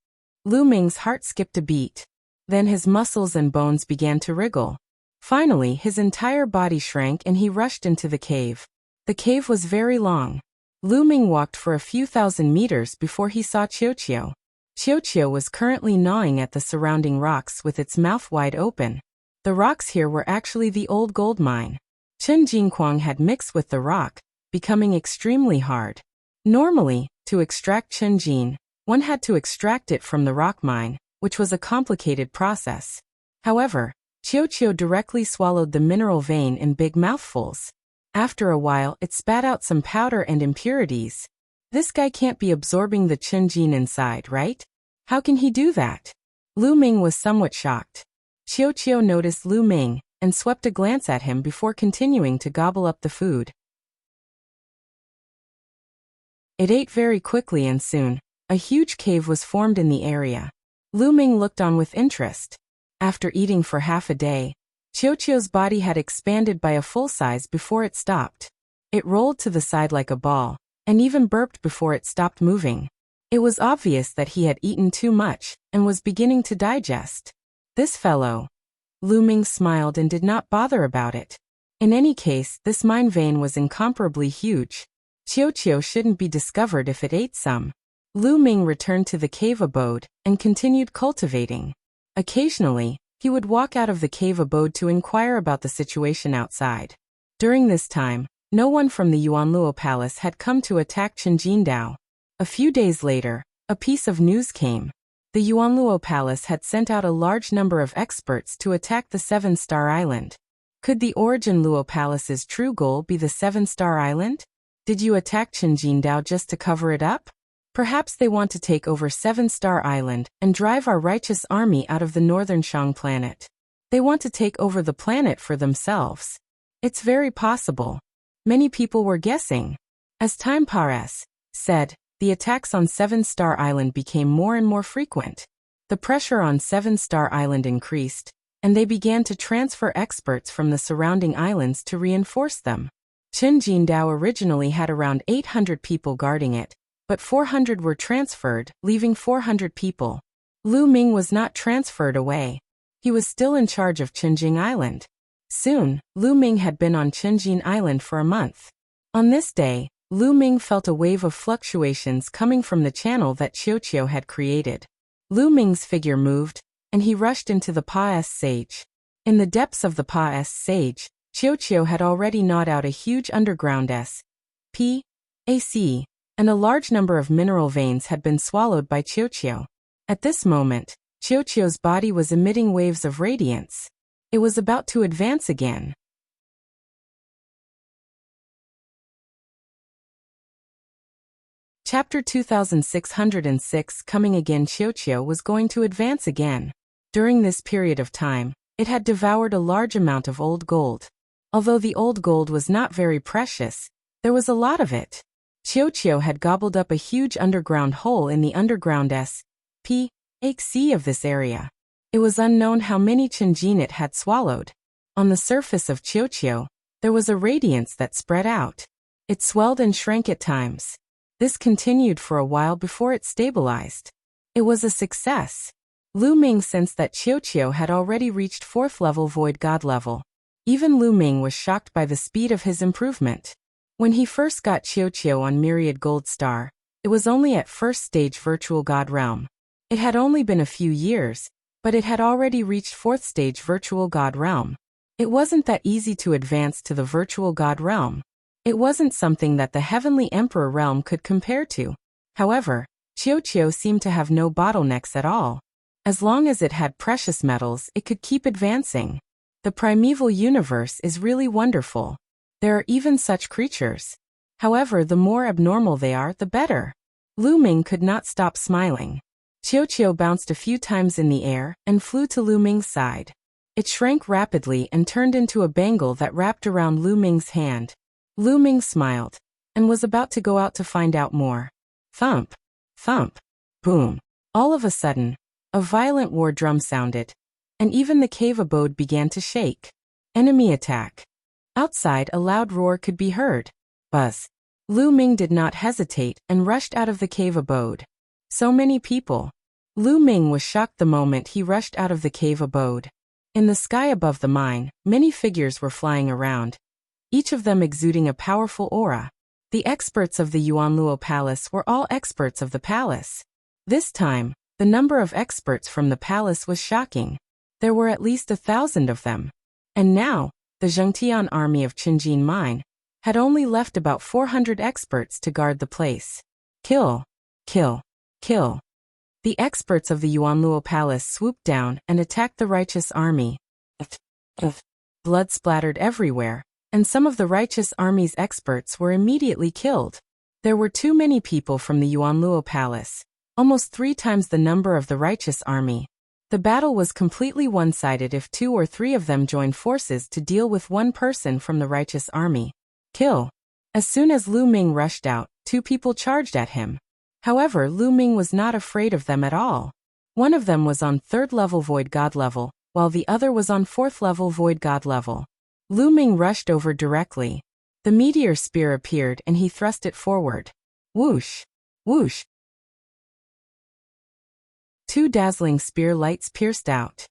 Lu Ming's heart skipped a beat. Then his muscles and bones began to wriggle. Finally, his entire body shrank and he rushed into the cave. The cave was very long. Lu Ming walked for a few thousand meters before he saw Qiuqiu. Qiuqiu was currently gnawing at the surrounding rocks with its mouth wide open. The rocks here were actually the old gold mine. Chen Jingquang had mixed with the rock, becoming extremely hard. Normally, to extract Chen Jin, one had to extract it from the rock mine, which was a complicated process. However, Qiuqiu directly swallowed the mineral vein in big mouthfuls. After a while, it spat out some powder and impurities. This guy can't be absorbing the Chen Jin inside, right? How can he do that? Lu Ming was somewhat shocked. Qiuqiu noticed Lu Ming and swept a glance at him before continuing to gobble up the food. It ate very quickly and soon, a huge cave was formed in the area. Lu Ming looked on with interest. After eating for half a day, Qiuqiu's body had expanded by a full size before it stopped. It rolled to the side like a ball, and even burped before it stopped moving. It was obvious that he had eaten too much and was beginning to digest. This fellow. Lu Ming smiled and did not bother about it. In any case, this mine vein was incomparably huge. Qiu shouldn't be discovered if it ate some. Lu Ming returned to the cave abode and continued cultivating. Occasionally, he would walk out of the cave abode to inquire about the situation outside. During this time, no one from the Yuanluo Palace had come to attack Qinjindao. A few days later, a piece of news came. The Yuanluo Palace had sent out a large number of experts to attack the Seven-Star Island. Could the Origin Luo Palace's true goal be the Seven-Star Island? Did you attack Qinjindao just to cover it up? Perhaps they want to take over Seven-Star Island and drive our righteous army out of the northern Shang planet. They want to take over the planet for themselves. It's very possible. Many people were guessing. As time passed, the attacks on Seven-Star Island became more and more frequent. The pressure on Seven-Star Island increased, and they began to transfer experts from the surrounding islands to reinforce them. Qinjindao originally had around 800 people guarding it, but 400 were transferred, leaving 400 people. Lu Ming was not transferred away. He was still in charge of Qinjing Island. Soon, Lu Ming had been on Qinjing Island for a month. On this day, Lu Ming felt a wave of fluctuations coming from the channel that Qiu had created. Lu Ming's figure moved, and he rushed into the Pa-S Sage. In the depths of the Pa-S Sage, Qiu had already gnawed out a huge underground S.P.A.C., and a large number of mineral veins had been swallowed by Qiu. At this moment, Qiu's body was emitting waves of radiance. It was about to advance again. Chapter 2606 Coming again. Qiu was going to advance again. During this period of time, it had devoured a large amount of old gold. Although the old gold was not very precious, there was a lot of it. Qiu had gobbled up a huge underground hole in the underground S.P.A.C. of this area. It was unknown how many Qinjin it had swallowed. On the surface of Qiu, there was a radiance that spread out. It swelled and shrank at times. This continued for a while before it stabilized. It was a success. Lu Ming sensed that Qiu had already reached 4th level Void God level. Even Lu Ming was shocked by the speed of his improvement. When he first got Qiu on Myriad Gold Star, it was only at 1st stage Virtual God Realm. It had only been a few years, but it had already reached 4th stage Virtual God Realm. It wasn't that easy to advance to the Virtual God Realm. It wasn't something that the Heavenly Emperor Realm could compare to. However, Qiu seemed to have no bottlenecks at all. As long as it had precious metals, it could keep advancing. The primeval universe is really wonderful. There are even such creatures. However, the more abnormal they are, the better. Lu Ming could not stop smiling. Qiu bounced a few times in the air and flew to Lu Ming's side. It shrank rapidly and turned into a bangle that wrapped around Lu Ming's hand. Lu Ming smiled and was about to go out to find out more. Thump, thump, boom. All of a sudden, a violent war drum sounded, and even the cave abode began to shake. Enemy attack. Outside, a loud roar could be heard. Buzz. Lu Ming did not hesitate and rushed out of the cave abode. So many people. Lu Ming was shocked the moment he rushed out of the cave abode. In the sky above the mine, many figures were flying around, each of them exuding a powerful aura. The experts of the Yuanluo Palace were all experts of the palace. This time, the number of experts from the palace was shocking. There were at least 1,000 of them. And now, the Zhengtian army of Qinjin Mine had only left about 400 experts to guard the place. Kill, kill, kill. The experts of the Yuanluo Palace swooped down and attacked the righteous army. Blood splattered everywhere, and some of the righteous army's experts were immediately killed. There were too many people from the Yuanluo Palace, almost 3 times the number of the righteous army. The battle was completely one-sided if 2 or 3 of them joined forces to deal with one person from the righteous army. Kill. As soon as Lu Ming rushed out, 2 people charged at him. However, Lu Ming was not afraid of them at all. One of them was on 3rd level Void God level, while the other was on 4th level Void God level. Lu Ming rushed over directly. The meteor spear appeared and he thrust it forward. Whoosh! Whoosh! 2 dazzling spear lights pierced out.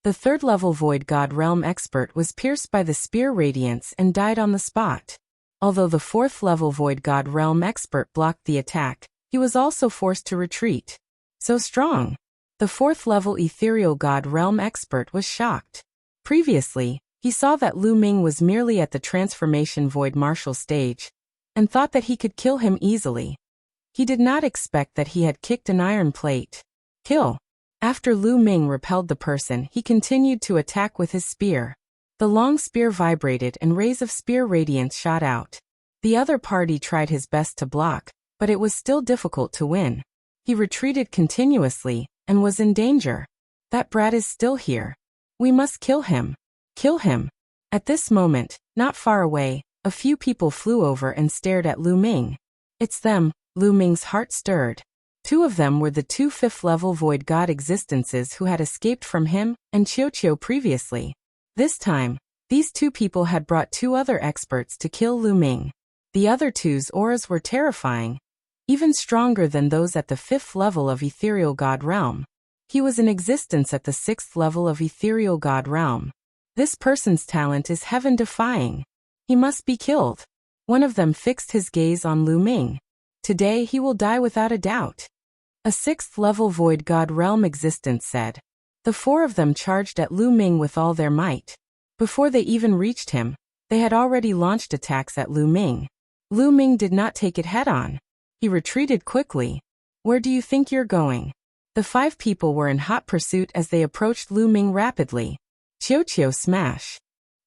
The third-level Void God Realm expert was pierced by the spear radiance and died on the spot. Although the fourth-level Void God Realm expert blocked the attack, he was also forced to retreat. So strong! The fourth-level Ethereal God Realm expert was shocked. Previously, he saw that Lu Ming was merely at the Transformation Void Martial stage, and thought that he could kill him easily. He did not expect that he had kicked an iron plate. Kill! After Lu Ming repelled the person, he continued to attack with his spear. The long spear vibrated and rays of spear radiance shot out. The other party tried his best to block, but it was still difficult to win. He retreated continuously, and was in danger. That brat is still here. We must kill him. Kill him. At this moment, not far away, a few people flew over and stared at Lu Ming. It's them. Lu Ming's heart stirred. 2 of them were the 2 fifth-level Void God existences who had escaped from him and Qiuqiu previously. This time, these 2 people had brought 2 other experts to kill Lu Ming. The other 2's auras were terrifying, even stronger than those at the 5th level of Ethereal God Realm. He was in existence at the 6th level of Ethereal God Realm. This person's talent is heaven-defying. He must be killed. One of them fixed his gaze on Lu Ming. Today he will die without a doubt. A 6th-level Void God Realm existence said. The 4 of them charged at Lu Ming with all their might. Before they even reached him, they had already launched attacks at Lu Ming. Lu Ming did not take it head-on. He retreated quickly. Where do you think you're going? The 5 people were in hot pursuit as they approached Lu Ming rapidly. Qiuqiu smash.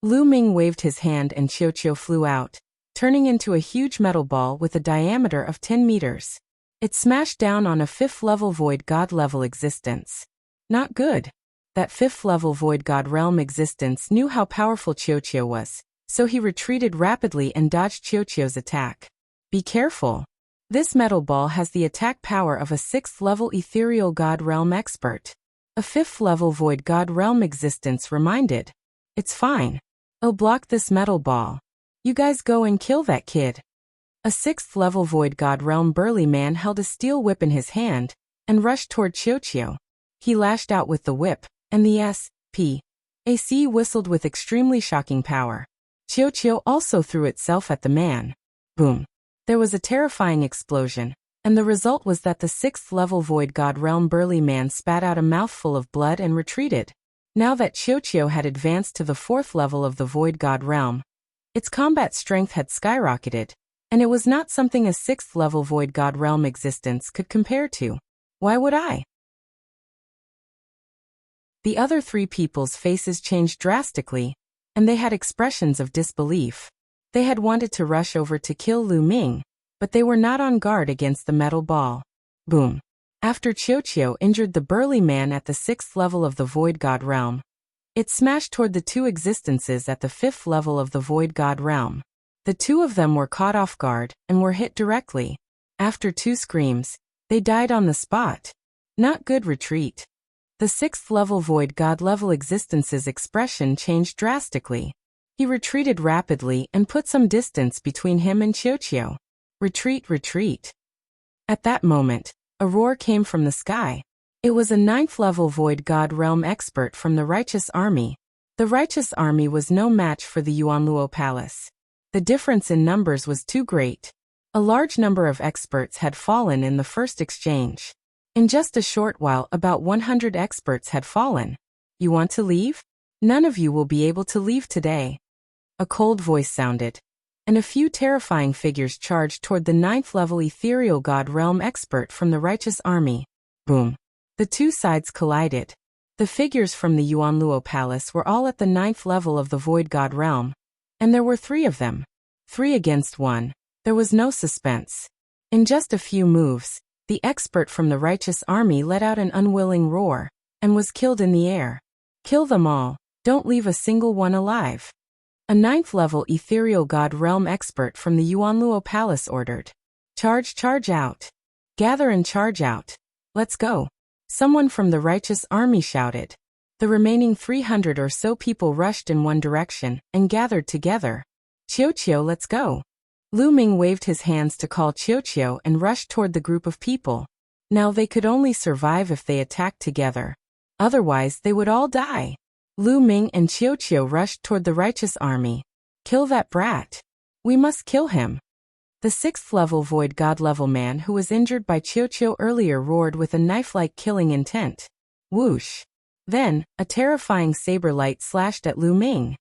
Lu Ming waved his hand and Qiuqiu flew out, turning into a huge metal ball with a diameter of 10 meters. It smashed down on a 5th-level Void God level existence. Not good. That 5th-level Void God Realm existence knew how powerful Qiuqiu was, so he retreated rapidly and dodged Qiuqiu's attack. Be careful. This metal ball has the attack power of a 6th-level Ethereal God Realm expert. A 5th-level Void God Realm existence reminded. It's fine. I'll block this metal ball. You guys go and kill that kid. A 6th-level Void God Realm burly man held a steel whip in his hand and rushed toward Qiuqiu. He lashed out with the whip, and the S.P.A.C. whistled with extremely shocking power. Qiuqiu also threw itself at the man. Boom. There was a terrifying explosion, and the result was that the 6th-level Void God Realm burly man spat out a mouthful of blood and retreated. Now that Qiuqiu had advanced to the 4th level of the Void God Realm, its combat strength had skyrocketed, and it was not something a 6th-level Void God Realm existence could compare to. Why would I? The other 3 people's faces changed drastically, and they had expressions of disbelief. They had wanted to rush over to kill Lu Ming, but they were not on guard against the metal ball. Boom. After Qiuqiu injured the burly man at the 6th level of the Void God Realm, it smashed toward the 2 existences at the 5th level of the Void God Realm. The 2 of them were caught off guard and were hit directly. After 2 screams, they died on the spot. Not good retreat. The 6th level Void God level existence's expression changed drastically. He retreated rapidly and put some distance between him and Qiuqiu. Retreat, retreat. At that moment, a roar came from the sky. It was a 9th-level Void God Realm expert from the Righteous Army. The Righteous Army was no match for the Yuanluo Palace. The difference in numbers was too great. A large number of experts had fallen in the first exchange. In just a short while, about 100 experts had fallen. You want to leave? None of you will be able to leave today. A cold voice sounded, and a few terrifying figures charged toward the 9th-level Ethereal God Realm expert from the Righteous Army. Boom. The 2 sides collided. The figures from the Yuanluo Palace were all at the 9th level of the Void God Realm, and there were 3 of them. 3 against 1. There was no suspense. In just a few moves, the expert from the Righteous Army let out an unwilling roar, and was killed in the air. Kill them all. Don't leave a single one alive. A 9th-level Ethereal God Realm expert from the Yuanluo Palace ordered. Charge out. Gather and charge out. Let's go. Someone from the Righteous Army shouted. The remaining 300 or so people rushed in one direction and gathered together. Qiuqiu, let's go. Lu Ming waved his hands to call Qiuqiu and rushed toward the group of people. Now they could only survive if they attacked together. Otherwise they would all die. Lu Ming and Qiu rushed toward the righteous army. Kill that brat. We must kill him. The 6th level void god level man who was injured by Qiu earlier roared with a knife-like killing intent. Whoosh. Then, a terrifying saber light slashed at Lu Ming.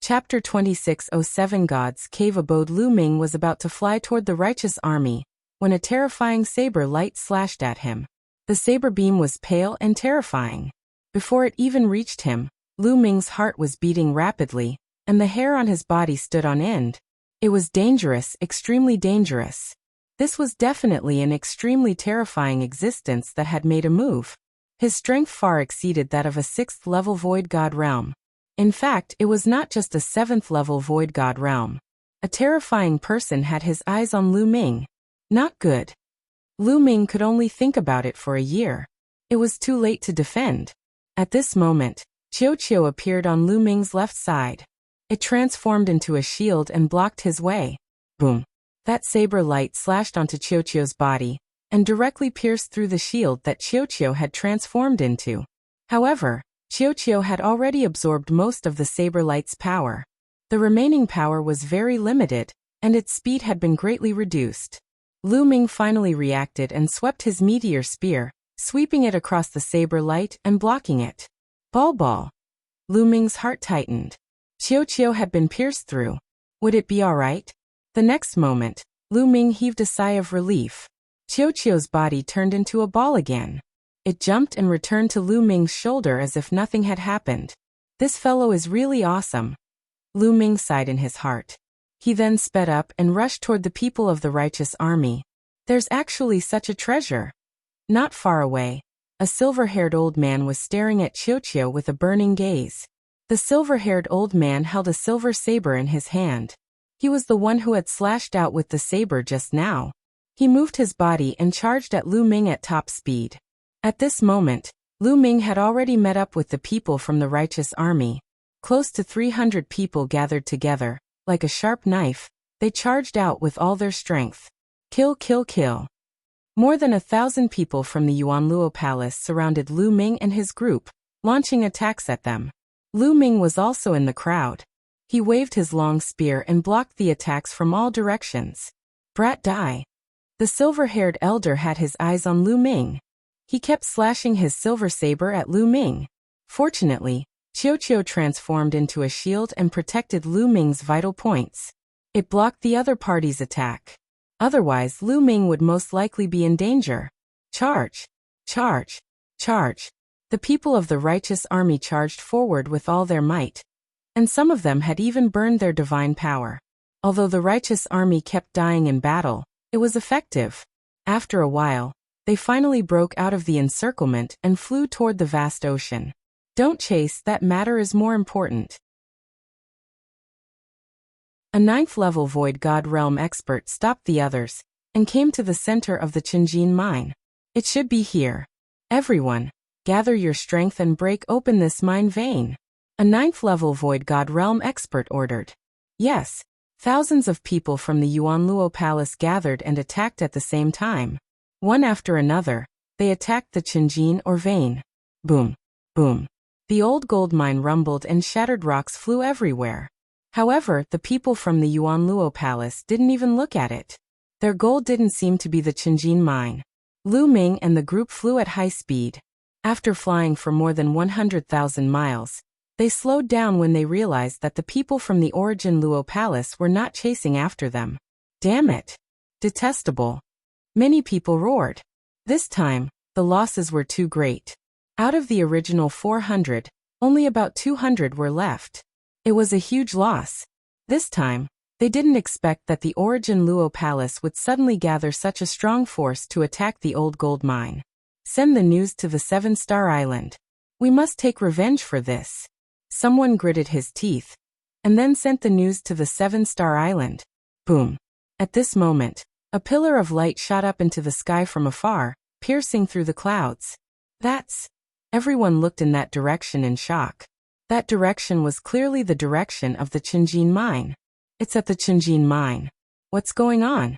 Chapter 2607 God's Cave Abode. Lu Ming was about to fly toward the righteous army, when a terrifying saber light slashed at him. The saber beam was pale and terrifying. Before it even reached him, Lu Ming's heart was beating rapidly, and the hair on his body stood on end. It was dangerous, extremely dangerous. This was definitely an extremely terrifying existence that had made a move. His strength far exceeded that of a 6th level void god realm. In fact, it was not just a 7th level void god realm. A terrifying person had his eyes on Lu Ming. Not good. Lu Ming could only think about it for a year. It was too late to defend. At this moment, Qiu appeared on Lu Ming's left side. It transformed into a shield and blocked his way. Boom. That saber light slashed onto Qiu's body, and directly pierced through the shield that Qiu had transformed into. However, Qiu had already absorbed most of the saber light's power. The remaining power was very limited, and its speed had been greatly reduced. Lu Ming finally reacted and swept his meteor spear, sweeping it across the saber light and blocking it. Ball. Lu Ming's heart tightened. Qiu had been pierced through. Would it be alright? The next moment, Lu Ming heaved a sigh of relief. Qiu's body turned into a ball again. It jumped and returned to Lu Ming's shoulder as if nothing had happened. This fellow is really awesome. Lu Ming sighed in his heart. He then sped up and rushed toward the people of the righteous army. There's actually such a treasure. Not far away, a silver-haired old man was staring at Qiu with a burning gaze. The silver-haired old man held a silver saber in his hand. He was the one who had slashed out with the saber just now. He moved his body and charged at Lu Ming at top speed. At this moment, Lu Ming had already met up with the people from the righteous army. Close to 300 people gathered together. Like a sharp knife, they charged out with all their strength. Kill. More than 1,000 people from the Yuanluo Palace surrounded Lu Ming and his group, launching attacks at them. Lu Ming was also in the crowd. He waved his long spear and blocked the attacks from all directions. Brat die. The silver-haired elder had his eyes on Lu Ming. He kept slashing his silver saber at Lu Ming. Fortunately, Qiu transformed into a shield and protected Lu Ming's vital points. It blocked the other party's attack. Otherwise, Lu Ming would most likely be in danger. Charge! The people of the righteous army charged forward with all their might. And some of them had even burned their divine power. Although the righteous army kept dying in battle, it was effective. After a while, they finally broke out of the encirclement and flew toward the vast ocean. Don't chase, that matter is more important. A 9th level void god realm expert stopped the others, and came to the center of the Qinjin mine. It should be here. Everyone, gather your strength and break open this mine vein. A 9th level void god realm expert ordered. Yes, thousands of people from the Yuanluo Palace gathered and attacked at the same time. One after another, they attacked the Qinjin or vein. Boom. The old gold mine rumbled and shattered rocks flew everywhere. However, the people from the Yuanluo Palace didn't even look at it. Their goal didn't seem to be the Qinjin mine. Lu Ming and the group flew at high speed. After flying for more than 100,000 miles, they slowed down when they realized that the people from the Origin Luo Palace were not chasing after them. Damn it! Detestable! Many people roared. This time, the losses were too great. Out of the original 400, only about 200 were left. It was a huge loss. This time, they didn't expect that the Origin Luo Palace would suddenly gather such a strong force to attack the old gold mine. Send the news to the 7-Star Island. We must take revenge for this. Someone gritted his teeth, and then sent the news to the 7-Star Island. Boom. At this moment, a pillar of light shot up into the sky from afar, piercing through the clouds. Everyone looked in that direction in shock. That direction was clearly the direction of the Qinjin mine. It's at the Qinjin mine. What's going on?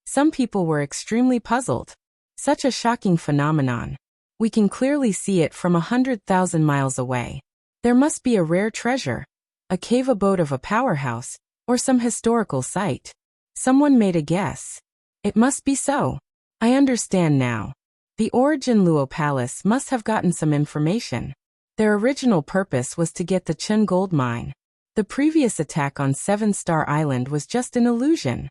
Some people were extremely puzzled. Such a shocking phenomenon. We can clearly see it from 100,000 miles away. There must be a rare treasure, a cave abode of a powerhouse, or some historical site. Someone made a guess. It must be so. I understand now. The Origin Luo Palace must have gotten some information. Their original purpose was to get the Qin gold mine. The previous attack on Seven Star Island was just an illusion.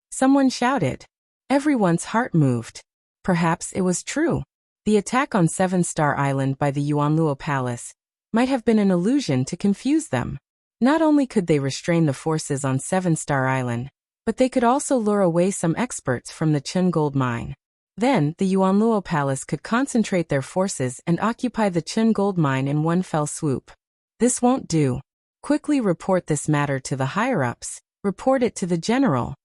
Someone shouted. Everyone's heart moved. Perhaps it was true. The attack on Seven Star Island by the Yuanluo Palace might have been an illusion to confuse them. Not only could they restrain the forces on Seven Star Island, but they could also lure away some experts from the Qin gold mine. Then, the Yuanluo Palace could concentrate their forces and occupy the Qin gold mine in one fell swoop. This won't do. Quickly report this matter to the higher-ups. Report it to the general.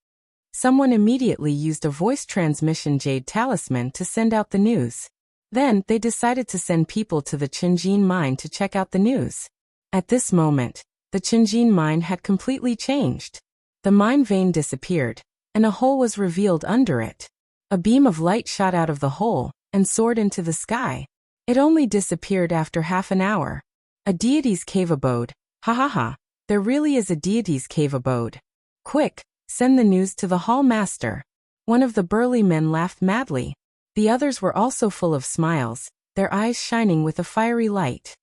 Someone immediately used a voice transmission jade talisman to send out the news. Then, they decided to send people to the Qinjin mine to check out the news. At this moment, the Qinjin mine had completely changed. The mine vein disappeared, and a hole was revealed under it. A beam of light shot out of the hole and soared into the sky. It only disappeared after half an hour. A deity's cave abode. Ha ha ha. There really is a deity's cave abode. Quick, send the news to the hall master. One of the burly men laughed madly. The others were also full of smiles, their eyes shining with a fiery light.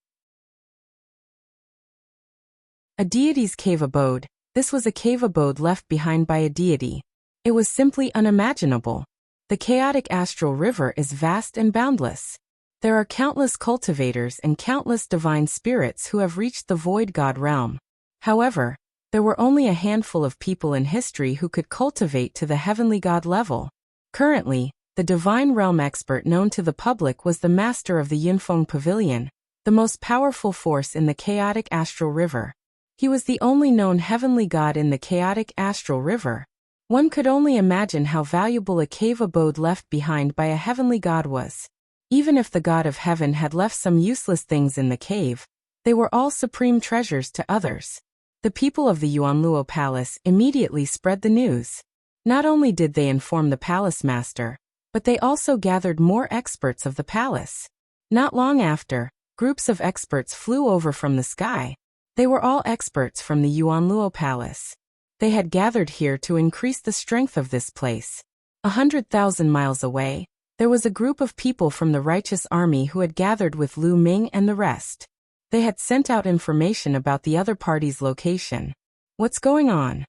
A deity's cave abode. This was a cave abode left behind by a deity. It was simply unimaginable. The chaotic astral river is vast and boundless. There are countless cultivators and countless divine spirits who have reached the void god realm. However, there were only a handful of people in history who could cultivate to the heavenly god level. Currently, the divine realm expert known to the public was the master of the Yunfeng Pavilion, the most powerful force in the chaotic astral river. He was the only known heavenly god in the chaotic astral river. One could only imagine how valuable a cave abode left behind by a heavenly god was. Even if the god of heaven had left some useless things in the cave, they were all supreme treasures to others. The people of the Yuanluo Palace immediately spread the news. Not only did they inform the palace master, but they also gathered more experts of the palace. Not long after, groups of experts flew over from the sky. They were all experts from the Yuanluo Palace. They had gathered here to increase the strength of this place. 100,000 miles away, there was a group of people from the righteous army who had gathered with Lu Ming and the rest. They had sent out information about the other party's location. What's going on?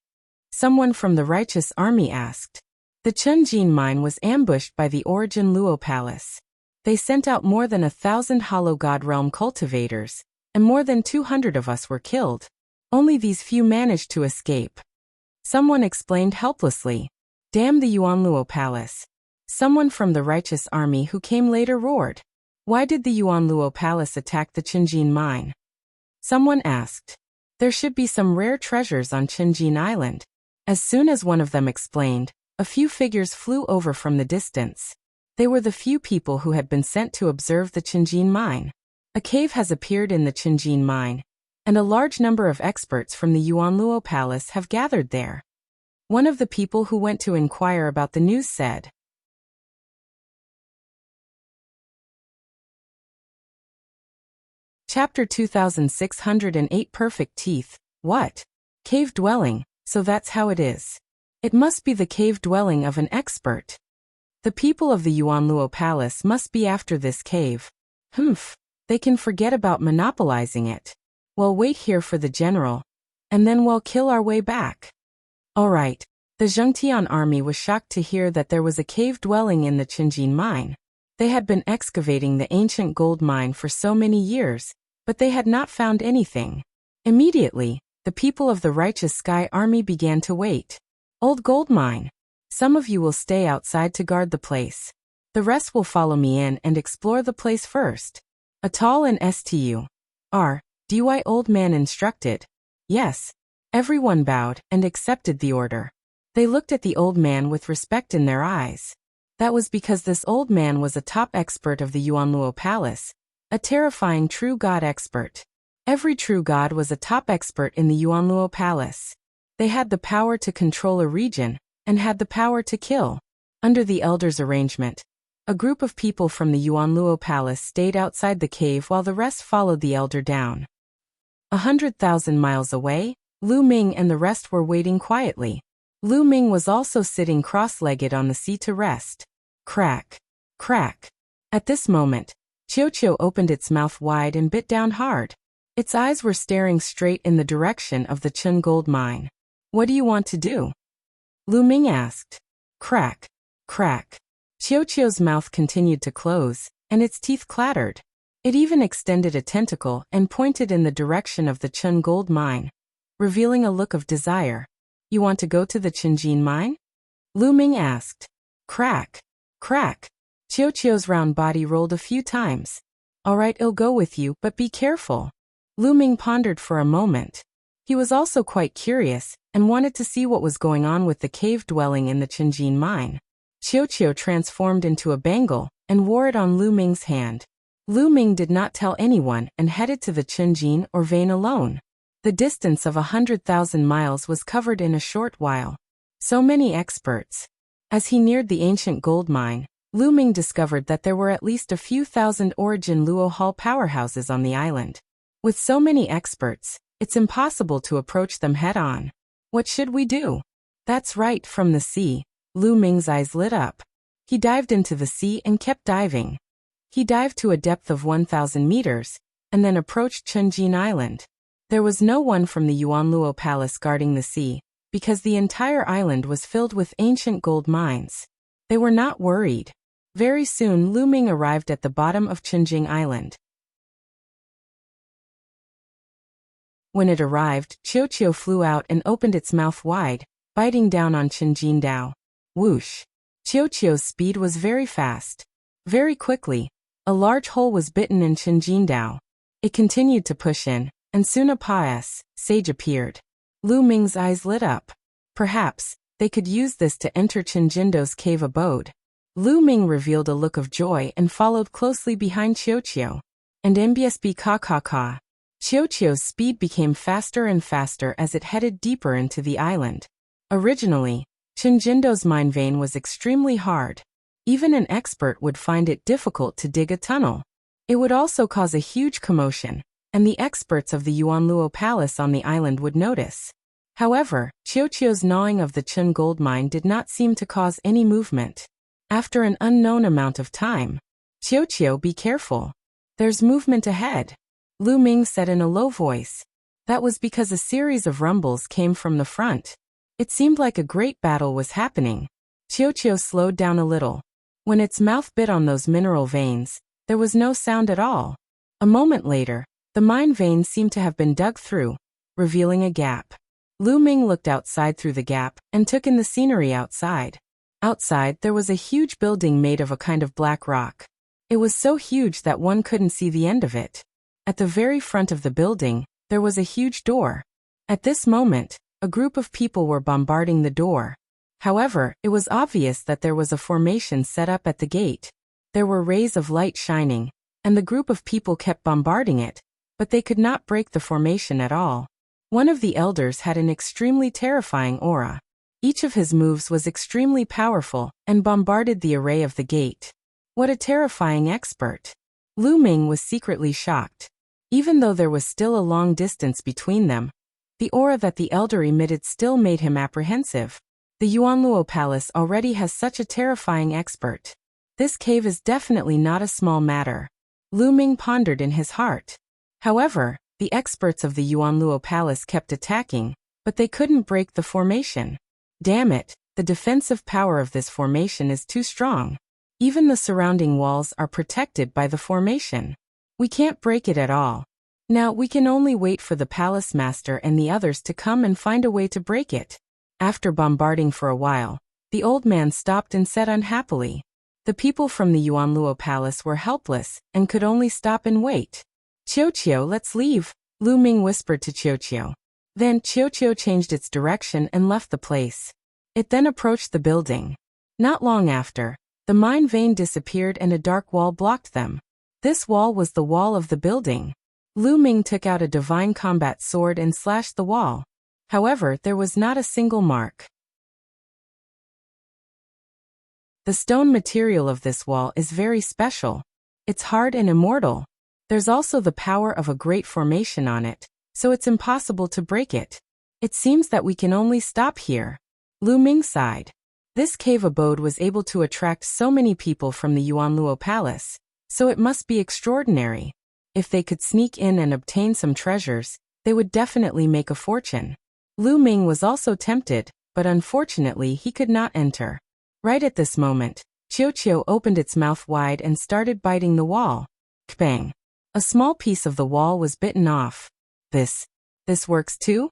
Someone from the righteous army asked. The Qinjin mine was ambushed by the Origin Luo Palace. They sent out more than 1,000 hollow god realm cultivators, and more than 200 of us were killed. Only these few managed to escape. Someone explained helplessly. Damn the Yuanluo Palace. Someone from the righteous army who came later roared. Why did the Yuanluo Palace attack the Qinjin mine? Someone asked. There should be some rare treasures on Qinjin Island. As soon as one of them explained, a few figures flew over from the distance. They were the few people who had been sent to observe the Qinjin mine. A cave has appeared in the Qinjin mine, and a large number of experts from the Yuanluo Palace have gathered there. One of the people who went to inquire about the news said. Chapter 2608 Perfect Teeth. What? Cave dwelling, so that's how it is. It must be the cave dwelling of an expert. The people of the Yuanluo Palace must be after this cave. Humph, they can forget about monopolizing it. We'll wait here for the general, and then we'll kill our way back. Alright, the Zhengtian army was shocked to hear that there was a cave dwelling in the Qinjin mine. They had been excavating the ancient gold mine for so many years, but they had not found anything. Immediately, the people of the Righteous Sky Army began to wait. Old gold mine. Some of you will stay outside to guard the place. The rest will follow me in and explore the place first. A tall and dy old man instructed. Yes. Everyone bowed and accepted the order. They looked at the old man with respect in their eyes. That was because this old man was a top expert of the Yuanluo Palace, a terrifying true god expert. Every true god was a top expert in the Yuanluo Palace. They had the power to control a region, and had the power to kill. Under the elders' arrangement, a group of people from the Yuanluo Palace stayed outside the cave while the rest followed the elder down. 100,000 miles away, Lu Ming and the rest were waiting quietly. Lu Ming was also sitting cross-legged on the sea to rest. Crack. Crack. At this moment, Qiu opened its mouth wide and bit down hard. Its eyes were staring straight in the direction of the Chun gold mine. What do you want to do? Lu Ming asked. Crack. Crack. Qiu's mouth continued to close, and its teeth clattered. It even extended a tentacle and pointed in the direction of the Chun gold mine, revealing a look of desire. You want to go to the Qinjin mine? Lu Ming asked. Crack. Crack. Qiu's round body rolled a few times. All right, I'll go with you, but be careful. Lu Ming pondered for a moment. He was also quite curious, and wanted to see what was going on with the cave dwelling in the Qinjin mine. Qiu transformed into a bangle, and wore it on Lu Ming's hand. Lu Ming did not tell anyone and headed to the Qinjin or vein alone. The distance of 100,000 miles was covered in a short while. So many experts. As he neared the ancient gold mine, Lu Ming discovered that there were at least a few thousand origin Luo Hall powerhouses on the island. With so many experts, it's impossible to approach them head-on. What should we do? That's right, from the sea. Lu Ming's eyes lit up. He dived into the sea and kept diving. He dived to a depth of 1,000 meters, and then approached Qinjin Island. There was no one from the Yuanluo Palace guarding the sea, because the entire island was filled with ancient gold mines. They were not worried. Very soon Lu Ming arrived at the bottom of Qinjin Island. When it arrived, Qiu flew out and opened its mouth wide, biting down on Qinjin Dao. Whoosh! Qiu's speed was very fast. Very quickly, a large hole was bitten in Qinjin Dao. It continued to push in, and soon a pious sage appeared. Lu Ming's eyes lit up. Perhaps they could use this to enter Qinjindo's cave abode. Lu Ming revealed a look of joy and followed closely behind Qiu. And MBSB ka. Qiu's speed became faster and faster as it headed deeper into the island. Originally, Qinjindo's mine vein was extremely hard. Even an expert would find it difficult to dig a tunnel. It would also cause a huge commotion, and the experts of the Yuanluo Palace on the island would notice. However, Qiu's gnawing of the Chun gold mine did not seem to cause any movement. After an unknown amount of time, Qiu, be careful. There's movement ahead. Lu Ming said in a low voice. That was because a series of rumbles came from the front. It seemed like a great battle was happening. Qiu slowed down a little. When its mouth bit on those mineral veins, there was no sound at all. A moment later, the mine vein seemed to have been dug through, revealing a gap. Lu Ming looked outside through the gap and took in the scenery outside. Outside, there was a huge building made of a kind of black rock. It was so huge that one couldn't see the end of it. At the very front of the building, there was a huge door. At this moment, a group of people were bombarding the door. However, it was obvious that there was a formation set up at the gate. There were rays of light shining, and the group of people kept bombarding it, but they could not break the formation at all. One of the elders had an extremely terrifying aura. Each of his moves was extremely powerful and bombarded the array of the gate. What a terrifying expert! Lu Ming was secretly shocked. Even though there was still a long distance between them, the aura that the elder emitted still made him apprehensive. The Yuanluo Palace already has such a terrifying expert. This cave is definitely not a small matter. Lu Ming pondered in his heart. However, the experts of the Yuanluo Palace kept attacking, but they couldn't break the formation. Damn it, the defensive power of this formation is too strong. Even the surrounding walls are protected by the formation. We can't break it at all. Now we can only wait for the palace master and the others to come and find a way to break it. After bombarding for a while, the old man stopped and said unhappily. The people from the Yuanluo Palace were helpless and could only stop and wait. Qiu, let's leave, Lu Ming whispered to Qiu. Then Qiu changed its direction and left the place. It then approached the building. Not long after, the mine vein disappeared and a dark wall blocked them. This wall was the wall of the building. Lu Ming took out a divine combat sword and slashed the wall. However, there was not a single mark. The stone material of this wall is very special. It's hard and immortal. There's also the power of a great formation on it, so it's impossible to break it. It seems that we can only stop here. Lu Ming sighed. This cave abode was able to attract so many people from the Yuanluo Palace, so it must be extraordinary. If they could sneak in and obtain some treasures, they would definitely make a fortune. Lu Ming was also tempted, but unfortunately he could not enter. Right at this moment, Qiu opened its mouth wide and started biting the wall. Kbang! A small piece of the wall was bitten off. This works too?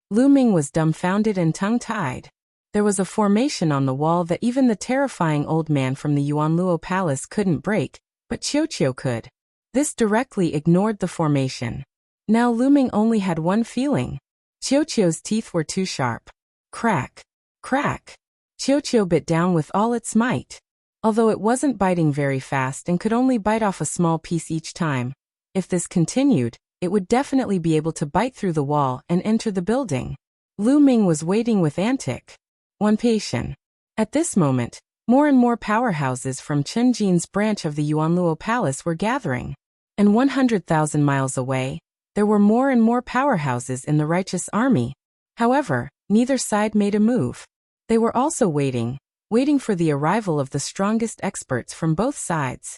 Lu Ming was dumbfounded and tongue-tied. There was a formation on the wall that even the terrifying old man from the Yuanluo Palace couldn't break, but Qiu could. This directly ignored the formation. Now Lu Ming only had one feeling. Qiu's teeth were too sharp. Crack! Crack! Qiu bit down with all its might. Although it wasn't biting very fast and could only bite off a small piece each time, if this continued, it would definitely be able to bite through the wall and enter the building. Lu Ming was waiting with anticipation. At this moment, more and more powerhouses from Chenjin's branch of the Yuanluo Palace were gathering. And 100,000 miles away, there were more and more powerhouses in the righteous army. However, neither side made a move. They were also waiting for the arrival of the strongest experts from both sides.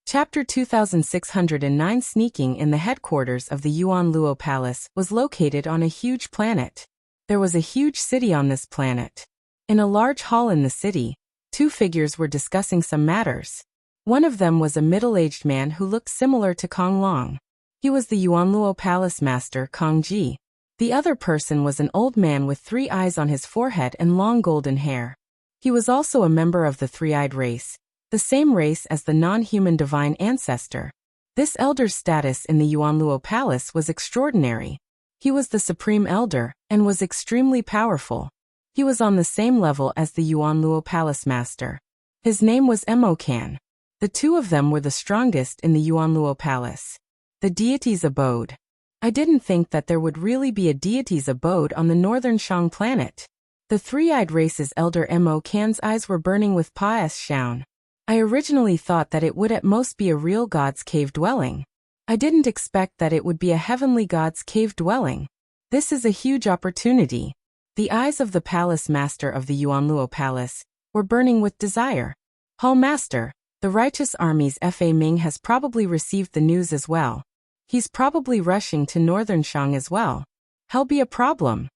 Chapter 2609 Sneaking in the headquarters of the Yuanluo Palace was located on a huge planet. There was a huge city on this planet. In a large hall in the city, two figures were discussing some matters. One of them was a middle-aged man who looked similar to Kong Long. He was the Yuanluo Palace master Kong Ji. The other person was an old man with 3 eyes on his forehead and long golden hair. He was also a member of the three-eyed race, the same race as the non-human divine ancestor. This elder's status in the Yuanluo Palace was extraordinary. He was the supreme elder and was extremely powerful. He was on the same level as the Yuanluo Palace master. His name was Emokan. The two of them were the strongest in the Yuanluo Palace. The deity's abode. I didn't think that there would really be a deity's abode on the northern Shang planet. The three-eyed race's elder Emokan's eyes were burning with passion. I originally thought that it would at most be a real god's cave dwelling. I didn't expect that it would be a heavenly god's cave dwelling. This is a huge opportunity. The eyes of the palace master of the Yuanluo Palace were burning with desire. Hall Master, the righteous army's Fa Ming has probably received the news as well. He's probably rushing to northern Shang as well. Hell be a problem.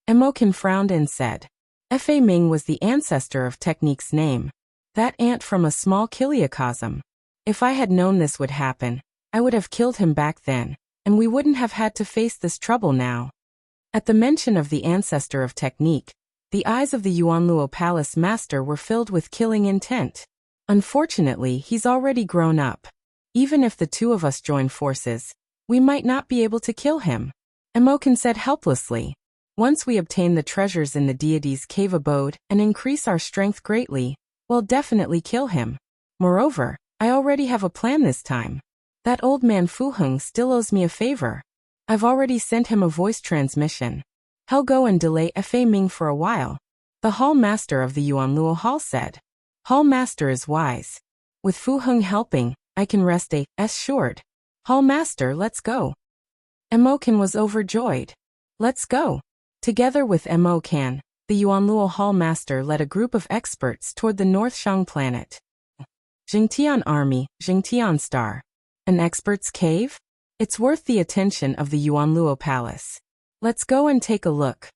Emokan frowned and said. Fa Ming was the ancestor of Technique's name. That ant from a small kiliacosm. If I had known this would happen, I would have killed him back then, and we wouldn't have had to face this trouble now. At the mention of the ancestor of Technique, the eyes of the Yuanluo Palace master were filled with killing intent. Unfortunately, he's already grown up. Even if the two of us join forces, we might not be able to kill him. Emokan said helplessly. Once we obtain the treasures in the deity's cave abode and increase our strength greatly, we'll definitely kill him. Moreover, I already have a plan this time. That old man Fu Heng still owes me a favor. I've already sent him a voice transmission. He'll go and delay Fa Ming for a while. The hall master of the Yuanluo Hall said. Hall master is wise. With Fu Heng helping, I can rest assured. Hall master, let's go. Emokan was overjoyed. Let's go. Together with Emokan, the Yuanluo Hall master led a group of experts toward the North Shang planet. Jingtian Army, Jingtian Star. An expert's cave? It's worth the attention of the Yuanluo Palace. Let's go and take a look.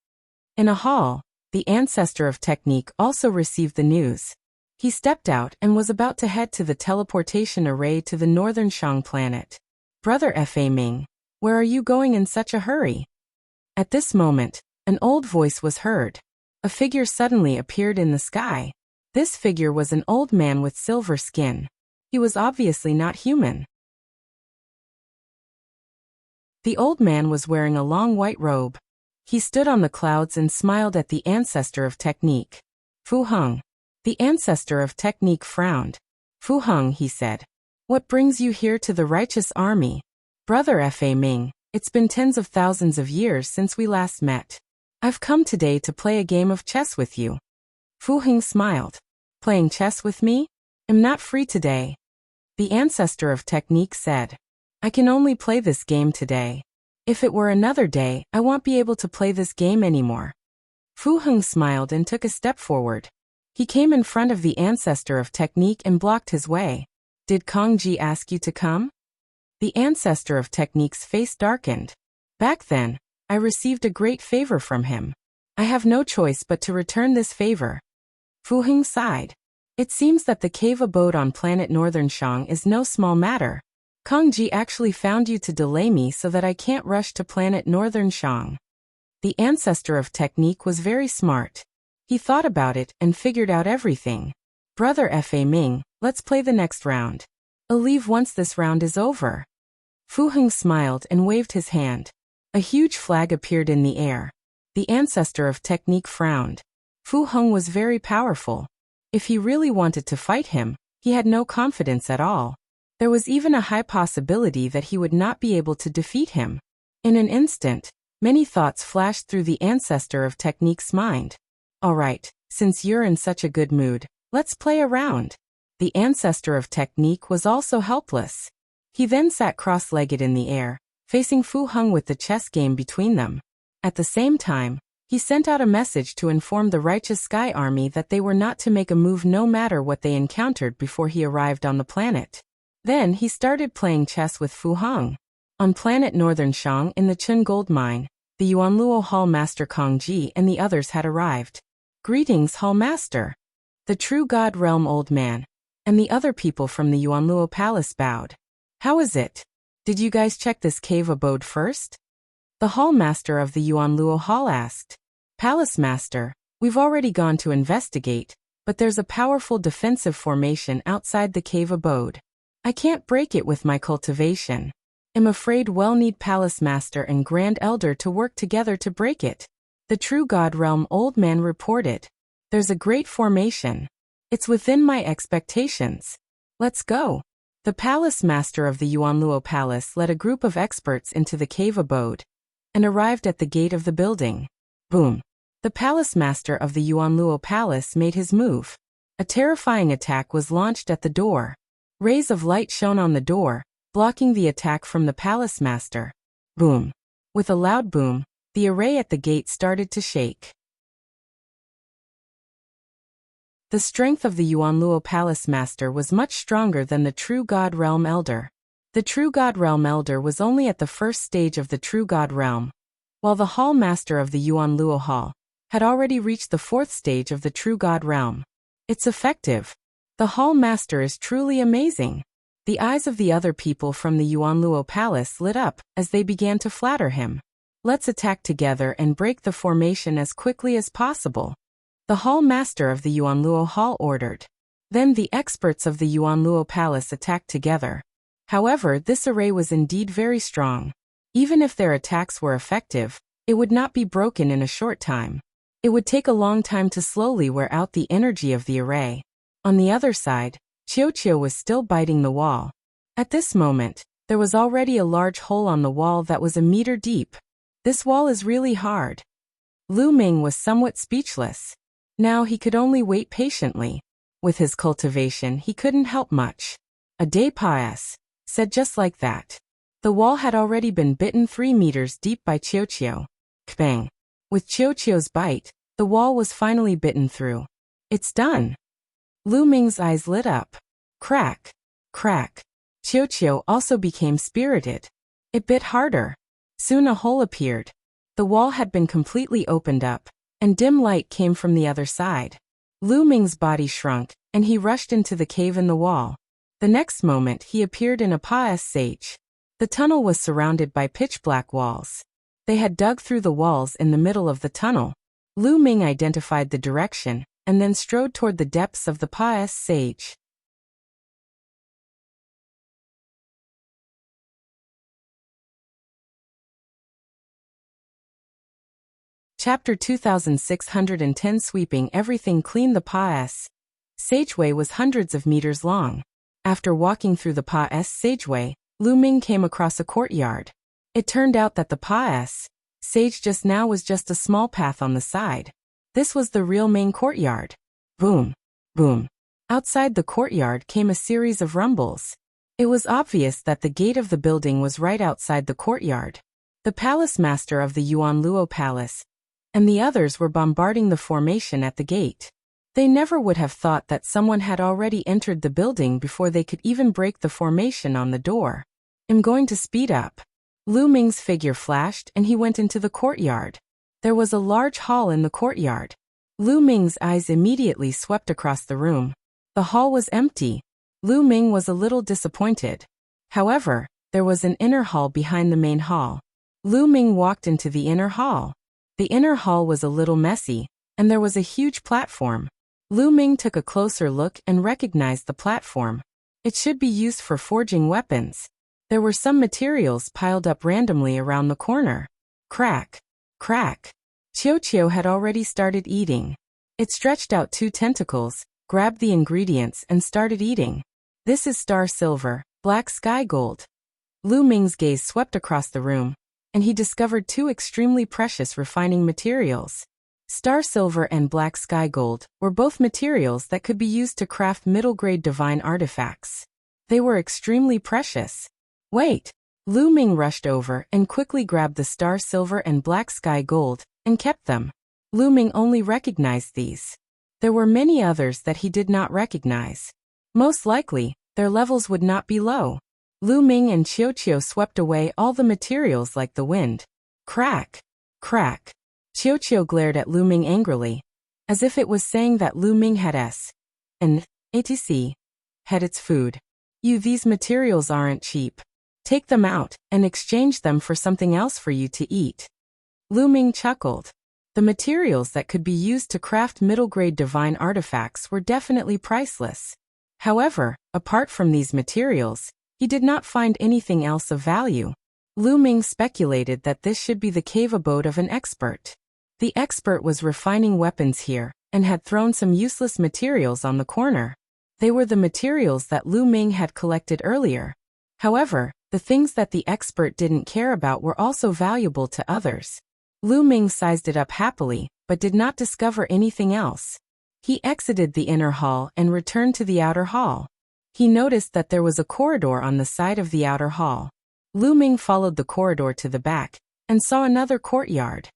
In a hall, the ancestor of Technique also received the news. He stepped out and was about to head to the teleportation array to the northern Shang planet. Brother Fa Ming, where are you going in such a hurry? At this moment, an old voice was heard. A figure suddenly appeared in the sky. This figure was an old man with silver skin. He was obviously not human. The old man was wearing a long white robe. He stood on the clouds and smiled at the ancestor of Technique. Fu Heng. The ancestor of Technique frowned. Fu Heng, he said. What brings you here to the righteous army? Brother Fa Ming, it's been tens of thousands of years since we last met. I've come today to play a game of chess with you. Fu Heng smiled. Playing chess with me? I'm not free today. The ancestor of technique said. I can only play this game today. If it were another day, I won't be able to play this game anymore. Fu Heng smiled and took a step forward. He came in front of the ancestor of technique and blocked his way. Did Kong Ji ask you to come? The ancestor of technique's face darkened. Back then, I received a great favor from him. I have no choice but to return this favor. Fu Heng sighed. It seems that the cave abode on planet Northern Shang is no small matter. Kong Ji actually found you to delay me so that I can't rush to planet Northern Shang. The ancestor of technique was very smart. He thought about it and figured out everything. Brother Fa Ming, let's play the next round. I'll leave once this round is over. Fu Heng smiled and waved his hand. A huge flag appeared in the air. The ancestor of technique frowned. Fu Heng was very powerful. If he really wanted to fight him, he had no confidence at all. There was even a high possibility that he would not be able to defeat him. In an instant, many thoughts flashed through the ancestor of technique's mind. All right, since you're in such a good mood, let's play a round. The ancestor of technique was also helpless. He then sat cross-legged in the air, facing Fu Heng with the chess game between them. At the same time, he sent out a message to inform the righteous Sky Army that they were not to make a move no matter what they encountered before he arrived on the planet. Then he started playing chess with Fu Heng. On planet Northern Shang in the Chun Gold Mine, the Yuanluo Hall Master Kong Ji and the others had arrived. Greetings, Hall Master. The True God Realm Old Man and the other people from the Yuanluo Palace bowed. How is it? Did you guys check this cave abode first? The Hall Master of the Yuanluo Hall asked. Palace Master, we've already gone to investigate, but there's a powerful defensive formation outside the cave abode. I can't break it with my cultivation. I'm afraid we'll need Palace Master and Grand Elder to work together to break it. The True God Realm Old Man reported. There's a great formation. It's within my expectations. Let's go. The Palace Master of the Yuanluo Palace led a group of experts into the cave abode and arrived at the gate of the building. Boom. The Palace Master of the Yuanluo Palace made his move. A terrifying attack was launched at the door. Rays of light shone on the door, blocking the attack from the Palace Master. Boom. With a loud boom, the array at the gate started to shake. The strength of the Yuanluo Palace Master was much stronger than the True God Realm Elder. The True God Realm Elder was only at the first stage of the True God Realm, while the Hall Master of the Yuanluo Hall had already reached the fourth stage of the True God Realm. It's effective. The Hall Master is truly amazing. The eyes of the other people from the Yuanluo Palace lit up as they began to flatter him. Let's attack together and break the formation as quickly as possible. The Hall Master of the Yuanluo Hall ordered. Then the experts of the Yuanluo Palace attacked together. However, this array was indeed very strong. Even if their attacks were effective, it would not be broken in a short time. It would take a long time to slowly wear out the energy of the array. On the other side, Qiu was still biting the wall. At this moment, there was already a large hole on the wall that was a meter deep. This wall is really hard. Lu Ming was somewhat speechless. Now he could only wait patiently. With his cultivation, he couldn't help much. A day pass, said just like that. The wall had already been bitten 3 meters deep by Qiu. Kbang. With Qiu's bite, the wall was finally bitten through. It's done. Lu Ming's eyes lit up. Crack. Crack. Qiu also became spirited. It bit harder. Soon a hole appeared. The wall had been completely opened up, and dim light came from the other side. Lu Ming's body shrunk, and he rushed into the cave in the wall. The next moment he appeared in a pass sage. The tunnel was surrounded by pitch-black walls. They had dug through the walls in the middle of the tunnel. Lu Ming identified the direction, and then strode toward the depths of the pass sage. Chapter 2610 Sweeping everything clean. The pass sageway was hundreds of meters long. After walking through the Pa-S sageway, Lu Ming came across a courtyard. It turned out that the Pa-S sage just now was just a small path on the side. This was the real main courtyard. Boom, boom. Outside the courtyard came a series of rumbles. It was obvious that the gate of the building was right outside the courtyard. The palace master of the Yuan Luo Palace and the others were bombarding the formation at the gate. They never would have thought that someone had already entered the building before they could even break the formation on the door. I'm going to speed up. Lu Ming's figure flashed and he went into the courtyard. There was a large hall in the courtyard. Lu Ming's eyes immediately swept across the room. The hall was empty. Lu Ming was a little disappointed. However, there was an inner hall behind the main hall. Lu Ming walked into the inner hall. The inner hall was a little messy, and there was a huge platform. Lu Ming took a closer look and recognized the platform. It should be used for forging weapons. There were some materials piled up randomly around the corner. Crack, crack. Qiu had already started eating. It stretched out 2 tentacles, grabbed the ingredients and started eating. This is star silver, black sky gold. Lu Ming's gaze swept across the room, and he discovered 2 extremely precious refining materials. Star silver and black sky gold were both materials that could be used to craft middle-grade divine artifacts. They were extremely precious. Wait! Lu Ming rushed over and quickly grabbed the star silver and black sky gold and kept them. Lu Ming only recognized these. There were many others that he did not recognize. Most likely, their levels would not be low. Lu Ming and Qiu swept away all the materials like the wind. Crack! Crack! Qiu glared at Lu Ming angrily, as if it was saying that Lu Ming had etc. had its food. These materials aren't cheap. Take them out and exchange them for something else for you to eat. Lu Ming chuckled. The materials that could be used to craft middle-grade divine artifacts were definitely priceless. However, apart from these materials, he did not find anything else of value. Lu Ming speculated that this should be the cave abode of an expert. The expert was refining weapons here and had thrown some useless materials on the corner. They were the materials that Lu Ming had collected earlier. However, the things that the expert didn't care about were also valuable to others. Lu Ming sized it up happily, but did not discover anything else. He exited the inner hall and returned to the outer hall. He noticed that there was a corridor on the side of the outer hall. Lu Ming followed the corridor to the back and saw another courtyard.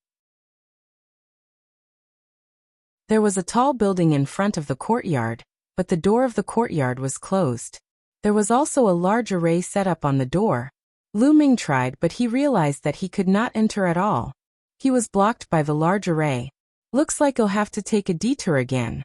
There was a tall building in front of the courtyard, but the door of the courtyard was closed. There was also a large array set up on the door. Lu Ming tried, but he realized that he could not enter at all. He was blocked by the large array. Looks like he'll have to take a detour again.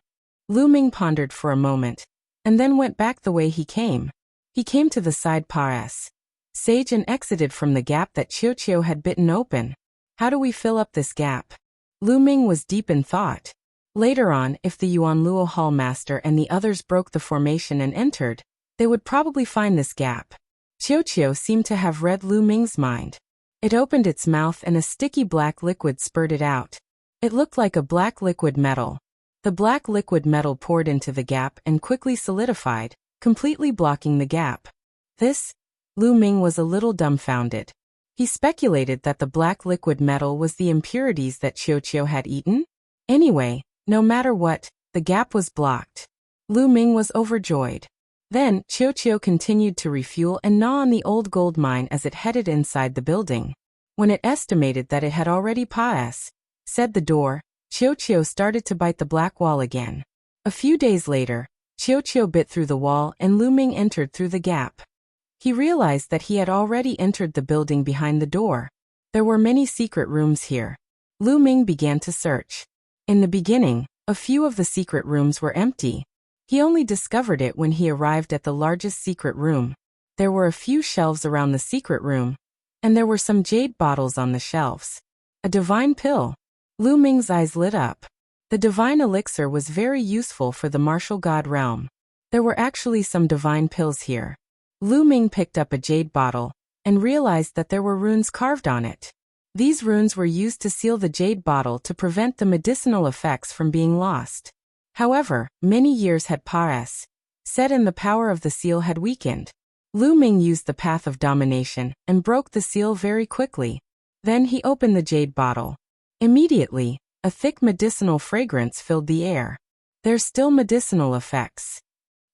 Lu Ming pondered for a moment, and then went back the way he came. He came to the side Pa-S sage and exited from the gap that Qiu had bitten open. How do we fill up this gap? Lu Ming was deep in thought. Later on, if the Yuan Luo Hall Master and the others broke the formation and entered, they would probably find this gap. Qiu seemed to have read Lu Ming's mind. It opened its mouth and a sticky black liquid spurted out. It looked like a black liquid metal. The black liquid metal poured into the gap and quickly solidified, completely blocking the gap. Lu Ming was a little dumbfounded. He speculated that the black liquid metal was the impurities that Qiu had eaten. Anyway, no matter what, the gap was blocked. Lu Ming was overjoyed. Then, Qiu continued to refuel and gnaw on the old gold mine as it headed inside the building. When it estimated that it had already said the door, Qiu started to bite the black wall again. A few days later, Qiu bit through the wall and Lu Ming entered through the gap. He realized that he had already entered the building behind the door. There were many secret rooms here. Lu Ming began to search. In the beginning, a few of the secret rooms were empty. He only discovered it when he arrived at the largest secret room. There were a few shelves around the secret room, and there were some jade bottles on the shelves. A divine pill. Lu Ming's eyes lit up. The divine elixir was very useful for the martial god realm. There were actually some divine pills here. Lu Ming picked up a jade bottle and realized that there were runes carved on it. These runes were used to seal the jade bottle to prevent the medicinal effects from being lost. However, many years had passed set and the power of the seal had weakened. Lu Ming used the path of domination and broke the seal very quickly. Then he opened the jade bottle. Immediately, a thick medicinal fragrance filled the air. There's still medicinal effects.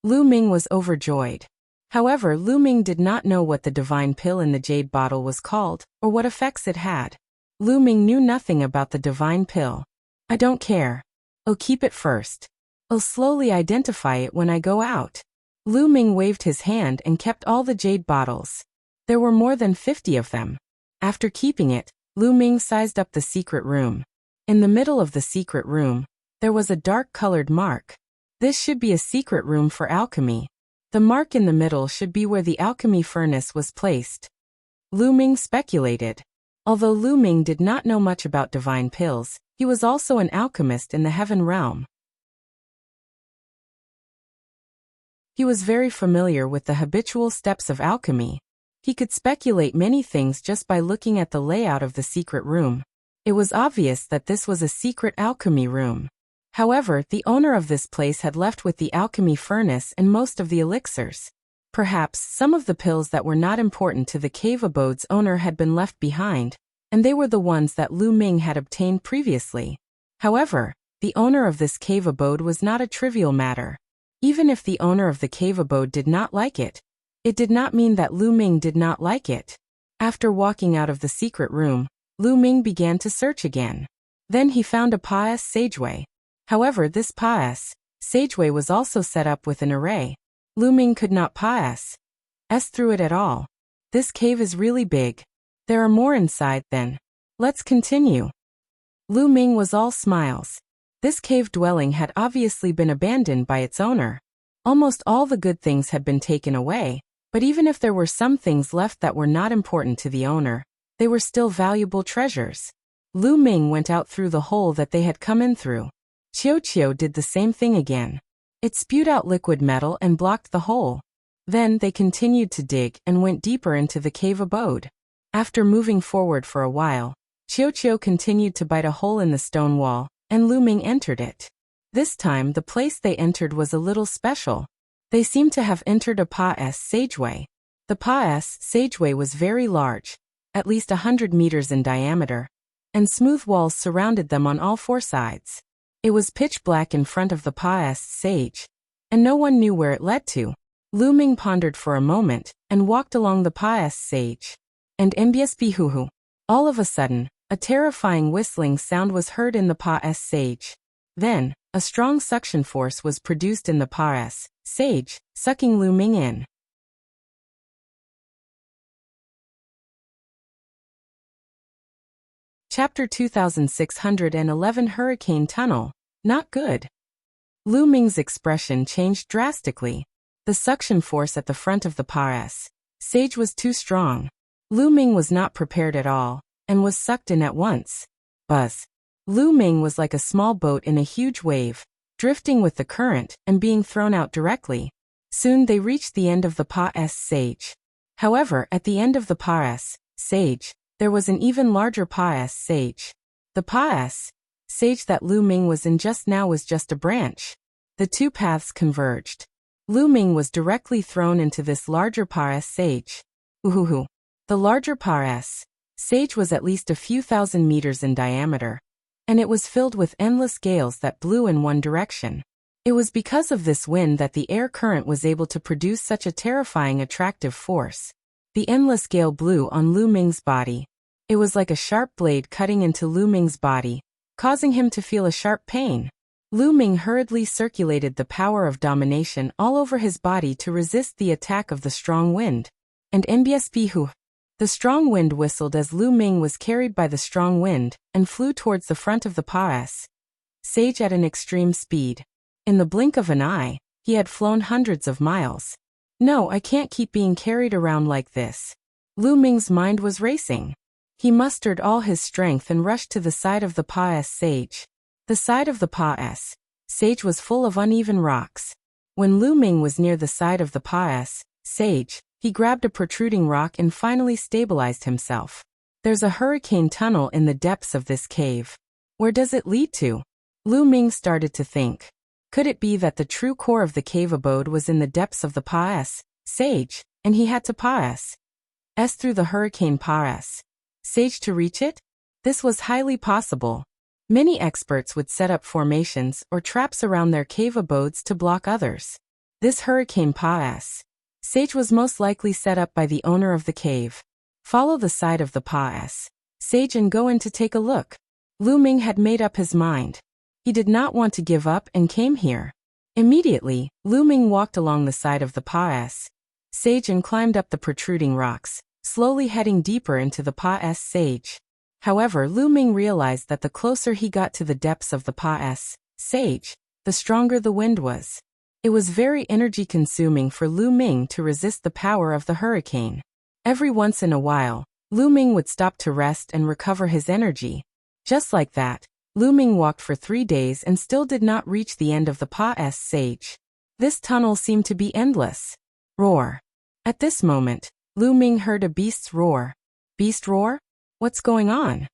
Lu Ming was overjoyed. However, Lu Ming did not know what the divine pill in the jade bottle was called, or what effects it had. Lu Ming knew nothing about the divine pill. I don't care. I'll keep it first. I'll slowly identify it when I go out. Lu Ming waved his hand and kept all the jade bottles. There were more than 50 of them. After keeping it, Lu Ming sized up the secret room. In the middle of the secret room, there was a dark-colored mark. This should be a secret room for alchemy. The mark in the middle should be where the alchemy furnace was placed. Lu Ming speculated. Although Lu Ming did not know much about divine pills, he was also an alchemist in the heaven realm. He was very familiar with the habitual steps of alchemy. He could speculate many things just by looking at the layout of the secret room. It was obvious that this was a secret alchemy room. However, the owner of this place had left with the alchemy furnace and most of the elixirs. Perhaps some of the pills that were not important to the cave abode's owner had been left behind, and they were the ones that Lu Ming had obtained previously. However, the owner of this cave abode was not a trivial matter. Even if the owner of the cave abode did not like it, it did not mean that Lu Ming did not like it. After walking out of the secret room, Lu Ming began to search again. Then he found a pious sageway. However, this pious sageway was also set up with an array. Lu Ming could not pass through it at all. This cave is really big. There are more inside then. Let's continue. Lu Ming was all smiles. This cave dwelling had obviously been abandoned by its owner. Almost all the good things had been taken away, but even if there were some things left that were not important to the owner, they were still valuable treasures. Lu Ming went out through the hole that they had come in through. Qiu did the same thing again. It spewed out liquid metal and blocked the hole. Then they continued to dig and went deeper into the cave abode. After moving forward for a while, Qiu continued to bite a hole in the stone wall, and Lu Ming entered it. This time the place they entered was a little special. They seemed to have entered a pious sageway. The pious sageway was very large, at least 100 meters in diameter, and smooth walls surrounded them on all four sides. It was pitch black in front of the pious sage, and no one knew where it led to. Lu Ming pondered for a moment, and walked along the pious sage. And mbsp all of a sudden, a terrifying whistling sound was heard in the pious sage. Then, a strong suction force was produced in the pious sage, sucking Lu Ming in. Chapter 2611 Hurricane Tunnel. Not good. Lu Ming's expression changed drastically. The suction force at the front of the pious sage was too strong. Lu Ming was not prepared at all, and was sucked in at once. Buzz. Lu Ming was like a small boat in a huge wave, drifting with the current and being thrown out directly. Soon they reached the end of the pious sage. However, at the end of the pious sage, there was an even larger pious sage. The pious sage that Lu Ming was in just now was just a branch. The two paths converged. Lu Ming was directly thrown into this larger pious sage. Uhuhu. The larger pious sage was at least a few thousand meters in diameter, and it was filled with endless gales that blew in one direction. It was because of this wind that the air current was able to produce such a terrifying attractive force. The endless gale blew on Lu Ming's body. It was like a sharp blade cutting into Lu Ming's body, causing him to feel a sharp pain. Lu Ming hurriedly circulated the power of domination all over his body to resist the attack of the strong wind. And mbsp the strong wind whistled as Lu Ming was carried by the strong wind, and flew towards the front of the pious sage at an extreme speed. In the blink of an eye, he had flown hundreds of miles. No, I can't keep being carried around like this. Lu Ming's mind was racing. He mustered all his strength and rushed to the side of the pious sage. The side of the pious sage was full of uneven rocks. When Lu Ming was near the side of the pious sage, he grabbed a protruding rock and finally stabilized himself. There's a hurricane tunnel in the depths of this cave. Where does it lead to? Lu Ming started to think. Could it be that the true core of the cave abode was in the depths of the Pa's sage, and he had to pass through the hurricane Pa's sage to reach it? This was highly possible. Many experts would set up formations or traps around their cave abodes to block others. This hurricane Pa's sage was most likely set up by the owner of the cave. Follow the side of the Pa's sage and go in to take a look. Lu Ming had made up his mind. He did not want to give up and came here. Immediately, Lu Ming walked along the side of the Pa's sage and climbed up the protruding rocks, slowly heading deeper into the Pa's sage. However, Lu Ming realized that the closer he got to the depths of the Pa's sage, the stronger the wind was. It was very energy-consuming for Lu Ming to resist the power of the hurricane. Every once in a while, Lu Ming would stop to rest and recover his energy. Just like that, Lu Ming walked for 3 days and still did not reach the end of the Pa's sage. This tunnel seemed to be endless. Roar. At this moment, Lu Ming heard a beast's roar. Beast roar? What's going on?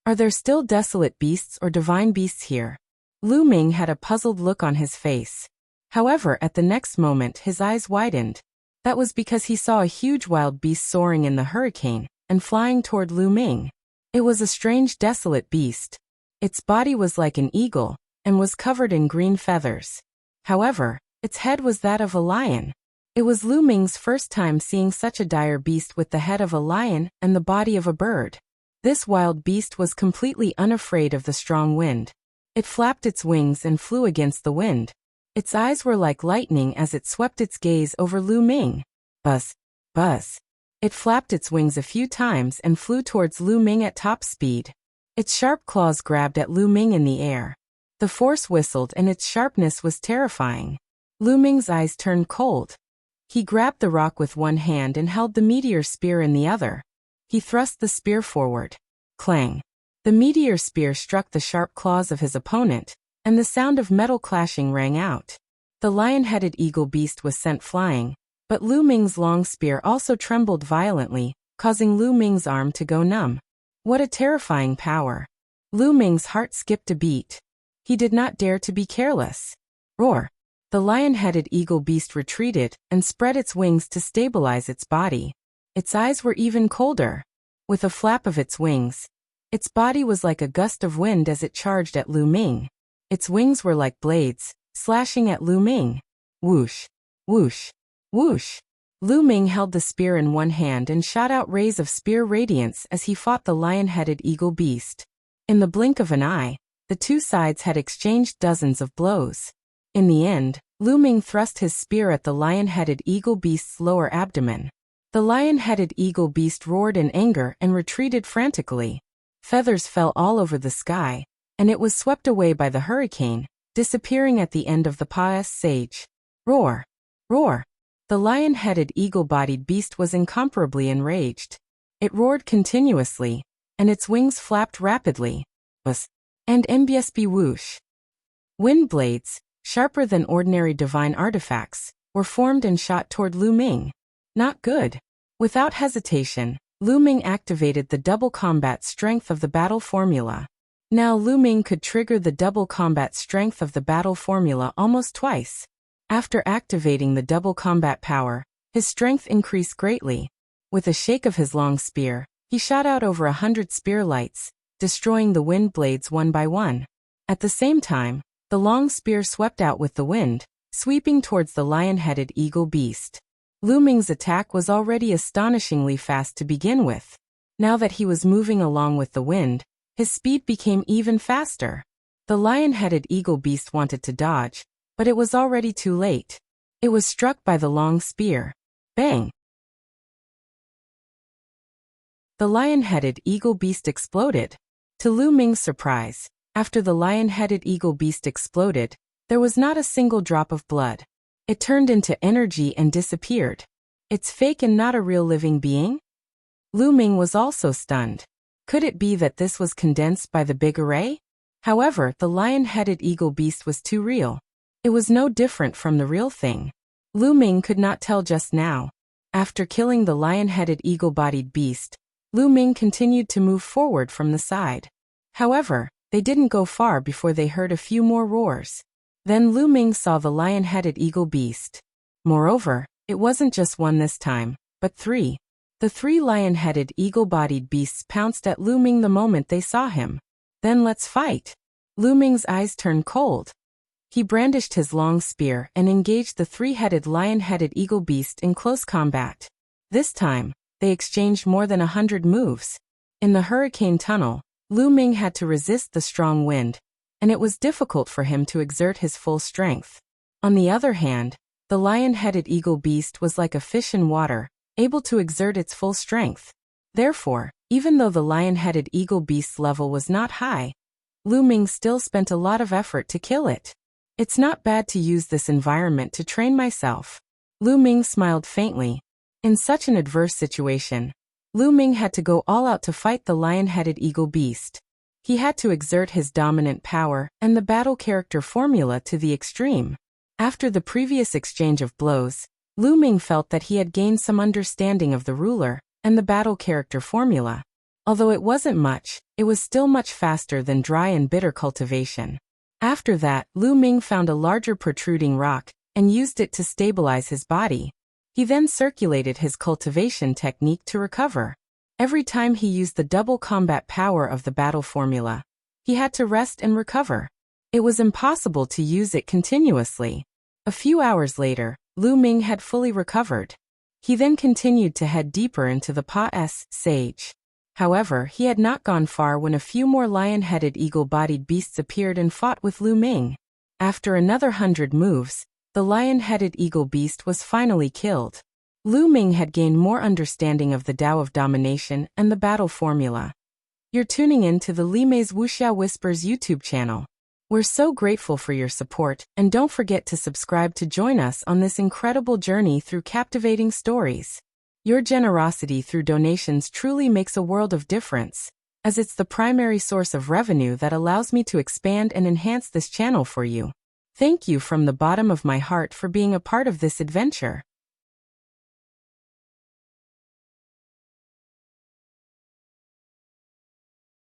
Are there still desolate beasts or divine beasts here? Lu Ming had a puzzled look on his face. However, at the next moment his eyes widened. That was because he saw a huge wild beast soaring in the hurricane and flying toward Lu Ming. It was a strange desolate beast. Its body was like an eagle and was covered in green feathers. However, its head was that of a lion. It was Lu Ming's first time seeing such a dire beast with the head of a lion and the body of a bird. This wild beast was completely unafraid of the strong wind. It flapped its wings and flew against the wind. Its eyes were like lightning as it swept its gaze over Lu Ming. Buzz, buzz. It flapped its wings a few times and flew towards Lu Ming at top speed. Its sharp claws grabbed at Lu Ming in the air. The force whistled and its sharpness was terrifying. Lu Ming's eyes turned cold. He grabbed the rock with one hand and held the meteor spear in the other. He thrust the spear forward. Clang. The meteor spear struck the sharp claws of his opponent, and the sound of metal clashing rang out. The lion-headed eagle beast was sent flying, but Lu Ming's long spear also trembled violently, causing Lu Ming's arm to go numb. What a terrifying power. Lu Ming's heart skipped a beat. He did not dare to be careless. Roar. The lion-headed eagle beast retreated and spread its wings to stabilize its body. Its eyes were even colder. With a flap of its wings, its body was like a gust of wind as it charged at Lu Ming. Its wings were like blades, slashing at Lu Ming. Whoosh, whoosh, whoosh. Lu Ming held the spear in one hand and shot out rays of spear radiance as he fought the lion-headed eagle beast. In the blink of an eye, the two sides had exchanged dozens of blows. In the end, Lu Ming thrust his spear at the lion-headed eagle beast's lower abdomen. The lion-headed eagle beast roared in anger and retreated frantically. Feathers fell all over the sky, and it was swept away by the hurricane, disappearing at the end of the Pa's sage. Roar! Roar! The lion-headed eagle-bodied beast was incomparably enraged. It roared continuously, and its wings flapped rapidly. Buzz! And MBSB whoosh! Wind blades, sharper than ordinary divine artifacts, were formed and shot toward Lu Ming. Not good. Without hesitation, Lu Ming activated the double combat strength of the battle formula. Now Lu Ming could trigger the double combat strength of the battle formula almost twice. After activating the double combat power, his strength increased greatly. With a shake of his long spear, he shot out over 100 spear lights, destroying the wind blades one by one. At the same time, the long spear swept out with the wind, sweeping towards the lion-headed eagle beast. Lu Ming's attack was already astonishingly fast to begin with. Now that he was moving along with the wind, his speed became even faster. The lion-headed eagle beast wanted to dodge, but it was already too late. It was struck by the long spear. Bang! The lion-headed eagle beast exploded. To Lu Ming's surprise, after the lion-headed eagle beast exploded, there was not a single drop of blood. It turned into energy and disappeared. It's fake and not a real living being? Lu Ming was also stunned. Could it be that this was condensed by the big array? However, the lion-headed eagle beast was too real. It was no different from the real thing. Lu Ming could not tell just now. After killing the lion-headed eagle-bodied beast, Lu Ming continued to move forward from the side. However, They didn't go far before they heard a few more roars. Then Lu Ming saw the lion-headed eagle beast. Moreover, it wasn't just one this time, but three. The three lion-headed eagle-bodied beasts pounced at Lu Ming the moment they saw him. Then let's fight. Lu Ming's eyes turned cold. He brandished his long spear and engaged the three-headed lion-headed eagle beast in close combat. This time, they exchanged more than 100 moves. In the hurricane tunnel, Lu Ming had to resist the strong wind, and it was difficult for him to exert his full strength. On the other hand, the lion-headed eagle beast was like a fish in water, able to exert its full strength. Therefore, even though the lion-headed eagle beast's level was not high, Lu Ming still spent a lot of effort to kill it. It's not bad to use this environment to train myself. Lu Ming smiled faintly. In such an adverse situation, Lu Ming had to go all out to fight the lion-headed eagle beast. He had to exert his dominant power and the battle character formula to the extreme. After the previous exchange of blows, Lu Ming felt that he had gained some understanding of the ruler and the battle character formula. Although it wasn't much, it was still much faster than dry and bitter cultivation. After that, Lu Ming found a larger protruding rock and used it to stabilize his body. He then circulated his cultivation technique to recover. Every time he used the double combat power of the battle formula, he had to rest and recover. It was impossible to use it continuously. A few hours later, Lu Ming had fully recovered. He then continued to head deeper into the Pa-S Sage. However, he had not gone far when a few more lion-headed eagle-bodied beasts appeared and fought with Lu Ming. After another 100 moves, the lion-headed eagle beast was finally killed. Lu Ming had gained more understanding of the Tao of domination and the battle formula. You're tuning in to the Li Mei's Wuxia Whispers YouTube channel. We're so grateful for your support, and don't forget to subscribe to join us on this incredible journey through captivating stories. Your generosity through donations truly makes a world of difference, as it's the primary source of revenue that allows me to expand and enhance this channel for you. Thank you from the bottom of my heart for being a part of this adventure.